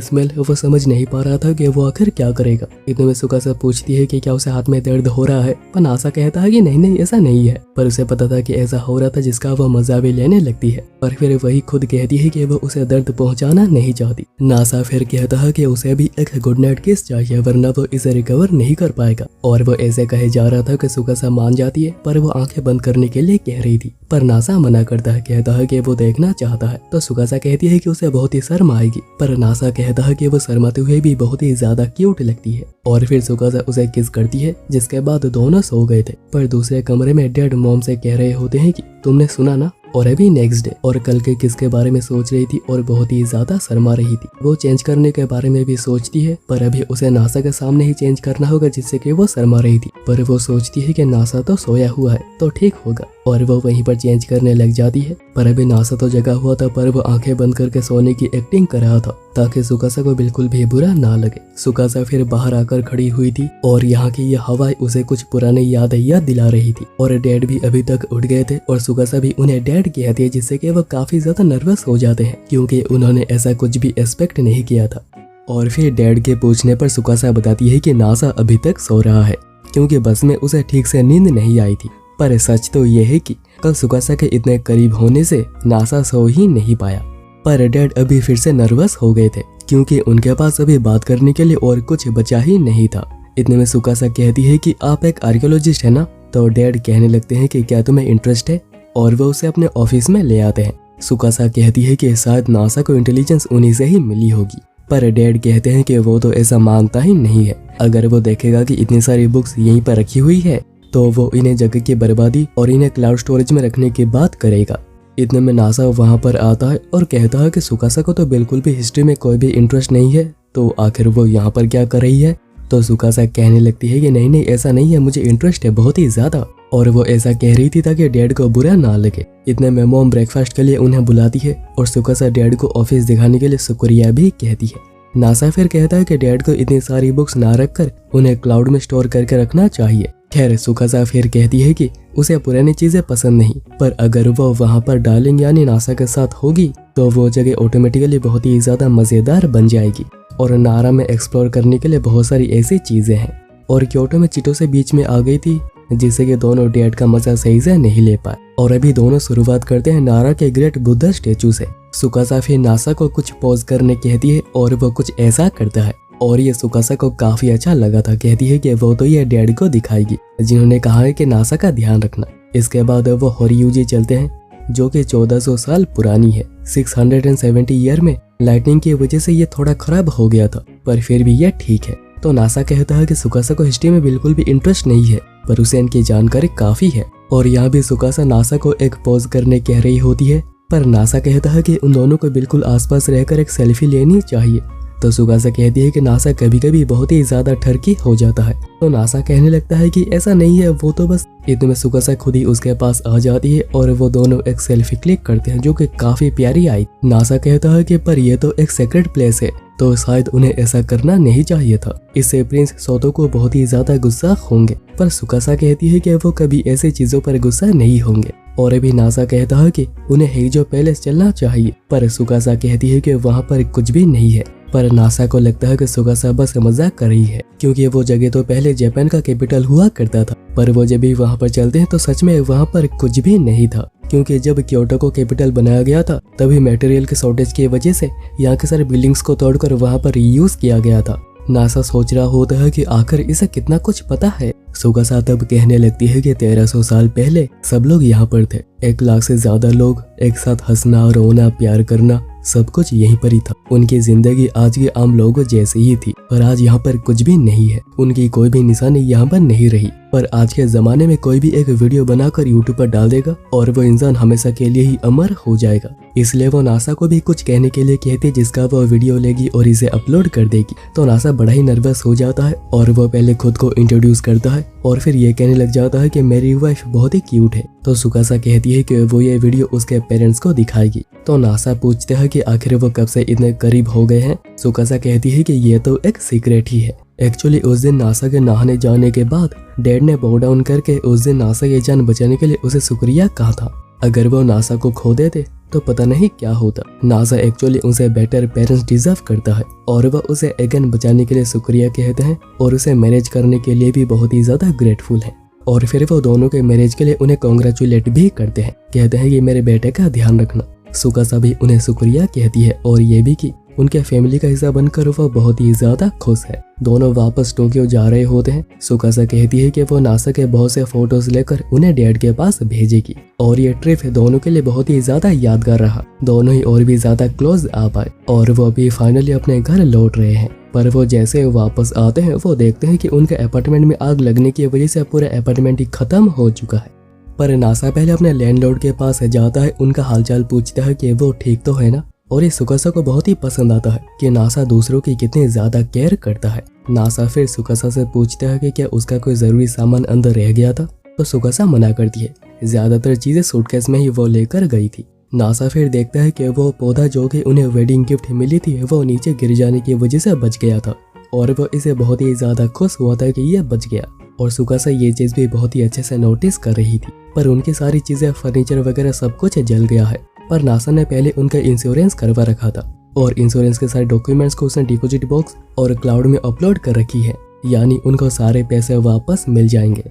स्मेल वो समझ नहीं पा रहा था कि वो आखिर क्या करेगा। इतने में सुकासा पूछती है कि क्या उसे हाथ में दर्द हो रहा है। पर नासा कहता है कि नहीं ऐसा नहीं है। पर उसे पता था कि ऐसा हो रहा था जिसका वो मजा भी लेने लगती है। पर फिर वही खुद कहती है कि वो उसे दर्द पहुंचाना नहीं चाहती। नासा फिर कहता है कि उसे भी एक गुड नाइट किस चाहिए वरना वो इसे रिकवर नहीं कर पाएगा। और वो ऐसे कहे जा रहा था कि सुकासा मान जाती है पर वो आंखें बंद करने के लिए कह रही थी। पर नासा मना करता है, कहता है कि वो देखना चाहता है। तो सुकासा कहती है कि उसे बहुत ही शर्म आएगी। पर नासा कहता है कि वो शर्माते हुए भी बहुत ही ज्यादा क्यूट लगती है। और फिर सुकासा उसे किस करती है जिसके बाद दोनों सो गए थे। पर दूसरे कमरे में डैड मॉम से कह रहे होते हैं कि तुमने सुना ना। और अभी नेक्स्ट डे और कल के किसके बारे में सोच रही थी और बहुत ही ज्यादा शर्मा रही थी। वो चेंज करने के बारे में भी सोचती है पर अभी उसे नासा के सामने ही चेंज करना होगा जिससे कि वो शर्मा रही थी। पर वो सोचती है कि नासा तो सोया हुआ है तो ठीक होगा और वो वहीं पर चेंज करने लग जाती है। पर अभी नासा तो जगा हुआ था पर वो आंखें बंद करके सोने की एक्टिंग कर रहा था ताकि सुकासा को बिल्कुल भी बुरा ना लगे। सुकासा फिर बाहर आकर खड़ी हुई थी और यहाँ की यह हवा उसे कुछ पुरानी याद दिला रही थी। और डैड भी अभी तक उठ गए थे और सुकासा भी उन्हें डैड कहती है जिससे कि वो काफी ज्यादा नर्वस हो जाते हैं क्योंकि उन्होंने ऐसा कुछ भी एक्सपेक्ट नहीं किया था। और फिर डैड के पूछने पर सुकासा बताती है कि नासा अभी तक सो रहा है क्योंकि बस में उसे ठीक से नींद नहीं आई थी। पर सच तो यह है कि कल सुकासा के इतने करीब होने से नासा सो ही नहीं पाया। पर डैड अभी फिर से नर्वस हो गए थे क्योंकि उनके पास अभी बात करने के लिए और कुछ बचा ही नहीं था। इतने में सुकासा कहती है कि आप एक आर्कियोलॉजिस्ट है ना। तो डैड कहने लगते हैं कि क्या तुम्हें इंटरेस्ट है और वो उसे अपने ऑफिस में ले आते हैं। सुकासा कहती है कि शायद नासा को इंटेलिजेंस उन्हीं से ही मिली होगी। पर डैड कहते हैं कि वो तो ऐसा मानता ही नहीं है। अगर वो देखेगा कि इतनी सारी बुक्स यहीं पर रखी हुई है तो वो इन्हें जगह की बर्बादी और इन्हें क्लाउड स्टोरेज में रखने की बात करेगा। इतने में नासा वहां पर आता है और कहता है कि सुकासा को तो बिल्कुल भी हिस्ट्री में कोई भी इंटरेस्ट नहीं है तो आखिर वो यहाँ पर क्या कर रही है। तो सुकासा कहने लगती है कि नहीं नहीं ऐसा नहीं है, मुझे इंटरेस्ट है बहुत ही ज्यादा। और वो ऐसा कह रही थी ताकि डैड को बुरा ना लगे। इतने में मॉम ब्रेकफास्ट के लिए उन्हें बुलाती है और सुकासा डैड को ऑफिस दिखाने के लिए शुक्रिया भी कहती है। नासा फिर कहता है कि डैड को इतनी सारी बुक्स ना रखकर उन्हें क्लाउड में स्टोर करके रखना चाहिए। खैर सुकासा फिर कहती है कि उसे पुरानी चीजें पसंद नहीं, पर अगर वो वहाँ पर डार्लिंग यानी नासा के साथ होगी तो वो जगह ऑटोमेटिकली बहुत ही ज्यादा मजेदार बन जाएगी। और नारा में एक्सप्लोर करने के लिए बहुत सारी ऐसी चीजें हैं। और क्योटो में चीटो से बीच में आ गई थी, जिससे कि दोनों डैड का मजा सही से नहीं ले पाए। और अभी दोनों शुरुआत करते हैं नारा के ग्रेट बुद्धा स्टेचू से। सुकासा फिर नासा को कुछ पॉज करने कहती है और वो कुछ ऐसा करता है और ये सुकासा को काफी अच्छा लगा था। कहती है कि वो तो ये डैड को दिखाएगी जिन्होंने कहा है कि नासा का ध्यान रखना। इसके बाद वो होरियूजी चलते हैं जो कि 1400 साल पुरानी है। 670 ईयर में लाइटनिंग की वजह से ये थोड़ा खराब हो गया था, पर फिर भी ये ठीक है। तो नासा कहता है कि सुकासा को हिस्ट्री में बिल्कुल भी इंटरेस्ट नहीं है, पर उसे इनकी जानकारी काफी है। और यहाँ भी सुकासा नासा को एक पोज करने कह रही होती है, पर नासा कहता है कि उन दोनों को बिल्कुल आसपास रहकर एक सेल्फी लेनी चाहिए। तो सुकासा कहती है कि नासा कभी कभी बहुत ही ज्यादा ठरकी हो जाता है। तो नासा कहने लगता है कि ऐसा नहीं है, वो तो बस। इतने में सुकासा खुद ही उसके पास आ जाती है और वो दोनों एक सेल्फी क्लिक करते हैं जो कि काफी प्यारी आई। नासा कहता है कि पर ये तो एक सेक्रेट प्लेस है, तो शायद उन्हें ऐसा करना नहीं चाहिए था। इससे प्रिंस सोतो को बहुत ही ज्यादा गुस्सा होंगे। पर सुकासा कहती है कि वो कभी ऐसी चीजों पर गुस्सा नहीं होंगे। और अभी नासा कहता है कि उन्हें हेइजो पैलेस चलना चाहिए, पर सुकासा कहती है कि वहाँ पर कुछ भी नहीं है। पर नासा को लगता है कि सुकासा बस मजाक कर रही है, क्योंकि वो जगह तो पहले जापान का कैपिटल हुआ करता था। पर वो जब भी वहाँ पर चलते हैं तो सच में वहाँ पर कुछ भी नहीं था, क्योंकि जब क्योटो को कैपिटल बनाया गया था तभी मटेरियल के शॉर्टेज की वजह से यहाँ के सारे बिल्डिंग्स को तोड़कर वहाँ पर रीयूज किया गया था। नासा सोच रहा होता है कि आखिर इसे कितना कुछ पता है। सुकासा तब कहने लगती है कि 1300 साल पहले सब लोग यहाँ पर थे। 1 लाख से ज्यादा लोग एक साथ हंसना, रोना, प्यार करना, सब कुछ यहीं पर ही था। उनकी जिंदगी आज के आम लोगों जैसे ही थी, पर आज यहाँ पर कुछ भी नहीं है। उनकी कोई भी निशानी यहाँ पर नहीं रही। पर आज के जमाने में कोई भी एक वीडियो बनाकर यूट्यूब पर डाल देगा और वो इंसान हमेशा के लिए ही अमर हो जाएगा। इसलिए वो नासा को भी कुछ कहने के लिए कहती है जिसका वो वीडियो लेगी और इसे अपलोड कर देगी। तो नासा बड़ा ही नर्वस हो जाता है और वो पहले खुद को इंट्रोड्यूस करता है और फिर ये कहने लग जाता है कि मेरी वाइफ बहुत ही क्यूट है। तो सुकासा कहती है कि वो ये वीडियो उसके पेरेंट्स को दिखाएगी। तो नासा पूछते हैं कि आखिर वो कब से इतने करीब हो गए हैं। सुकासा कहती है कि ये तो एक सीक्रेट ही है। एक्चुअली उस दिन नासा के नहाने जाने के बाद डैड ने बो डाउन करके उस दिन नासा की जान बचाने के लिए उसे शुक्रिया कहा था। अगर वो नासा को खो देते तो पता नहीं क्या होता। नासा एक्चुअली उसे बेटर पेरेंट्स डिजर्व करता है और वह उसे अगेन बचाने के लिए शुक्रिया कहते हैं और उसे मैरिज करने के लिए भी बहुत ही ज्यादा ग्रेटफुल है। और फिर वो दोनों के मैरिज के लिए उन्हें कॉन्ग्रेचुलेट भी करते हैं। कहते हैं कि मेरे बेटे का ध्यान रखना। सुकासा भी उन्हें शुक्रिया कहती है और ये भी कि उनके फैमिली का हिस्सा बनकर वो बहुत ही ज्यादा खुश है। दोनों वापस टोक्यो जा रहे होते हैं। सुकासा कहती है कि वो नासा के बहुत से फोटोज लेकर उन्हें डैड के पास भेजेगी और ये ट्रिप दोनों के लिए बहुत ही ज्यादा यादगार रहा। दोनों ही और भी ज्यादा क्लोज आ पाए और वो अभी फाइनली अपने घर लौट रहे हैं। पर वो जैसे वापस आते हैं वो देखते हैं कि उनके अपार्टमेंट में आग लगने की वजह से पूरा अपार्टमेंट ही खत्म हो चुका है। पर नासा पहले अपने लैंडलॉर्ड के पास जाता है, उनका हालचाल पूछता है कि वो ठीक तो है ना। और ये सुकासा को बहुत ही पसंद आता है कि नासा दूसरों की कितनी ज्यादा केयर करता है। नासा फिर सुकासा से पूछता है कि क्या उसका कोई जरूरी सामान अंदर रह गया था। तो सुकासा मना करती है, ज्यादातर चीजें सूटकेस में ही वो लेकर गई थी। नासा फिर देखता है कि वो पौधा जो कि उन्हें वेडिंग गिफ्ट मिली थी वो नीचे गिर जाने की वजह से बच गया था और वो इसे बहुत ही ज्यादा खुश हुआ था कि ये बच गया। और सुकासा ये चीज भी बहुत ही अच्छे से नोटिस कर रही थी। पर उनकी सारी चीजें, फर्नीचर वगैरह सब कुछ जल गया है। पर नासा ने पहले उनका इंश्योरेंस करवा रखा था और इंश्योरेंस के सारे डॉक्यूमेंट्स को उसने डिपॉजिट बॉक्स और क्लाउड में अपलोड कर रखी है, यानी उनको सारे पैसे वापस मिल जाएंगे।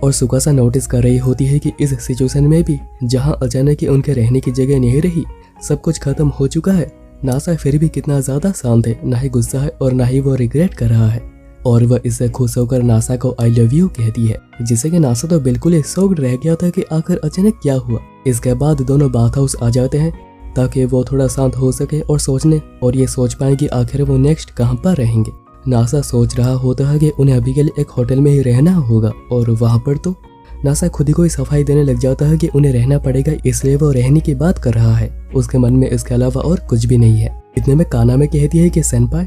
और सुकासा नोटिस कर रही होती है कि इस सिचुएशन में भी जहां अचानक ही उनके रहने की जगह नहीं रही, सब कुछ खत्म हो चुका है, नासा फिर भी कितना ज्यादा शांत है, ना ही गुस्सा है और ना ही वो रिग्रेट कर रहा है। और वह इससे खुश होकर नासा को आई लव यू कहती है, जिससे कि नासा तो बिल्कुल ही शॉक्ड रह गया था कि आखिर अचानक क्या हुआ। इसके बाद दोनों बाथ हाउस आ जाते हैं ताकि वो थोड़ा शांत हो सके और सोचने और ये सोच पाए कि आखिर वो नेक्स्ट कहाँ पर रहेंगे। नासा सोच रहा होता है कि उन्हें अभी के लिए एक होटल में ही रहना होगा और वहाँ पर तो नासा खुद ही को सफाई देने लग जाता है कि उन्हें रहना पड़ेगा, इसलिए वो रहने की बात कर रहा है। उसके मन में इसके अलावा और कुछ भी नहीं है। इतने में काना में कहती है कि सेनपाई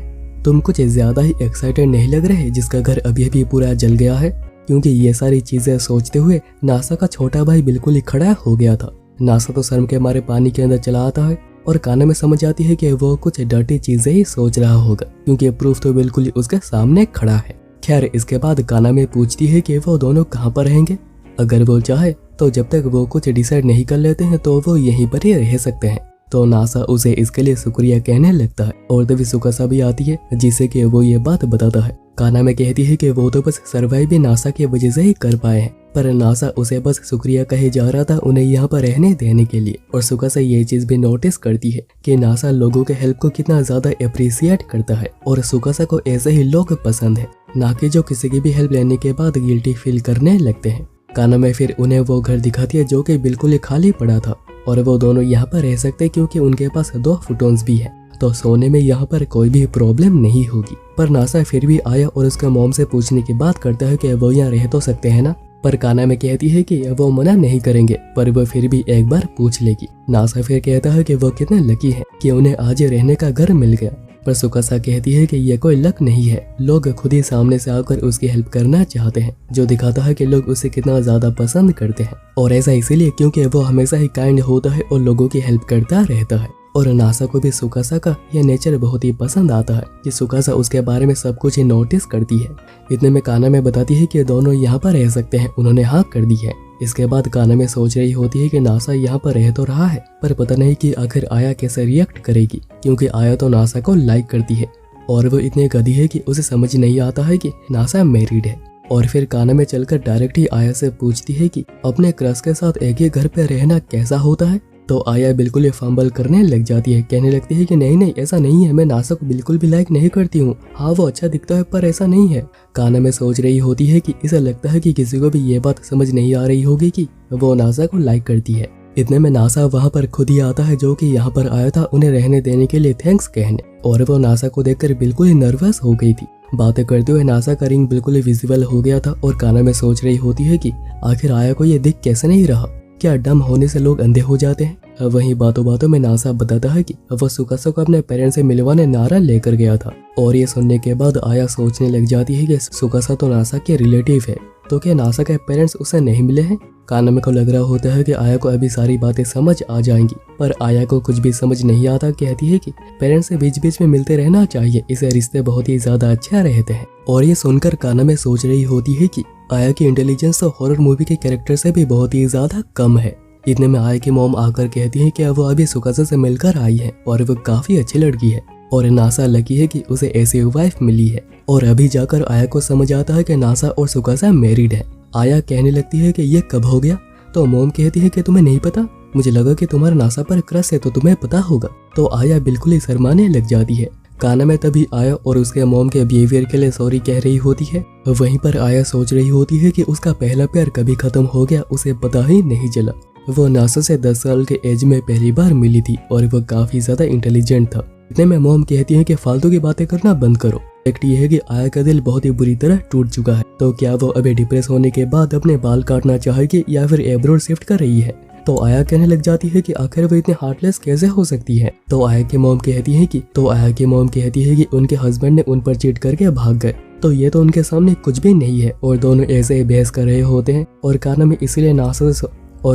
तुम कुछ ज्यादा ही एक्साइटेड नहीं लग रहे जिसका घर अभी अभी पूरा जल गया है? क्योंकि ये सारी चीजें सोचते हुए नासा का छोटा भाई बिल्कुल ही खड़ा हो गया था। नासा तो शर्म के मारे पानी के अंदर चला आता है और काना में समझ आती है कि वो कुछ डर्टी चीजें ही सोच रहा होगा, क्योंकि प्रूफ तो बिल्कुल ही उसके सामने खड़ा है। खैर, इसके बाद काना में पूछती है कि वो दोनों कहाँ पर रहेंगे। अगर वो चाहे तो जब तक वो कुछ डिसाइड नहीं कर लेते हैं तो वो यहीं पर ही रह सकते हैं। तो नासा उसे इसके लिए शुक्रिया कहने लगता है और तभी सुकासा भी आती है जिसे कि वो ये बात बताता है। काना में कहती है कि वो तो बस सर्वाइव भी नासा की वजह से ही कर पाए हैं, पर नासा उसे बस शुक्रिया कहे जा रहा था उन्हें यहाँ पर रहने देने के लिए। और सुकासा ये चीज भी नोटिस करती है कि नासा लोगों के हेल्प को कितना ज्यादा अप्रिशिएट करता है और सुकासा को ऐसे ही लोग पसंद है, ना कि जो किसी की भी हेल्प लेने के बाद गिल्टी फील करने लगते हैं। काना में फिर उन्हें वो घर दिखाती है जो कि बिल्कुल ही खाली पड़ा था और वो दोनों यहाँ पर रह सकते क्योंकि उनके पास 2 फुटोन्स भी है, तो सोने में यहाँ पर कोई भी प्रॉब्लम नहीं होगी। पर नासा फिर भी आया और उसके मॉम से पूछने की बात करता है कि वो यहाँ रह तो सकते हैं ना। पर काना में कहती है कि वो मना नहीं करेंगे, पर वो फिर भी एक बार पूछ लेगी। नासा फिर कहता है कि वो कितने लकी हैं कि उन्हें आज रहने का घर मिल गया। पर सुकासा कहती है कि ये कोई लक नहीं है, लोग खुद ही सामने से आकर उसकी हेल्प करना चाहते हैं, जो दिखाता है कि लोग उसे कितना ज्यादा पसंद करते हैं। और ऐसा इसीलिए क्योंकि वो हमेशा ही काइंड होता है और लोगों की हेल्प करता रहता है। और नासा को भी सुकासा का यह नेचर बहुत ही पसंद आता है कि सुकासा उसके बारे में सब कुछ ही नोटिस करती है। इतने में काना में बताती है कि दोनों यहाँ पर रह सकते हैं, उन्होंने हाँ कर दी है। इसके बाद काना में सोच रही होती है कि नासा यहाँ पर रह तो रहा है, पर पता नहीं कि आखिर आया कैसे रिएक्ट करेगी, क्योंकि आया तो नासा को लाइक करती है और वो इतनी गधी है कि उसे समझ नहीं आता है कि नासा मैरिड है। और फिर काना में चलकर डायरेक्ट ही आया से पूछती है कि अपने क्रश के साथ एक ही घर पे रहना कैसा होता है। तो आया बिल्कुल ही फंबल करने लग जाती है, कहने लगती है कि नहीं ऐसा नहीं है, मैं नासा को बिल्कुल भी लाइक नहीं करती हूँ। हाँ वो अच्छा दिखता है पर ऐसा नहीं है। काना में सोच रही होती है कि इसे लगता है कि किसी को भी ये बात समझ नहीं आ रही होगी कि वो नासा को लाइक करती है। इतने में नासा वहाँ पर खुद ही आता है जो कि यहाँ पर आया था उन्हें रहने देने के लिए थैंक्स कहने, और वो नासा को देखकर बिल्कुल ही नर्वस हो गई थी। बातें करते हुए नासा का रिंग बिल्कुल ही विजिबल हो गया था और काना में सोच रही होती है कि आखिर आया को ये दिख कैसे नहीं रहा, क्या डम होने से लोग अंधे हो जाते हैं। वहीं बातों बातों में नासा बताता है कि वो सुकासा को अपने पेरेंट्स से मिलवाने नारा लेकर गया था। और ये सुनने के बाद आया सोचने लग जाती है कि सुकासा तो नासा के रिलेटिव है, तो क्या नासा के पेरेंट्स उसे नहीं मिले हैं। काना को लग रहा होता है कि आया को अभी सारी बातें समझ आ जाएंगी, पर आया को कुछ भी समझ नहीं आता। कहती है कि पेरेंट्स से बीच बीच में मिलते रहना चाहिए, इससे रिश्ते बहुत ही ज्यादा अच्छा रहते हैं। और ये सुनकर काना में सोच रही होती है कि आया की इंटेलिजेंस तो हॉरर मूवी के कैरेक्टर से भी बहुत ही ज्यादा कम है। इतने में आया की मॉम आकर कहती है कि वो अभी सुकासा से मिलकर आई है और वो काफी अच्छी लड़की है और नासा लकी है कि उसे ऐसी वाइफ मिली है। और अभी जाकर आया को समझ आता है कि नासा और सुकासा मैरिड है। आया कहने लगती है कि ये कब हो गया, तो मॉम कहती है कि तुम्हें नहीं पता, मुझे लगा कि तुम्हारा नासा पर क्रश है तो तुम्हें पता होगा। तो आया बिल्कुल ही शर्माने लग जाती है। काना में तभी आया और उसके मॉम के बिहेवियर के लिए सॉरी कह रही होती है। वहीं पर आया सोच रही होती है कि उसका पहला प्यार कभी खत्म हो गया, उसे पता ही नहीं चला। वो नासा से 10 साल के एज में पहली बार मिली थी और वो काफी ज्यादा इंटेलिजेंट था। इतने में मॉम कहती है कि फालतू की बातें करना बंद करो। फैक्ट ये है कि आया का दिल बहुत ही बुरी तरह टूट चुका है, तो क्या वो अभी डिप्रेस होने के बाद अपने बाल काटना चाहेगी या फिर एब्रोड शिफ्ट कर रही है। तो आया कहने लग जाती है कि आखिर वो इतने हार्टलेस कैसे हो सकती है। तो आया की मॉम कहती है कि उनके हस्बैंड ने उन पर चीट करके भाग गए, तो ये तो उनके सामने कुछ भी नहीं है। और दोनों ऐसे ही बहस कर रहे होते हैं और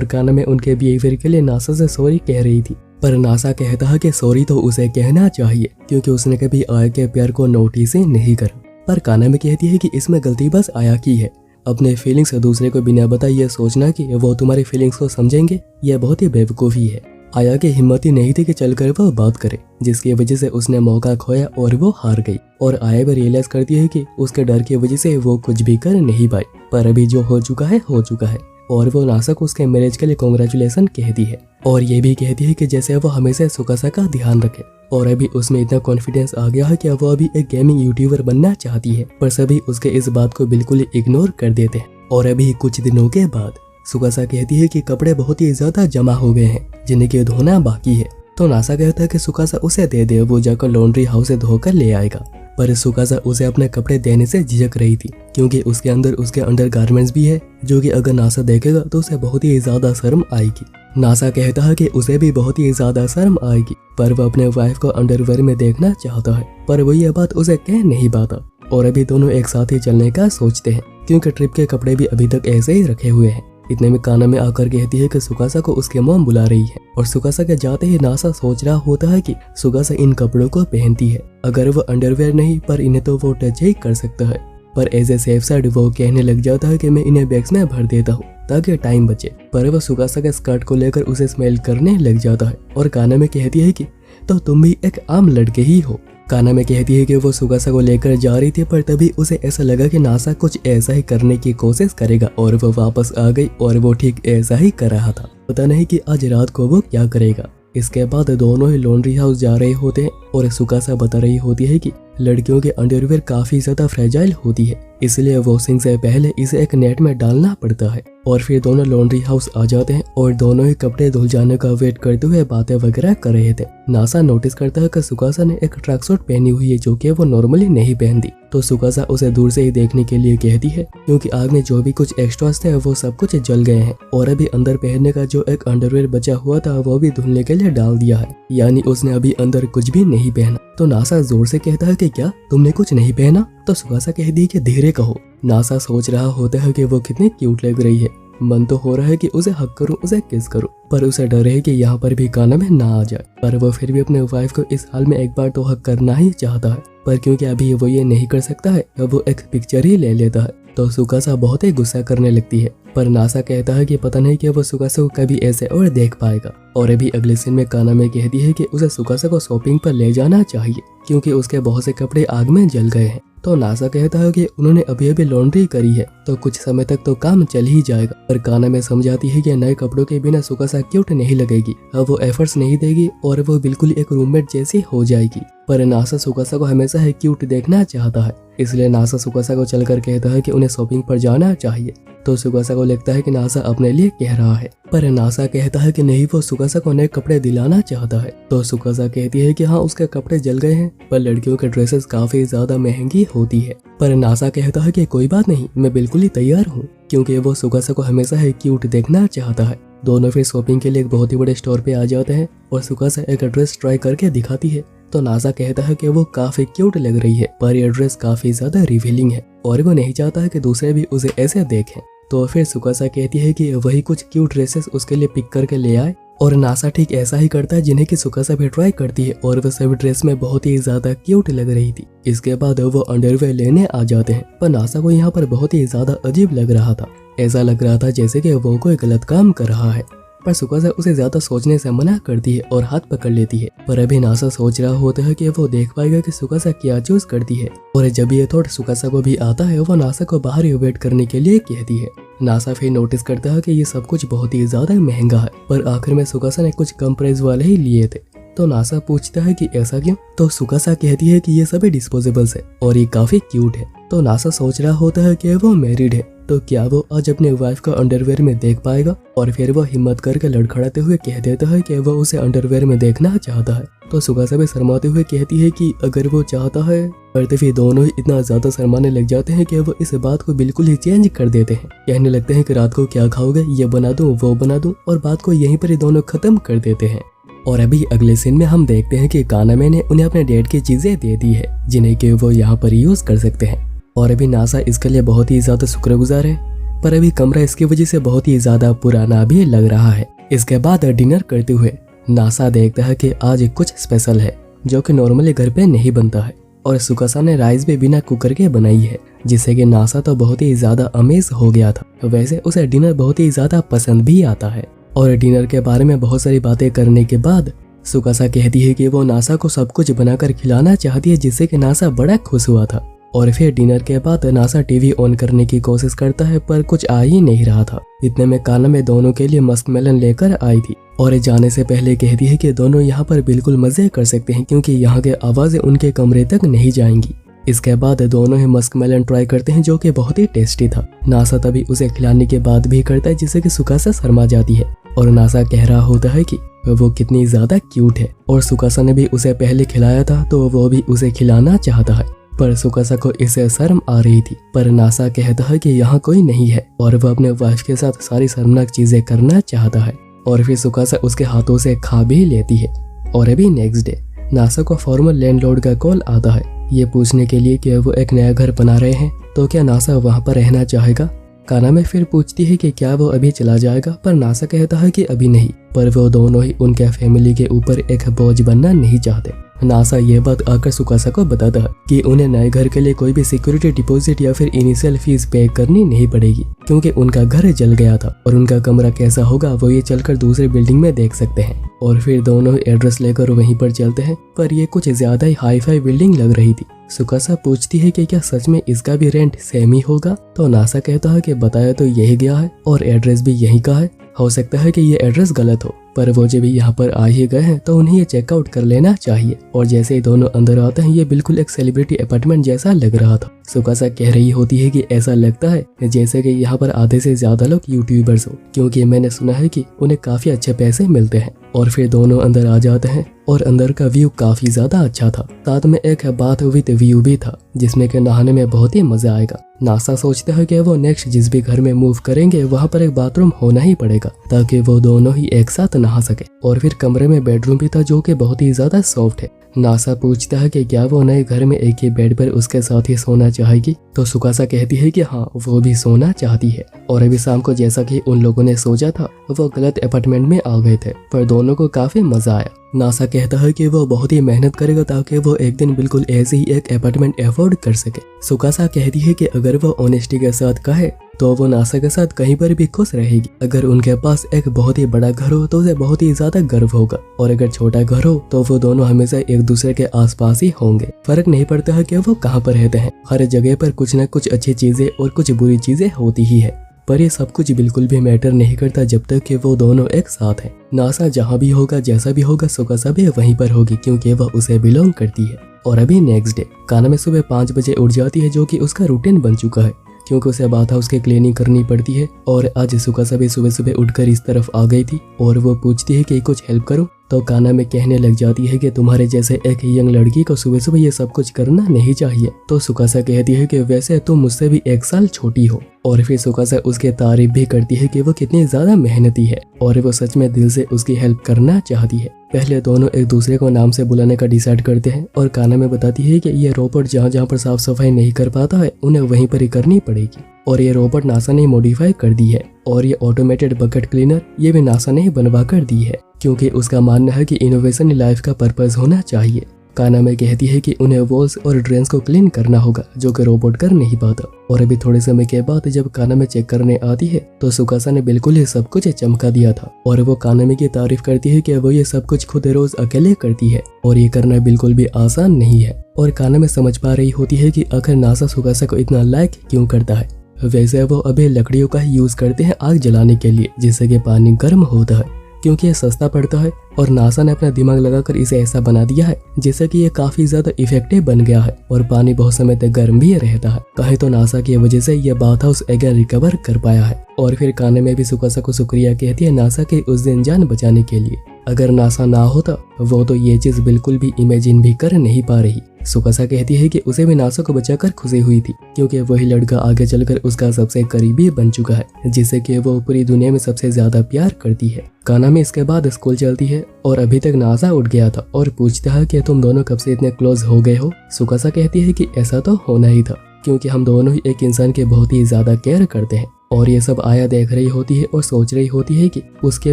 काना में उनके बिहेवियर के लिए नासा से सॉरी कह रही थी। पर नासा कहता है कि सॉरी तो उसे कहना चाहिए क्योंकि उसने कभी आया के प्यार को नोटिस ही नहीं करा। पर काना में कहती है कि इसमें गलती बस आया की है। अपने फीलिंग्स दूसरे को बिना बताए ये सोचना कि वो तुम्हारी फीलिंग्स को समझेंगे, यह बहुत ही बेवकूफ़ी है। आया की हिम्मत ही नहीं थी कि चलकर वो बात करे, जिसकी वजह से उसने मौका खोया और वो हार गई। और आया भी रियलाइज करती है कि उसके डर की वजह से वो कुछ भी कर नहीं पाई, पर अभी जो हो चुका है। और वो नासा को उसके मैरिज के लिए कांग्रेचुलेशन कहती है और ये भी कहती है कि जैसे वो हमेशा सुकासा का ध्यान रखे। और अभी उसमें इतना कॉन्फिडेंस आ गया है कि वो अभी एक गेमिंग यूट्यूबर बनना चाहती है, पर सभी उसके इस बात को बिल्कुल ही इग्नोर कर देते हैं। और अभी कुछ दिनों के बाद सुकासा कहती है कि कपड़े बहुत ही ज्यादा जमा हो गए हैं जिन्हें की धोना बाकी है। तो नासा कहता है कि सुकासा उसे दे दे, वो जाकर लॉन्ड्री हाउस से धोकर ले आएगा। पर सुकासा उसे अपने कपड़े देने से झिझक रही थी क्योंकि उसके अंदर उसके अंडर गारमेंट्स भी है, जो कि अगर नासा देखेगा तो उसे बहुत ही ज्यादा शर्म आएगी। नासा कहता है कि उसे भी बहुत ही ज्यादा शर्म आएगी, पर वो अपने वाइफ को अंडरवेयर में देखना चाहता है, पर वो ये बात उसे कह नहीं पाता। और अभी दोनों एक साथ ही चलने का सोचते हैं, क्योंकि ट्रिप के कपड़े भी अभी तक ऐसे ही रखे हुए हैं। इतने में काना में आकर कहती है कि सुकासा को उसके मॉम बुला रही है, और सुकासा के जाते ही नासा सोच रहा होता है कि सुकासा इन कपड़ों को पहनती है, अगर वो अंडरवेयर नहीं पर इन्हें तो वो टच ही कर सकता है। पर एज ए सेफ साइड वो कहने लग जाता है कि मैं इन्हें बैग्स में भर देता हूँ ताकि टाइम बचे। पर वो सुकासा के स्कर्ट को लेकर उसे स्मेल करने लग जाता है, और काना में कहती है कि तो तुम भी एक आम लड़के ही हो। काना में कहती है कि वो सुकासा को लेकर जा रही थी, पर तभी उसे ऐसा लगा कि नासा कुछ ऐसा ही करने की कोशिश करेगा, और वो वापस आ गई और वो ठीक ऐसा ही कर रहा था। पता नहीं कि आज रात को वो क्या करेगा। इसके बाद दोनों ही लॉन्ड्री हाउस जा रहे होते हैं, और सुकासा बता रही होती है कि लड़कियों के अंडरवेयर काफी ज्यादा फ्रेजाइल होती है, इसलिए वॉशिंग से पहले इसे एक नेट में डालना पड़ता है। और फिर दोनों लॉन्ड्री हाउस आ जाते हैं और दोनों ही कपड़े धुल जाने का वेट करते हुए बातें वगैरह कर रहे थे। नासा नोटिस करता है कि सुकासा ने एक ट्रैक सूट पहनी हुई है जो कि वो नॉर्मली नहीं पहनती, तो सुकासा उसे दूर से ही देखने के लिए कहती है, क्योंकि आग में जो भी कुछ एक्स्ट्रास थे वो सब कुछ जल गए हैं, और अभी अंदर पहनने का जो एक अंडरवेयर बचा हुआ था वो भी धुलने के लिए डाल दिया है, यानी उसने अभी अंदर कुछ भी नहीं पहना। तो नासा जोर से कहता है कि क्या तुमने कुछ नहीं पहना? तो सुकासा कहती है कि धीरे कहो। नासा सोच रहा होता है कि वो कितनी क्यूट लग रही है, मन तो हो रहा है कि उसे हक करूं, उसे किस करूं, पर उसे डर है कि यहाँ पर भी काना में ना आ जाए। पर वो फिर भी अपने वाइफ को इस हाल में एक बार तो हक करना ही चाहता है, पर क्योंकि अभी वो ये नहीं कर सकता है, अब वो एक पिक्चर ही ले लेता है। तो सुकासा बहुत ही गुस्सा करने लगती है, पर नासा कहता है कि पता नहीं कि वो सुकासा को कभी ऐसे और देख पाएगा। और अभी अगले सीन में काना में कहती है कि उसे सुकासा को शॉपिंग पर ले जाना चाहिए, क्योंकि उसके बहुत से कपड़े आग में जल गए हैं। तो नासा कहता है कि उन्होंने अभी अभी लॉन्ड्री करी है, तो कुछ समय तक तो काम चल ही जाएगा। पर काना में समझाती है कि नए कपड़ों के बिना सुकासा क्यूट नहीं लगेगी, अब वो एफर्ट्स नहीं देगी और वो बिल्कुल एक रूममेट जैसी हो जाएगी। पर नासा सुकासा को हमेशा ही क्यूट देखना चाहता है, इसलिए नासा सुकासा को चलकर कहता है कि उन्हें शॉपिंग पर जाना चाहिए। तो सुकासा को लगता है कि नासा अपने लिए कह रहा है, पर नासा कहता है कि नहीं, वो सुकासा को नए कपड़े दिलाना चाहता है। तो सुकासा कहती है कि हाँ, उसके कपड़े जल गए हैं, पर लड़कियों के ड्रेसेस काफी ज्यादा महंगी होती है। पर नासा कहता है कि कोई बात नहीं, मैं बिल्कुल ही तैयार हूँ, क्योंकि वो सुकासा को हमेशा ही क्यूट देखना चाहता है। दोनों फिर शॉपिंग के लिए एक बहुत ही बड़े स्टोर पे आ जाते हैं, और सुकासा एक ड्रेस ट्राई करके दिखाती है। तो नासा कहता है कि वो काफी क्यूट लग रही है, पर यह ड्रेस काफी ज्यादा रिवीलिंग है, और वो नहीं चाहता है कि दूसरे भी उसे ऐसे देखें। तो फिर सुकासा कहती है कि वही कुछ क्यूट ड्रेसेस उसके लिए पिक करके ले आए, और नासा ठीक ऐसा ही करता है जिन्हें कि सुकासा भी ट्राई करती है, और वह सभी ड्रेस में बहुत ही ज्यादा क्यूट लग रही थी। इसके बाद वो अंडरवेयर लेने आ जाते हैं, पर नासा को यहाँ पर बहुत ही ज्यादा अजीब लग रहा था। ऐसा लग रहा था जैसे कि वो कोई गलत काम कर रहा है, पर सुकासा उसे ज्यादा सोचने से मना करती है और हाथ पकड़ लेती है। पर अभी नासा सोच रहा होता है कि वो देख पाएगा कि सुकासा क्या चूज करती है, और जब ये थॉट सुकासा को भी आता है, वो नासा को बाहर ही वेट करने के लिए कहती है। नासा फिर नोटिस करता है कि ये सब कुछ बहुत ही ज्यादा महंगा है, पर आखिर में सुकासा ने कुछ कम प्राइस वाले ही लिए थे। तो नासा पूछता है कि ऐसा क्यों? तो सुकासा कहती है कि ये सभी डिस्पोजेबल्स है और ये काफी क्यूट है। तो नासा सोच रहा होता है कि वो मैरिड है, तो क्या वो आज अपने वाइफ को अंडरवेयर में देख पाएगा? और फिर वो हिम्मत करके लड़खड़ाते हुए कह देता है कि वो उसे अंडरवेयर में देखना चाहता है। तो सुकासा भी शर्माते हुए कहती है कि अगर वो चाहता है, पर फिर दोनों ही इतना ज्यादा शर्माने लग जाते हैं कि वो इस बात को बिल्कुल ही चेंज कर देते हैं। कहने लगते हैं कि रात को क्या खाओगे, ये बना दूं, वो बना दूं, और बात को यहीं पर ही दोनों खत्म कर देते हैं। और अभी अगले सीन में हम देखते हैं कि कानामे ने उन्हें अपने डेट की चीजें दे दी है, जिन्हें कि वो यहाँ पर यूज कर सकते हैं। और अभी नासा इसके लिए बहुत ही ज्यादा शुक्रगुजार है, पर अभी कमरा इसकी वजह से बहुत ही ज्यादा पुराना भी लग रहा है। इसके बाद डिनर करते हुए नासा देखता है कि आज कुछ स्पेशल है जो कि नॉर्मली घर पे नहीं बनता है, और सुकासा ने राइस भी बिना कुकर के बनाई है, जिससे कि नासा तो बहुत ही ज्यादा अमेज हो गया था। वैसे उसे डिनर बहुत ही ज्यादा पसंद भी आता है। और डिनर के बारे में बहुत सारी बातें करने के बाद सुकासा कहती है कि वो नासा को सब कुछ बनाकर खिलाना चाहती है, जिससे कि नासा बड़ा खुश हुआ था। और फिर डिनर के बाद नासा टीवी ऑन करने की कोशिश करता है, पर कुछ आ ही नहीं रहा था। इतने में कानामे दोनों के लिए मस्कमेलन लेकर आई थी, और जाने से पहले कहती है कि दोनों यहाँ पर बिल्कुल मजे कर सकते हैं, क्योंकि यहाँ के आवाजें उनके कमरे तक नहीं जाएंगी। इसके बाद दोनों ही मस्कमेलन ट्राई करते हैं, जो कि बहुत ही टेस्टी था। नासा तभी उसे खिलाने के बाद भी करता है, जिससे कि सुकासा शर्मा जाती है, और नासा कह रहा होता है कि वो कितनी ज्यादा क्यूट है, और सुकासा ने भी उसे पहले खिलाया था, तो वो भी उसे खिलाना चाहता है। पर सुकासा को इसे शर्म आ रही थी, पर नासा कहता है कि यहाँ कोई नहीं है, और वह अपने वाइफ के साथ सारी शर्मनाक चीजें करना चाहता है। और फिर सुकासा उसके हाथों से खा भी लेती है। और अभी नेक्स्ट डे नासा को फॉर्मर लैंडलॉर्ड का कॉल आता है, ये पूछने के लिए कि वो एक नया घर बना रहे हैं, तो क्या नासा वहाँ पर रहना चाहेगा। कानामे फिर पूछती है कि क्या वो अभी चला जाएगा, पर नासा कहता है कि अभी नहीं, पर वो दोनों ही उनके फैमिली के ऊपर एक बोझ बनना नहीं चाहते। नासा ये बात आकर सुकासा को बताता है कि उन्हें नए घर के लिए कोई भी सिक्योरिटी डिपॉजिट या फिर इनिशियल फीस पे करनी नहीं पड़ेगी, क्योंकि उनका घर जल गया था और उनका कमरा कैसा होगा वो ये चलकर दूसरी बिल्डिंग में देख सकते हैं। और फिर दोनों ही एड्रेस लेकर वहीं पर चलते हैं, पर ये कुछ ज्यादा ही हाई फाई बिल्डिंग लग रही थी। सुकासा पूछती है कि क्या सच में इसका भी रेंट सेम ही होगा, तो नासा कहता है कि बताया तो यही गया है और एड्रेस भी यही का है, हो सकता है कि ये एड्रेस गलत हो, पर वो जब भी यहाँ पर आ ही गए हैं तो उन्हें ये चेकआउट कर लेना चाहिए। और जैसे ही दोनों अंदर आते हैं ये बिल्कुल एक सेलिब्रिटी अपार्टमेंट जैसा लग रहा था। सुकासा कह रही होती है कि ऐसा लगता है जैसे कि यहाँ पर आधे से ज्यादा लोग यूट्यूबर्स हो, क्योंकि मैंने सुना है कि उन्हें काफी अच्छे पैसे मिलते हैं। और फिर दोनों अंदर आ जाते हैं और अंदर का व्यू काफी ज्यादा अच्छा था, साथ में एक बाथ विद व्यू भी था जिसमें कि नहाने में बहुत ही मजा आएगा। नासा सोचता है कि वो नेक्स्ट जिस भी घर में मूव करेंगे वहाँ पर एक बाथरूम होना ही पड़ेगा ताकि वो दोनों ही एक साथ नहा सके। और फिर कमरे में बेडरूम भी था जो कि बहुत ही ज्यादा सॉफ्ट है। नासा पूछता है कि क्या वो नए घर में एक ही बेड पर उसके साथ ही सोना चाहेगी, तो सुकासा कहती है कि हाँ वो भी सोना चाहती है। और अभी शाम को जैसा कि उन लोगों ने सोचा था वो गलत अपार्टमेंट में आ गए थे, पर दोनों को काफी मजा आया। नासा कहता है कि वो बहुत ही मेहनत करेगा ताकि वो एक दिन बिल्कुल ऐसे ही एक अपार्टमेंट अफोर्ड कर सके। सुकासा कहती है कि अगर वो ऑनेस्टी के साथ कहे तो वो नासा के साथ कहीं पर भी खुश रहेगी। अगर उनके पास एक बहुत ही बड़ा घर हो तो उसे बहुत ही ज्यादा गर्व होगा, और अगर छोटा घर हो तो वो दोनों हमेशा एक दूसरे के आसपास ही होंगे। फर्क नहीं पड़ता है कि वो कहाँ पर रहते हैं, हर जगह पर कुछ न कुछ अच्छी चीजें और कुछ बुरी चीजें होती ही है, पर ये सब कुछ बिल्कुल भी मैटर नहीं करता जब तक कि वो दोनों एक साथ हैं। नासा जहाँ भी होगा जैसा भी होगा सुकासा भी वहीं पर होगी, क्योंकि वह उसे बिलोंग करती है। और अभी नेक्स्ट डे कानामे सुबह 5 बजे उठ जाती है, जो कि उसका रूटीन बन चुका है, क्योंकि उसे बाथ हाउस की क्लीनिंग करनी पड़ती है। और आज सुकासा भी सुबह सुबह उठकर इस तरफ आ गई थी और वो पूछती है कि कुछ हेल्प करूं, तो कानामे कहने लग जाती है कि तुम्हारे जैसे एक यंग लड़की को सुबह सुबह ये सब कुछ करना नहीं चाहिए। तो सुकासा कहती है कि वैसे तुम मुझसे भी 1 साल छोटी हो। और फिर सुकासा उसकी तारीफ भी करती है कि वो कितनी ज्यादा मेहनती है और वो सच में दिल से उसकी हेल्प करना चाहती है। पहले दोनों एक दूसरे को नाम से बुलाने का डिसाइड करते हैं और कानामे बताती है कि ये रोबोट जहाँ जहाँ पर साफ सफाई नहीं कर पाता है उन्हें वहीं पर ही करनी पड़ेगी, और ये रोबोट नासा ने मॉडिफाई कर दी है। और ये ऑटोमेटेड बकेट क्लीनर ये भी नासा ने बनवा कर दी है, क्योंकि उसका मानना है कि इनोवेशन लाइफ का पर्पस होना चाहिए। कानामे कहती है कि उन्हें वॉल्स और ड्रेन्स को क्लीन करना होगा, जो कि रोबोट कर नहीं पाता। और अभी थोड़े समय के बाद जब कानामे चेक करने आती है तो सुकासा ने बिल्कुल ही सब कुछ चमका दिया था, और वो कानामे की तारीफ करती है कि वो ये सब कुछ खुद रोज अकेले करती है और ये करना बिल्कुल भी आसान नहीं है। और कानामे समझ पा रही होती है कि आखिर नासा सुकासा को इतना लाइक क्यों करता है। वैसे वो अभी लकड़ियों का ही यूज करते हैं आग जलाने के लिए, जिससे कि पानी गर्म होता है, क्योंकि ये सस्ता पड़ता है। और नासा ने अपना दिमाग लगाकर इसे ऐसा बना दिया है जिससे कि ये काफी ज्यादा इफेक्टिव बन गया है और पानी बहुत समय तक गर्म भी रहता है। कहे तो नासा की वजह से ये बाथ हाउस अगेन रिकवर कर पाया है। और फिर कानामे भी सुकासा को शुक्रिया कहती है नासा के उस दिन जान बचाने के लिए। अगर नासा ना होता वो तो ये चीज बिल्कुल भी इमेजिन भी कर नहीं पा रही। सुकासा कहती है कि उसे भी नासा को बचाकर खुशी हुई थी, क्योंकि वही लड़का आगे चलकर उसका सबसे करीबी बन चुका है, जिससे कि वो पूरी दुनिया में सबसे ज्यादा प्यार करती है। कानामे इसके बाद स्कूल चलती है और अभी तक नासा उठ गया था और पूछता है कि तुम दोनों कब से इतने क्लोज हो गए हो। सुकासा कहती है कि ऐसा तो होना ही था, क्योंकि हम दोनों ही एक इंसान के बहुत ही ज्यादा केयर करते हैं। और ये सब आया देख रही होती है और सोच रही होती है कि उसके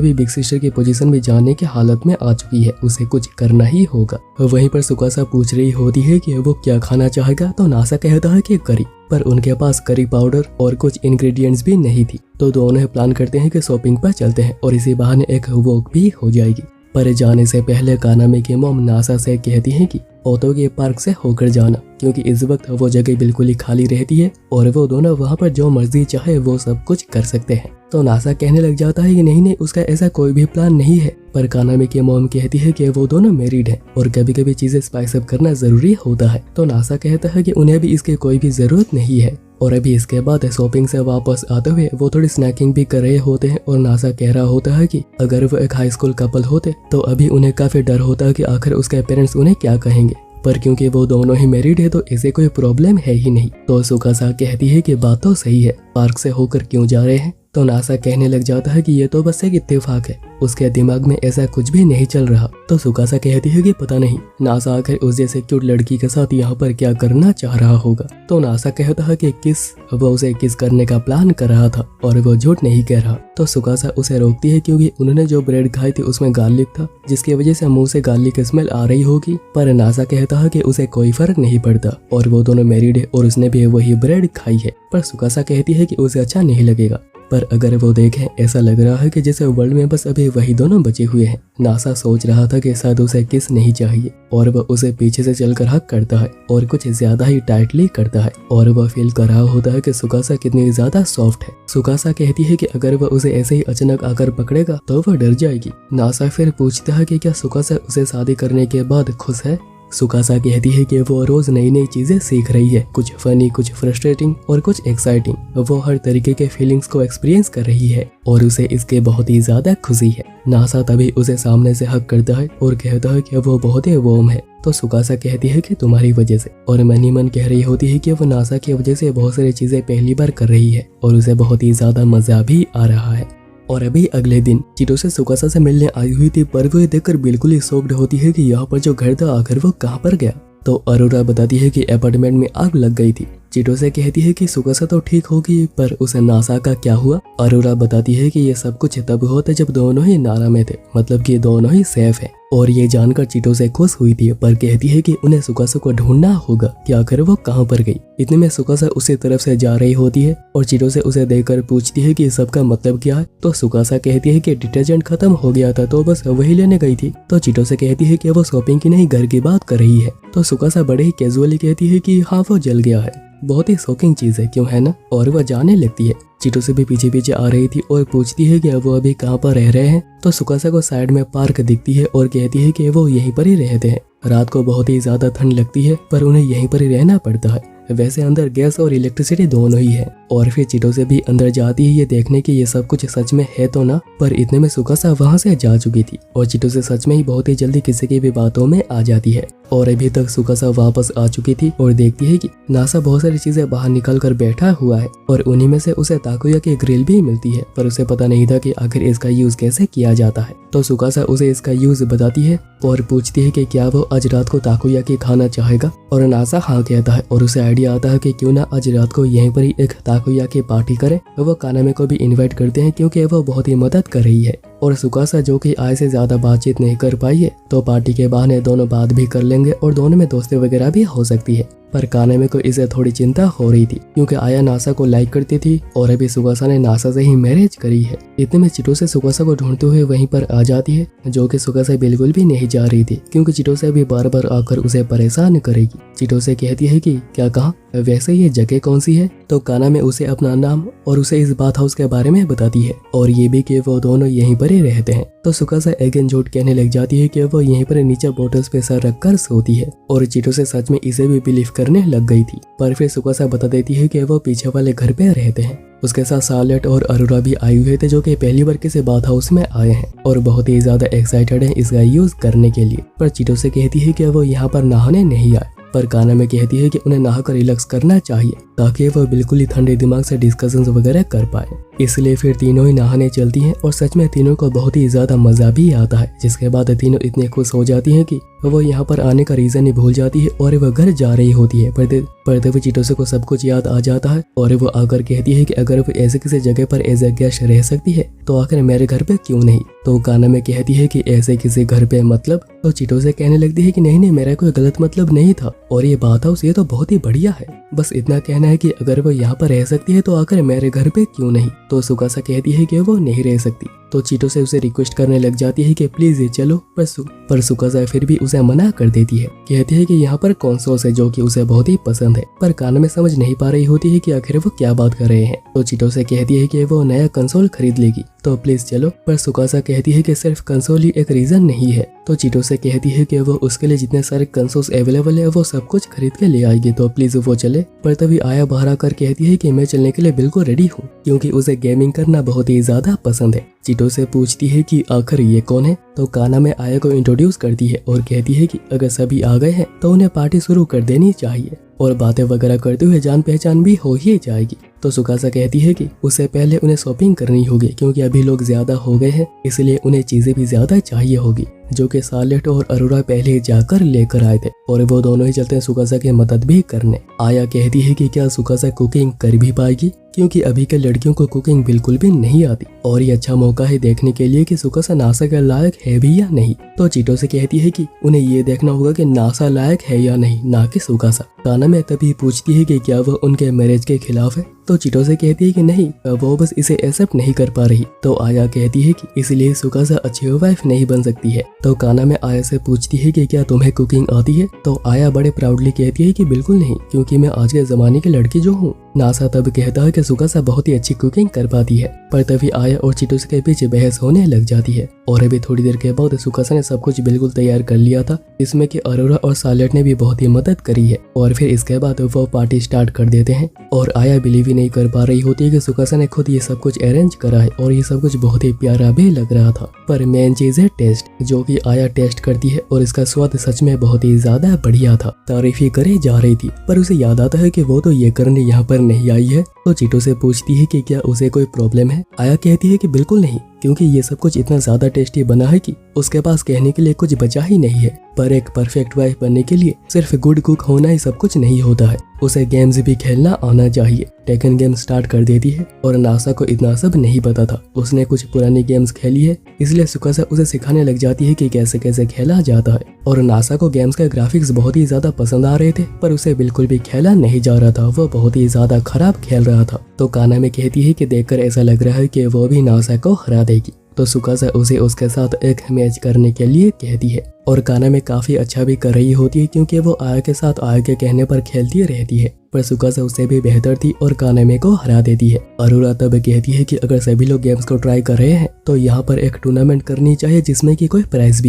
भी बिग सिस्टर की पोजीशन में जाने की हालत में आ चुकी है, उसे कुछ करना ही होगा। वहीं पर सुकासा पूछ रही होती है कि वो क्या खाना चाहेगा, तो नासा कहता है कि करी, पर उनके पास करी पाउडर और कुछ इंग्रेडिएंट्स भी नहीं थी। तो दोनों प्लान करते हैं कि शॉपिंग पर चलते हैं और इसी बहाने एक वॉक भी हो जाएगी। पर जाने से पहले कानामे की मॉम नासा से कहती है कि ओतो के पार्क से होकर जाना, क्योंकि इस वक्त वो जगह बिल्कुल ही खाली रहती है और वो दोनों वहाँ पर जो मर्जी चाहे वो सब कुछ कर सकते हैं। तो नासा कहने लग जाता है कि नहीं उसका ऐसा कोई भी प्लान नहीं है। पर कानामे की मॉम कहती है कि वो दोनों मैरिड हैं और कभी कभी चीजें स्पाइस अप करना जरूरी होता है। तो नासा कहता है कि उन्हें भी इसकी कोई भी जरूरत नहीं है। और अभी इसके बाद शॉपिंग से वापस आते हुए वो थोड़ी स्नैकिंग भी कर रहे होते हैं और नासा कह रहा होता है कि अगर वो एक हाई स्कूल कपल होते तो अभी उन्हें काफी डर होता है कि आखिर उसके पेरेंट्स उन्हें क्या कहेंगे, पर क्योंकि वो दोनों ही मैरिड है तो ऐसे कोई प्रॉब्लम है ही नहीं। तो सुकासा कहती है कि बात तो सही है, पार्क से होकर क्यों जा रहे हैं। तो नासा कहने लग जाता है कि ये तो बस एक इत्तेफाक है, उसके दिमाग में ऐसा कुछ भी नहीं चल रहा। तो सुकासा कहती है कि पता नहीं नासा आखिर उस जैसे क्यूट लड़की के साथ यहाँ पर क्या करना चाह रहा होगा। तो नासा कहता है कि वो उसे किस करने का प्लान कर रहा था और वो झूठ नहीं कह रहा। तो सुकासा उसे रोकती है क्योंकि उन्होंने जो ब्रेड खाई थी उसमें गार्लिक था, जिसकी वजह से मुंह से गार्लिक की स्मेल आ रही होगी। पर नासा कहता है कि उसे कोई फर्क नहीं पड़ता और वो दोनों मैरिड है और उसने भी वही ब्रेड खाई है। पर सुकासा कहती है कि उसे अच्छा नहीं लगेगा। पर अगर वो देखें ऐसा लग रहा है कि जैसे वर्ल्ड में बस अभी वही दोनों बचे हुए हैं। नासा सोच रहा था कि शायद उसे किस नहीं चाहिए और वह उसे पीछे से चलकर हक करता है और कुछ ज्यादा ही टाइटली करता है और वह फील कर रहा होता है कि सुकासा कितनी ज्यादा सॉफ्ट है। सुकासा कहती है कि अगर वह उसे ऐसे ही अचानक आकर पकड़ेगा तो वह डर जाएगी। नासा फिर पूछता है कि क्या सुकासा उसे शादी करने के बाद खुश है। सुकासा कहती है कि वो रोज नई नई चीजें सीख रही है, कुछ फनी, कुछ फ्रस्ट्रेटिंग और कुछ एक्साइटिंग। वो हर तरीके के फीलिंग्स को एक्सपीरियंस कर रही है और उसे इसके बहुत ही ज्यादा खुशी है। नासा तभी उसे सामने से हक करता है और कहता है कि वो बहुत ही वार्म है। तो सुकासा कहती है कि तुम्हारी वजह से, और मन ही मन कह रही होती है कि वो नासा की वजह से बहुत सारी चीजें पहली बार कर रही है और उसे बहुत ही ज्यादा मजा भी आ रहा है। और अभी अगले दिन चिटोसे सुकासा से मिलने आई हुई थी, पर वो देखकर बिल्कुल ही शॉक्ड होती है कि यहाँ पर जो घर था आखिर वो कहाँ पर गया। तो अरोरा बताती है कि अपार्टमेंट में आग लग गई थी। चिटोसे कहती है कि सुकासा तो ठीक होगी, पर उसे नासा का क्या हुआ। अरोरा बताती है कि ये सब कुछ तब हुआ था जब दोनों ही नारा में थे, मतलब कि दोनों ही सेफ है। और ये जानकर चिटोसे खुश हुई थी, पर कहती है कि उन्हें सुकासा को ढूंढना होगा कि आखिर वो कहाँ पर गई। इतने में सुकासा उसी तरफ से जा रही होती है और चिटोसे उसे देखकर पूछती है कि इस सब का मतलब क्या है। तो सुकासा कहती है कि डिटर्जेंट खत्म हो गया था तो बस वही लेने गई थी। तो चिटोसे कहती है कि वो शॉपिंग की नहीं घर की बात कर रही है। तो सुकासा बड़े ही कैजुअली कहती है कि हाँ वो जल गया है, बहुत ही शॉकिंग चीज है क्यों है ना। और वह जाने लगती है। चिटोसे भी पीछे पीछे आ रही थी और पूछती है कि वो अभी कहाँ पर रह रहे हैं। तो सुकासा को साइड में पार्क दिखती है और कहती है कि वो यहीं पर ही रहते हैं। रात को बहुत ही ज्यादा ठंड लगती है पर उन्हें यहीं पर ही रहना पड़ता है। वैसे अंदर गैस और इलेक्ट्रिसिटी दोनों ही है। और फिर चिटोसे भी अंदर जाती है ये देखने की ये सब कुछ सच में है तो ना। पर इतने में सुकासा वहां से जा चुकी थी और चिटोसे सच में ही बहुत ही जल्दी किसी की भी बातों में आ जाती है। और अभी तक सुकासा वापस आ चुकी थी और देखती है कि नासा बहुत सारी चीजें बाहर निकल कर बैठा हुआ है और उन्हीं में से उसे ताकुया की ग्रिल भी मिलती है, पर उसे पता नहीं था कि आखिर इसका यूज कैसे किया जाता है। तो सुकासा उसे इसका यूज बताती है और पूछती है कि क्या वो आज रात को ताकुया की खाना चाहेगा। और नासा हाँ कहता है और उसे आइडिया आता है कि क्यों ना आज रात को यहीं पर ही एक ताकुया की पार्टी करें। वो कानामे को भी इन्वाइट करते हैं क्योंकि वो बहुत ही मदद कर रही है। और सुकासा जो कि आय से ज्यादा बातचीत नहीं कर पाई है तो पार्टी के बहाने दोनों बात भी कर लेंगे और दोनों में दोस्ती वगैरह भी हो सकती है। पर कानामे को इसे थोड़ी चिंता हो रही थी क्योंकि आया नासा को लाइक करती थी और अभी सुकासा ने नासा से ही मैरिज करी है। इतने में चिटोसे सुकासा को ढूंढते हुए वहीं पर आ जाती है, जो कि सुकासा बिल्कुल भी नहीं जा रही थी क्योंकि चिटोसे भी बार बार आकर उसे परेशान करेगी। चिटोसे कहती है कि क्या कहा, वैसे ये जगह कौन सी है। तो कानामे उसे अपना नाम और उसे इस बाथ हाउस के बारे में बताती है और ये भी कि वो दोनों यहीं पर ही रहते हैं। तो सुकासा अगेन झूठ कहने लग जाती है कि वो यहीं पर नीचे बोटल्स पे सर रखकर सोती है और चिटोसे सच में इसे भी बिलीव करने लग गई थी। पर फिर सुकासा बता देती है कि वो पीछे वाले घर पे रहते हैं। उसके साथ सार्लेट और अरोरा भी आए हुए थे जो कि पहली बार किसी बाथ हाउस में आए हैं और बहुत ही ज्यादा एक्साइटेड हैं इसका यूज करने के लिए। पर चिटोसे कहती है कि वो यहाँ पर नहाने नहीं आए, पर कानामे कहती है कि उन्हें नहाकर रिलैक्स करना चाहिए ताकि वह बिल्कुल ही ठंडे दिमाग से डिस्कशंस वगैरह कर पाए। इसलिए फिर तीनों ही नहाने चलती हैं और सच में तीनों को बहुत ही ज्यादा मजा भी आता है। जिसके बाद तीनों इतने खुश हो जाती हैं कि वो यहाँ पर आने का रीजन ही भूल जाती है और वह घर जा रही होती है। पर तभी चिटोसे को सब कुछ याद आ जाता है और वो आकर कहती है कि अगर वो ऐसे किसी जगह पर एज ए गेस्ट रह सकती है तो आखिर मेरे घर पे क्यों नहीं। तो कानामे कहती है कि ऐसे किसी घर पे मतलब। तो चिटोसे कहने लगती है कि नहीं मेरा कोई गलत मतलब नहीं था और ये बात हाउस ये तो बहुत ही बढ़िया है, बस इतना कहना है कि अगर वो यहाँ पर रह सकती है तो आखिर मेरे घर पे क्यों नहीं। तो सुकासा कहती है कि वो नहीं रह सकती। तो चिटोसे उसे रिक्वेस्ट करने लग जाती है कि प्लीज ये चलो, पर सुकासा फिर भी उसे मना कर देती है। कहती है कि यहाँ पर कंसोल्स है जो कि उसे बहुत ही पसंद है, पर कानामे समझ नहीं पा रही होती है कि आखिर वो क्या बात कर रहे हैं। तो चिटोसे कहती है कि वो नया कंसोल खरीद लेगी तो प्लीज चलो, पर सुकासा कहती है कि सिर्फ कंसोल ही एक रीजन नहीं है। तो चिटोसे कहती है कि वो उसके लिए जितने सारे कंसोल्स अवेलेबल है वो सब कुछ खरीद के ले आएगी तो प्लीज वो चले। पर तभी आया बाहर आकर कहती है कि मैं चलने के लिए बिल्कुल रेडी हूँ क्योंकि उसे गेमिंग करना बहुत ही ज्यादा पसंद है। चिटोसे पूछती है कि आखिर ये कौन है। तो कानामे आया को इंट्रोड्यूस करती है और कहती है कि अगर सभी आ गए हैं तो उन्हें पार्टी शुरू कर देनी चाहिए। और बातें वगैरह करते हुए जान पहचान भी हो ही जाएगी। तो सुकासा कहती है कि उससे पहले उन्हें शॉपिंग करनी होगी क्योंकि अभी लोग ज्यादा हो गए हैं, इसलिए उन्हें चीजें भी ज्यादा चाहिए होगी, जो कि सार्लेट और अरोरा पहले जाकर लेकर आए थे। और वो दोनों ही चलते हैं सुकासा की मदद भी करने। आया कहती है कि क्या सुकासा कुकिंग कर भी पाएगी, क्योंकि अभी के लड़कियों को कुकिंग बिल्कुल भी नहीं आती और ये अच्छा मौका है देखने के लिए कि सुकासा नासा के लायक है भी या नहीं। तो चीटो से कहती है कि उन्हें ये देखना होगा कि नासा लायक है या नहीं, ना कि सुकासा। काना में तभी पूछती है कि क्या वह उनके मैरिज के खिलाफ है। तो चीटो से कहती है कि नहीं, वो बस इसे एक्सेप्ट नहीं कर पा रही। तो आया कहती है कि इसलिए सुकासा अच्छी वाइफ नहीं बन सकती है। तो काना में आया से पूछती है कि क्या तुम्हें कुकिंग आती है। तो आया बड़े प्राउडली कहती है कि बिल्कुल नहीं, क्योंकि मैं आज के जमाने की लड़की जो हूँ। नासा तब कहता है कि सुकासा बहुत ही अच्छी कुकिंग कर पाती है, पर तभी आया और चिटोस के पीछे बहस होने लग जाती है। और अभी थोड़ी देर के बाद सुकासा ने सब कुछ बिल्कुल तैयार कर लिया था, इसमें कि अरोरा और सार्लेट ने भी बहुत ही मदद करी है। और फिर इसके बाद वो पार्टी स्टार्ट कर देते हैं और आया बिलीव ही नहीं कर पा रही होती है कि सुकासा ने खुद ये सब कुछ अरेंज करा है और ये सब कुछ बहुत ही प्यारा भी लग रहा था। पर मेन चीज है टेस्ट, जो कि आया टेस्ट करती है और इसका स्वाद सच में बहुत ही ज्यादा बढ़िया था। तारीफ ही करे जा रही थी, पर उसे याद आता है कि वो तो ये करने यहाँ पर नहीं आई है। तो चीटो से पूछती है कि क्या उसे कोई प्रॉब्लम है। आया कहती है कि बिल्कुल नहीं, क्योंकि ये सब कुछ इतना ज्यादा टेस्टी बना है कि उसके पास कहने के लिए कुछ बचा ही नहीं है। पर एक परफेक्ट वाइफ बनने के लिए सिर्फ गुड कुक होना ही सब कुछ नहीं होता है, उसे गेम्स भी खेलना आना चाहिए। टेकन गेम स्टार्ट कर देती है और नासा को इतना सब नहीं पता था। उसने कुछ पुरानी गेम्स खेली है, इसलिए सुकासा उसे सिखाने लग जाती है कि कैसे कैसे खेला जाता है। और नासा को गेम्स के ग्राफिक्स बहुत ही ज्यादा पसंद आ रहे थे, पर उसे बिल्कुल भी खेला नहीं जा रहा था, वो बहुत ही ज्यादा खराब खेल रहा था। तो काना में कहती है कि देखकर ऐसा लग रहा है कि वो भी नासा को हरा देगी। तो सुकासा उसे उसके साथ एक मैच करने के लिए कहती है और काना में काफी अच्छा भी कर रही होती है, क्योंकि वो आया के साथ आया के कहने पर खेलती रहती है। पर सुकासा उससे भी बेहतर थी और कानामे को हरा देती है। अरोरा तब कहती है कि अगर सभी लोग गेम्स को ट्राई कर रहे हैं तो यहाँ पर एक टूर्नामेंट करनी चाहिए जिसमें कि कोई प्राइज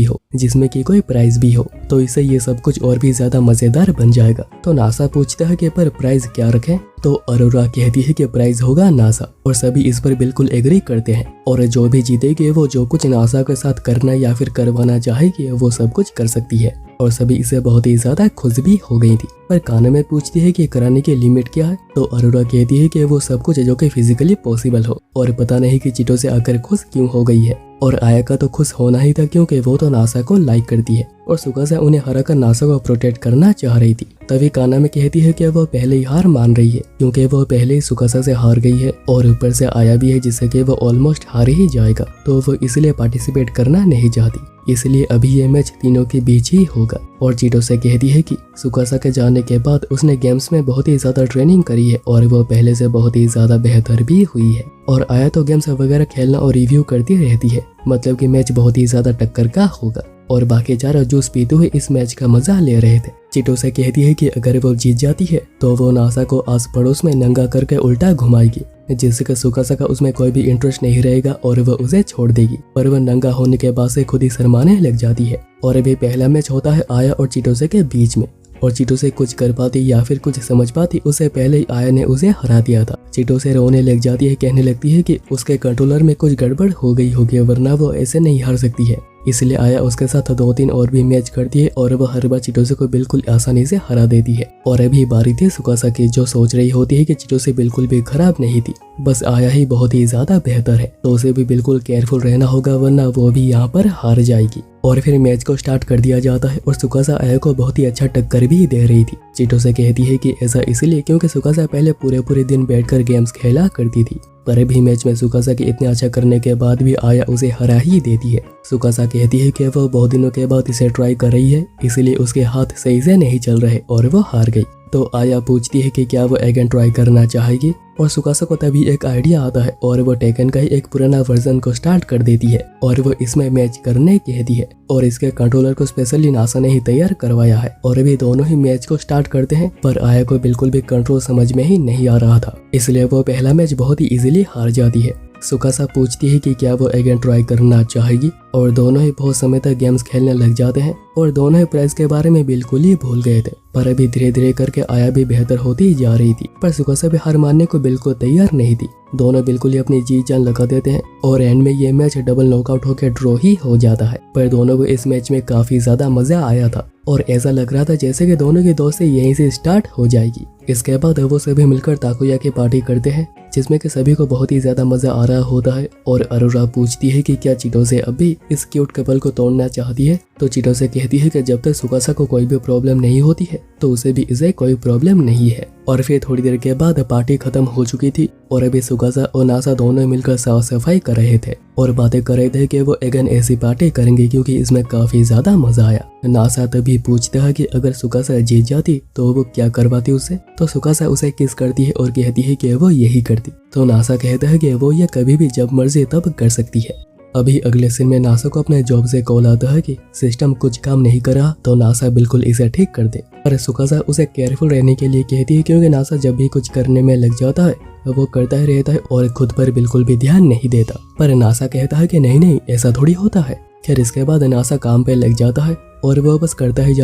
भी हो, तो इससे ये सब कुछ और भी ज्यादा मजेदार बन जाएगा। तो नासा पूछता है कि पर प्राइज क्या रखें। तो अरोरा कहती है कि प्राइज होगा नासा, और सभी इस पर बिल्कुल एग्री करते हैं और जो भी जीतेगी वो जो कुछ नासा के साथ करना या फिर करवाना चाहेगी वो सब कुछ कर सकती है। और सभी इसे बहुत ही ज्यादा खुश भी हो गई थी। पर काना में पूछती है कि कराने की लिमिट क्या है। तो अरोरा कहती है कि वो सब कुछ जो कि फिजिकली पॉसिबल हो, और पता नहीं कि चीटो से आकर खुश क्यों हो गई है। और आया का तो खुश होना ही था, क्योंकि वो तो नासा को लाइक करती है और सुकासा उन्हें हराकर नासा को प्रोटेक्ट करना चाह रही थी। तभी काना में कहती है कि वो पहले ही हार मान रही है, क्योंकि वो पहले ही सुकासा से हार गई है और ऊपर से आया भी है, जिससे कि वो ऑलमोस्ट हार ही जाएगा। तो वो इसलिए पार्टिसिपेट करना नहीं चाहती, इसलिए अभी ये मैच तीनों के बीच ही होगा। और चीटो से कहती है कि सुकासा के जाने के बाद उसने गेम्स में बहुत ही ज्यादा ट्रेनिंग करी है और वो पहले से बहुत ही ज्यादा बेहतर भी हुई है। और आया तो गेम्स वगैरह खेलना और रिव्यू करती रहती है, मतलब कि मैच बहुत ही ज्यादा टक्कर का होगा। और बाकी चारों जूस पीते हुए इस मैच का मजा ले रहे थे। चीटो से कहती है कि अगर वो जीत जाती है तो वो नासा को आस पड़ोस में नंगा करके उल्टा घुमाएगी, जिससे कि सुकासा का उसमें कोई भी इंटरेस्ट नहीं रहेगा और वह उसे छोड़ देगी। पर वह नंगा होने के बाद से खुद ही शर्माने लग जाती है। और अभी पहला मैच होता है आया और चिटोसे के बीच में, और चीटो से कुछ कर पाती या फिर कुछ समझ पाती उससे पहले ही आया ने उसे हरा दिया था। चीटो से रोने लग जाती है, कहने लगती है कि उसके कंट्रोलर में कुछ गड़बड़ हो गई होगी, वरना वो ऐसे नहीं हार सकती है। इसलिए आया उसके साथ 2-3 और भी मैच करती है और वह हर बार चिटोसे को बिल्कुल आसानी से हरा देती है। और अभी बारी थी सुकासा की, जो सोच रही होती है कि चिटोसे बिल्कुल भी खराब नहीं थी, बस आया ही बहुत ही ज्यादा बेहतर है, तो उसे भी बिल्कुल केयरफुल रहना होगा, वरना वो भी यहाँ पर हार जाएगी। और फिर मैच को स्टार्ट कर दिया जाता है और सुकासा आया को बहुत ही अच्छा टक्कर भी दे रही थी। चिटोसे कहती है कि ऐसा इसलिए क्योंकि सुकासा पहले पूरे दिन बैठकर गेम्स खेला करती थी, पर अभी मैच में सुकासा के इतने अच्छा करने के बाद भी आया उसे हरा ही देती है। सुकासा कहती है कि वो बहुत दिनों के बाद इसे ट्राई कर रही है, इसलिए उसके हाथ सही से नहीं चल रहे और वो हार गई। तो आया पूछती है कि क्या वो अगेन ट्राई करना चाहेगी, और सुकासा को तभी एक आइडिया आता है और वो टेकन का ही एक पुराना वर्जन को स्टार्ट कर देती है और वो इसमें मैच करने कहती है। और इसके कंट्रोलर को स्पेशली नासा ने ही तैयार करवाया है। और अभी दोनों ही मैच को स्टार्ट करते हैं, पर आया को बिल्कुल भी कंट्रोल समझ में ही नहीं आ रहा था, इसलिए वो पहला मैच बहुत ही इजीली हार जाती है। सुकासा पूछती है कि क्या वो अगेन ट्राई करना चाहेगी, और दोनों ही बहुत समय तक गेम्स खेलने लग जाते हैं और दोनों ही प्राइज के बारे में बिल्कुल ही भूल गए थे। पर अभी धीरे धीरे करके आया भी बेहतर होती जा रही थी, पर सुकासा भी हार मानने को बिल्कुल तैयार नहीं थी। दोनों बिल्कुल ही अपनी जी जान लगा देते हैं और एंड में ये मैच डबल नॉकआउट होकर ड्रॉ ही हो जाता है। पर दोनों को इस मैच में काफी ज्यादा मजा आया था और ऐसा लग रहा था जैसे कि दोनों की दोस्ती यहीं से स्टार्ट हो जाएगी। इसके बाद वो सभी मिलकर ताकुया की पार्टी करते हैं जिसमें कि सभी को बहुत ही ज्यादा मजा आ रहा होता है और अरोरा पूछती है कि क्या चिटोसे अब भी इस क्यूट कपल को तोड़ना चाहती है। तो चिटोसे कहती है कि जब तक सुकासा को कोई भी प्रॉब्लम नहीं होती है तो उसे भी इसे कोई प्रॉब्लम नहीं है। और फिर थोड़ी देर के बाद पार्टी खत्म हो चुकी थी और अभी सुकासा और नासा दोनों मिलकर साफ सफाई कर रहे थे और बातें कर रहे थे कि वो अगेन ऐसी पार्टी करेंगे क्योंकि इसमें काफी ज्यादा मजा आया। नासा तभी पूछता है कि अगर सुकासा जीत जाती तो वो क्या करवाती उससे। तो सुकासा उसे किस करती है और कहती है कि वो यही करती। तो नासा कहता है कि वो ये कभी भी जब मर्जी तब कर सकती है। अभी अगले सीन में नासा को अपने जॉब से कॉल आता है कि सिस्टम कुछ काम नहीं कर रहा तो नासा बिल्कुल इसे ठीक कर दे। पर सुकासा उसे केयरफुल रहने के लिए कहती है क्योंकि नासा जब भी कुछ करने में लग जाता है वो करता ही रहता है और खुद पर बिल्कुल भी ध्यान नहीं देता। पर नासा कहता है कि नहीं ऐसा थोड़ी होता है। खैर इसके बाद नासा काम पे लग जाता है और वो बस करता ही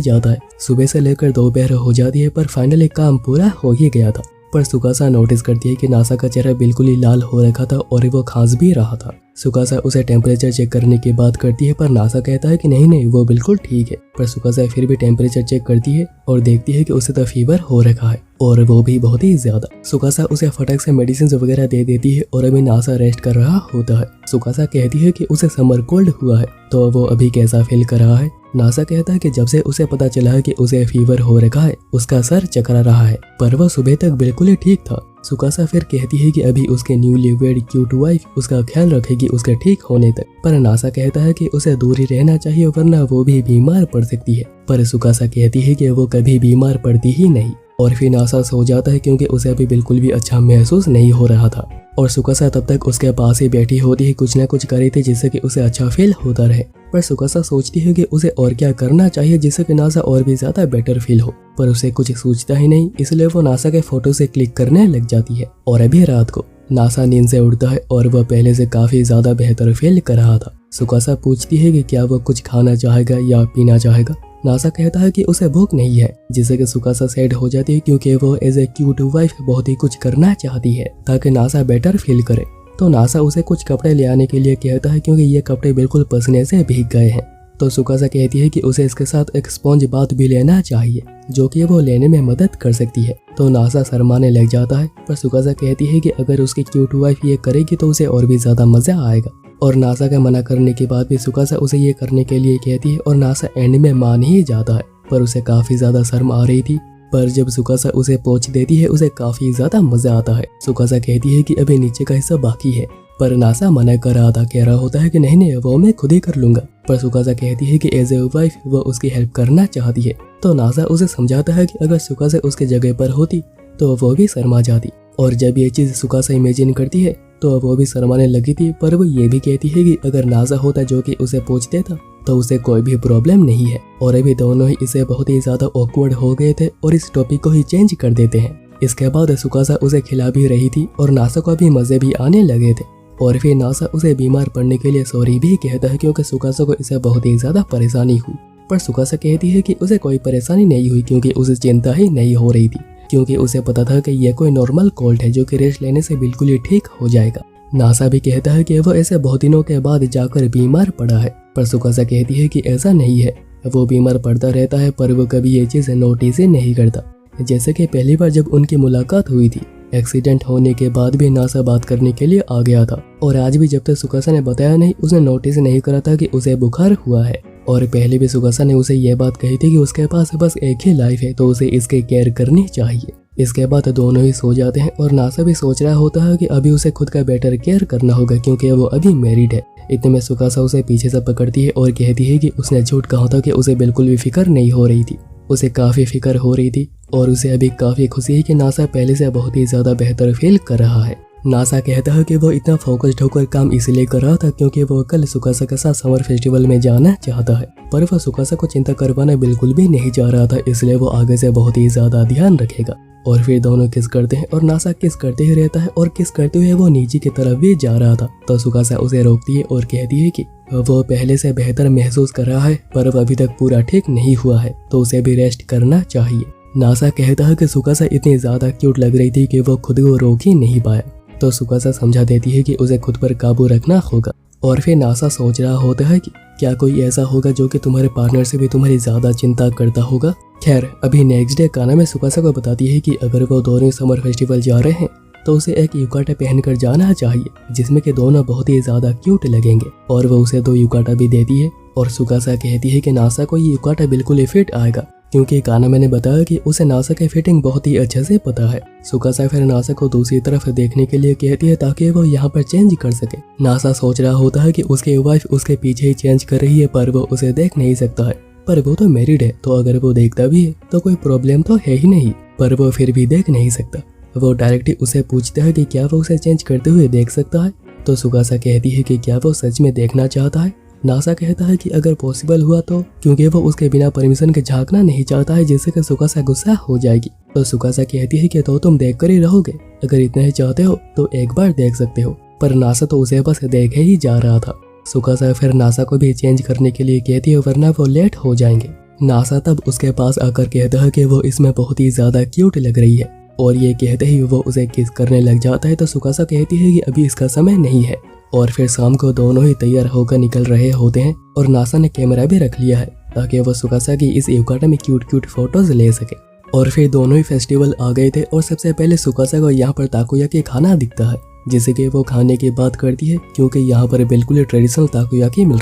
जाता है। सुबह से लेकर दोपहर हो जाती है पर फाइनली काम पूरा हो ही गया था। पर सुकासा नोटिस करती है कि नासा का चेहरा बिल्कुल ही लाल हो रखा था और वो खांस भी रहा था। सुकासा उसे टेम्परेचर चेक करने की बात करती है पर नासा कहता है कि नहीं वो बिल्कुल ठीक है। पर सुकासा फिर भी टेम्परेचर चेक करती है और देखती है कि उसे तो फीवर हो रखा है और वो भी बहुत ही ज्यादा। सुकासा उसे फटक से मेडिसिन वगैरह दे देती है और अभी नासा रेस्ट कर रहा होता है। सुकासा कहती है कि उसे समर कोल्ड हुआ है तो वो अभी कैसा फील कर रहा है। नासा कहता है कि जब से उसे पता चला है कि उसे फीवर हो रखा है उसका सर चकरा रहा है पर वो सुबह तक बिल्कुल ही ठीक था। सुकासा फिर कहती है कि अभी उसके न्यूली वेड क्यूट वाइफ उसका ख्याल रखेगी उसके ठीक होने तक। पर नासा कहता है कि उसे दूर ही रहना चाहिए वरना वो भी बीमार पड़ सकती है। पर सुकासा कहती है कि वो कभी बीमार पड़ती ही नहीं। और फिर नासा सो जाता है क्योंकि उसे अभी बिल्कुल भी अच्छा महसूस नहीं हो रहा था और सुकासा तब तक उसके पास ही बैठी होती है कुछ न कुछ कर रही थी जिससे कि उसे अच्छा फील होता रहे। पर सुकासा सोचती है कि उसे और क्या करना चाहिए जिससे कि नासा और भी ज्यादा बेटर फील हो पर उसे कुछ सोचता ही नहीं, इसलिए वो नासा के फोटो से क्लिक करने लग जाती है। और अभी रात को नासा नींद से उठता है और वह पहले से काफी ज्यादा बेहतर फील कर रहा था। सुकासा पूछती है कि क्या वो कुछ खाना चाहेगा या पीना चाहेगा। नासा कहता है कि उसे भूख नहीं है जिससे कि सुकासा सैड हो जाती है क्योंकि वो एज ए क्यूट वाइफ बहुत ही कुछ करना चाहती है ताकि नासा बेटर फील करे। तो नासा उसे कुछ कपड़े ले आने के लिए कहता है क्योंकि ये कपड़े बिल्कुल पसीने से भीग गए हैं। तो सुकासा कहती है कि उसे इसके साथ एक स्पॉन्ज बाथ भी लेना चाहिए जो कि वो लेने में मदद कर सकती है। तो नासा शर्माने लग जाता है पर सुकासा कहती है कि अगर उसकी क्यूट वाइफ ये करेगी तो उसे और भी ज्यादा मजा आएगा। और नासा का मना करने के बाद भी सुकासा उसे ये करने के लिए कहती है और नासा एंड में मान ही जाता है पर उसे काफी ज्यादा शर्म आ रही थी। पर जब सुकासा उसे पोंछ देती है उसे काफी ज्यादा मजा आता है। सुकासा कहती है कि अभी नीचे का हिस्सा बाकी है पर नासा मना कर रहा था, कह रहा होता है कि नहीं वो मैं खुद ही कर लूंगा। पर सुकासा कहती है कि एज ए वाइफ वो उसकी हेल्प करना चाहती है। तो नासा उसे समझाता है कि अगर सुकासा उसके जगह पर होती तो वो भी शर्मा जाती। और जब ये चीज सुकासा इमेजिन करती है तो वो भी शर्माने लगी थी पर वो ये भी कहती है कि अगर नासा होता जो कि उसे पूछ देता तो उसे कोई भी प्रॉब्लम नहीं है। और अभी दोनों ही इसे बहुत ही ज्यादा ऑकवर्ड हो गए थे और इस टॉपिक को ही चेंज कर देते हैं। इसके बाद सुकासा उसे खिला भी रही थी और नासा को भी मजे भी आने लगे थे। और फिर नासा उसे बीमार पड़ने के लिए सॉरी भी कहता है क्योंकि सुकासा को इसे बहुत ही ज्यादा परेशानी हुई। पर सुकासा कहती है कि उसे कोई परेशानी नहीं हुई क्योंकि उसे चिंता ही नहीं हो रही थी क्योंकि उसे पता था कि यह कोई नॉर्मल कोल्ड है जो कि रेस्ट लेने से बिल्कुल ही ठीक हो जाएगा। नासा भी कहता है कि वो ऐसे बहुत दिनों के बाद जाकर बीमार पड़ा है पर सुकासा कहती है कि ऐसा नहीं है, वो बीमार पड़ता रहता है पर वो कभी ये चीज नोटिस ही नहीं करता। जैसे कि पहली बार जब उनकी मुलाकात हुई थी एक्सीडेंट होने के बाद भी नासा बात करने के लिए आ गया था और आज भी जब तक सुकासा ने बताया नहीं उसने नोटिस नहीं करा था कि उसे बुखार हुआ है। और पहले भी सुकासा ने उसे यह बात कही थी कि उसके पास बस एक ही लाइफ है तो उसे इसके केयर करनी चाहिए। इसके बाद दोनों ही सो जाते हैं और नासा भी सोच रहा होता है कि अभी उसे खुद का बेटर केयर करना होगा क्योंकि वो अभी मैरिड है। इतने में सुकासा उसे पीछे से पकड़ती है और कहती है कि उसने झूठ कहा था कि उसे बिल्कुल भी फिक्र नहीं हो रही थी। उसे काफी फिक्र हो रही थी और उसे अभी काफी खुशी है कि नासा पहले से बहुत ही ज्यादा बेहतर फील कर रहा है। नासा कहता है कि वो इतना फोकस्ड होकर काम इसलिए कर रहा था क्योंकि वो कल सुकासा के साथ समर फेस्टिवल में जाना चाहता है पर वो सुकासा को चिंता करवाना बिल्कुल भी नहीं चाह रहा था, इसलिए वो आगे से बहुत ही ज्यादा ध्यान रखेगा। और फिर दोनों किस करते हैं और नासा किस करते ही रहता है और किस करते हुए वो नीचे की तरफ भी जा रहा था। तो सुकासा उसे रोकती है और कहती है कि वो पहले से बेहतर महसूस कर रहा है पर वो अभी तक पूरा ठीक नहीं हुआ है तो उसे भी रेस्ट करना चाहिए। नासा कहता है कि सुकासा इतनी ज्यादा क्यूट लग रही थी कि वो खुद को रोक ही नहीं पाया। तो सुकासा समझा देती है कि उसे खुद पर काबू रखना होगा। और फिर नासा सोच रहा होता है कि क्या कोई ऐसा होगा जो कि तुम्हारे पार्टनर से भी तुम्हारी ज्यादा चिंता करता होगा। खैर अभी नेक्स्ट डे काना में सुकासा को बताती है कि अगर वो दोनों समर फेस्टिवल जा रहे हैं तो उसे एक युकाटा पहनकर जाना चाहिए जिसमें कि दोनों बहुत ही ज्यादा क्यूट लगेंगे। और वो उसे 2 युकाटा भी देती है और सुकासा कहती है कि नासा को ये युकाटा बिल्कुल ही फिट आएगा, क्योंकि काना मैंने बताया कि उसे नासा की फिटिंग बहुत ही अच्छे से पता है। सुकासा फिर नासा को दूसरी तरफ देखने के लिए कहती है ताकि वो यहाँ पर चेंज कर सके। नासा सोच रहा होता है कि उसकी वाइफ उसके पीछे ही चेंज कर रही है पर वो उसे देख नहीं सकता है, पर वो तो मैरिड है तो अगर वो देखता भी है तो कोई प्रॉब्लम तो है ही नहीं, पर वो फिर भी देख नहीं सकता। वो डायरेक्टली उसे पूछता है कि क्या वो उसे चेंज करते हुए देख सकता है, तो सुकासा कहती है कि क्या वो सच में देखना चाहता है। नासा कहता है कि अगर पॉसिबल हुआ तो, क्योंकि वो उसके बिना परमिशन के झांकना नहीं चाहता है जिससे कि सुकासा गुस्सा हो जाएगी। तो सुकासा कहती है कि तो तुम देख कर ही रहोगे, अगर इतना ही चाहते हो तो एक बार देख सकते हो, पर नासा तो उसे बस देखे ही जा रहा था। सुकासा फिर नासा को भी चेंज करने के लिए कहती है वरना वो लेट हो जाएंगे। नासा तब उसके पास आकर कहता है कि वो इसमें बहुत ही ज्यादा क्यूट लग रही है और ये कहते ही वो उसे किस करने लग जाता है। तो सुकासा कहती है कि अभी इसका समय नहीं है। और फिर शाम को दोनों ही तैयार होकर निकल रहे होते हैं और नासा ने कैमरा भी रख लिया है ताकि वो सुकासा की इस युकाटा में क्यूट क्यूट फोटोज ले सके। और फिर दोनों ही फेस्टिवल आ गए थे और सबसे पहले सुकासा को यहाँ पर ताकोयाकी खाना दिखता है जिसे कि वो खाने की बात करती है, क्योंकि यहाँ पर बिल्कुल ट्रेडिशनल ताकोयाकी मिल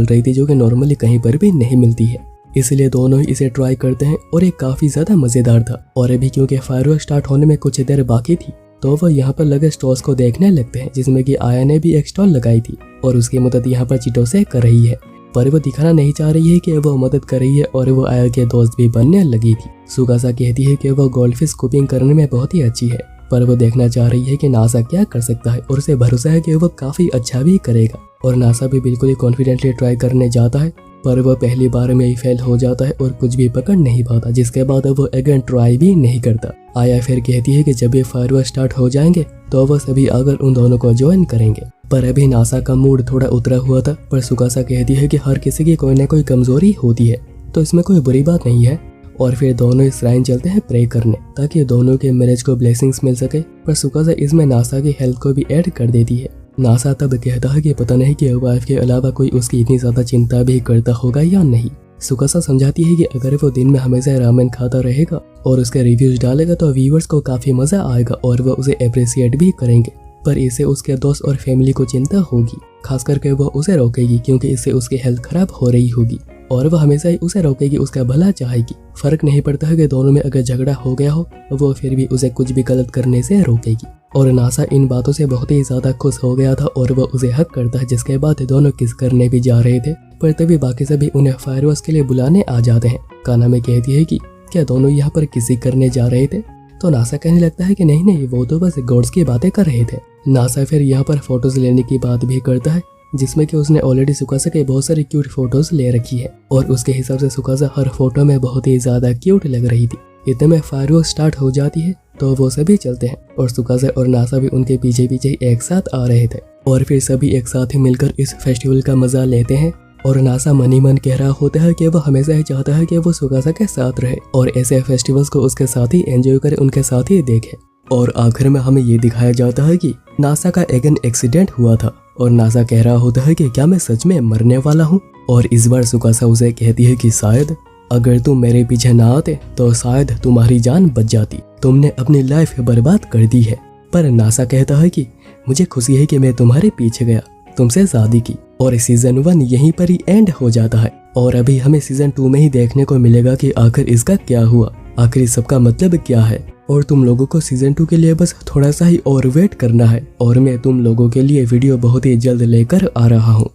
रही थी जो कि नॉर्मली कहीं पर भी नहीं मिलती है। इसलिए दोनों ही इसे ट्राई करते हैं और ये काफी ज्यादा मजेदार था। और अभी क्योंकि फायरवर्क स्टार्ट होने में कुछ देर बाकी थी तो वह यहाँ पर लगे स्टॉल्स को देखने लगते हैं जिसमें कि आया ने भी एक स्टॉल लगाई थी और उसकी मदद यहाँ पर चीटों से कर रही है, पर वो दिखाना नहीं चाह रही है कि वो मदद कर रही है और वो आया के दोस्त भी बनने लगी थी। सुकासा कहती है कि वो गोल्डफिश कुकिंग करने में बहुत ही अच्छी है, पर वो देखना चाह रही है कि नासा क्या कर सकता है और उसे भरोसा है कि वो काफी अच्छा भी करेगा। और नासा भी बिल्कुल ही कॉन्फिडेंटली ट्राई करने जाता है, पर वो पहली बार में ही फेल हो जाता है और कुछ भी पकड़ नहीं पाता, जिसके बाद वो अगेन ट्राई भी नहीं करता। आया फिर कहती है कि जब ये फायरवर्क स्टार्ट हो जाएंगे तो वो सभी आकर उन दोनों को ज्वाइन करेंगे। पर अभी नासा का मूड थोड़ा उतरा हुआ था, पर सुकासा कहती है कि हर किसी की कोई न कोई कमजोरी होती है तो इसमें कोई बुरी बात नहीं है। और फिर दोनों श्राइन चलते हैं प्रे करने ताकि दोनों के मैरिज को ब्लेसिंग्स मिल सके, पर सुकासा इसमें नासा की हेल्थ को भी ऐड कर देती है। नासा तब कहता है कि पता नहीं कि वाइफ के अलावा कोई उसकी इतनी ज्यादा चिंता भी करता होगा या नहीं। सुकासा समझाती है कि अगर वो दिन में हमेशा रामेन खाता रहेगा और उसके रिव्यूज डालेगा तो व्यूअर्स को काफी मजा आएगा और वो उसे अप्रिशिएट भी करेंगे, पर इससे उसके दोस्त और फैमिली को चिंता होगी, खास करके वो उसे रोकेगी क्योंकि इससे उसकी हेल्थ खराब हो रही होगी और वह हमेशा ही उसे रोकेगी, उसका भला चाहेगी। फर्क नहीं पड़ता है कि दोनों में अगर झगड़ा हो गया हो वो फिर भी उसे कुछ भी गलत करने से रोकेगी। और नासा इन बातों से बहुत ही ज्यादा खुश हो गया था और वो उसे हक करता है, जिसके बाद दोनों किस करने भी जा रहे थे, पर तभी बाकी सभी उन्हें फायरवर्क्स के लिए बुलाने आ जाते हैं। काना में कहती है कि क्या दोनों यहाँ पर किसी करने जा रहे थे, तो नासा कहने लगता है कि नहीं वो तो बस गॉड्स की बातें कर रहे थे। नासा फिर यहाँ पर फोटोज लेने की बात भी करता है जिसमें कि उसने ऑलरेडी सुकासा के बहुत सारी क्यूट फोटोज ले रखी है और उसके हिसाब से सुकासा हर फोटो में बहुत ही ज्यादा क्यूट लग रही थी। इतने में फायरवर्क स्टार्ट हो जाती है तो वो सभी चलते हैं और सुकासा और नासा भी उनके पीछे पीछे एक साथ आ रहे थे और फिर सभी एक साथ ही मिलकर इस फेस्टिवल का मजा लेते हैं। और नासा मन ही मन कह रहा होता है कि वो हमेशा ही चाहता है कि वो सुकासा के साथ रहे और ऐसे फेस्टिवल्स को उसके साथ ही एंजॉय करे, उनके साथ ही देखे। और आखिर में हमें ये दिखाया जाता है कि नासा का अगेन एक्सीडेंट हुआ था और नासा कह रहा होता है कि क्या मैं सच में मरने वाला हूँ। और इस बार सुकासा उसे कहती है कि शायद अगर तुम मेरे पीछे ना आते तो शायद तुम्हारी जान बच जाती, तुमने अपनी लाइफ बर्बाद कर दी है। पर नासा कहता है कि मुझे खुशी है कि मैं तुम्हारे पीछे गया, तुमसे शादी की। और सीजन 1 यहीं पर ही एंड हो जाता है और अभी हमें सीजन 2 में ही देखने को मिलेगा कि आखिर इसका क्या हुआ, आखिर इस सब का मतलब क्या है। और तुम लोगों को सीजन 2 के लिए बस थोड़ा सा ही और वेट करना है और मैं तुम लोगों के लिए वीडियो बहुत ही जल्द लेकर आ रहा हूँ।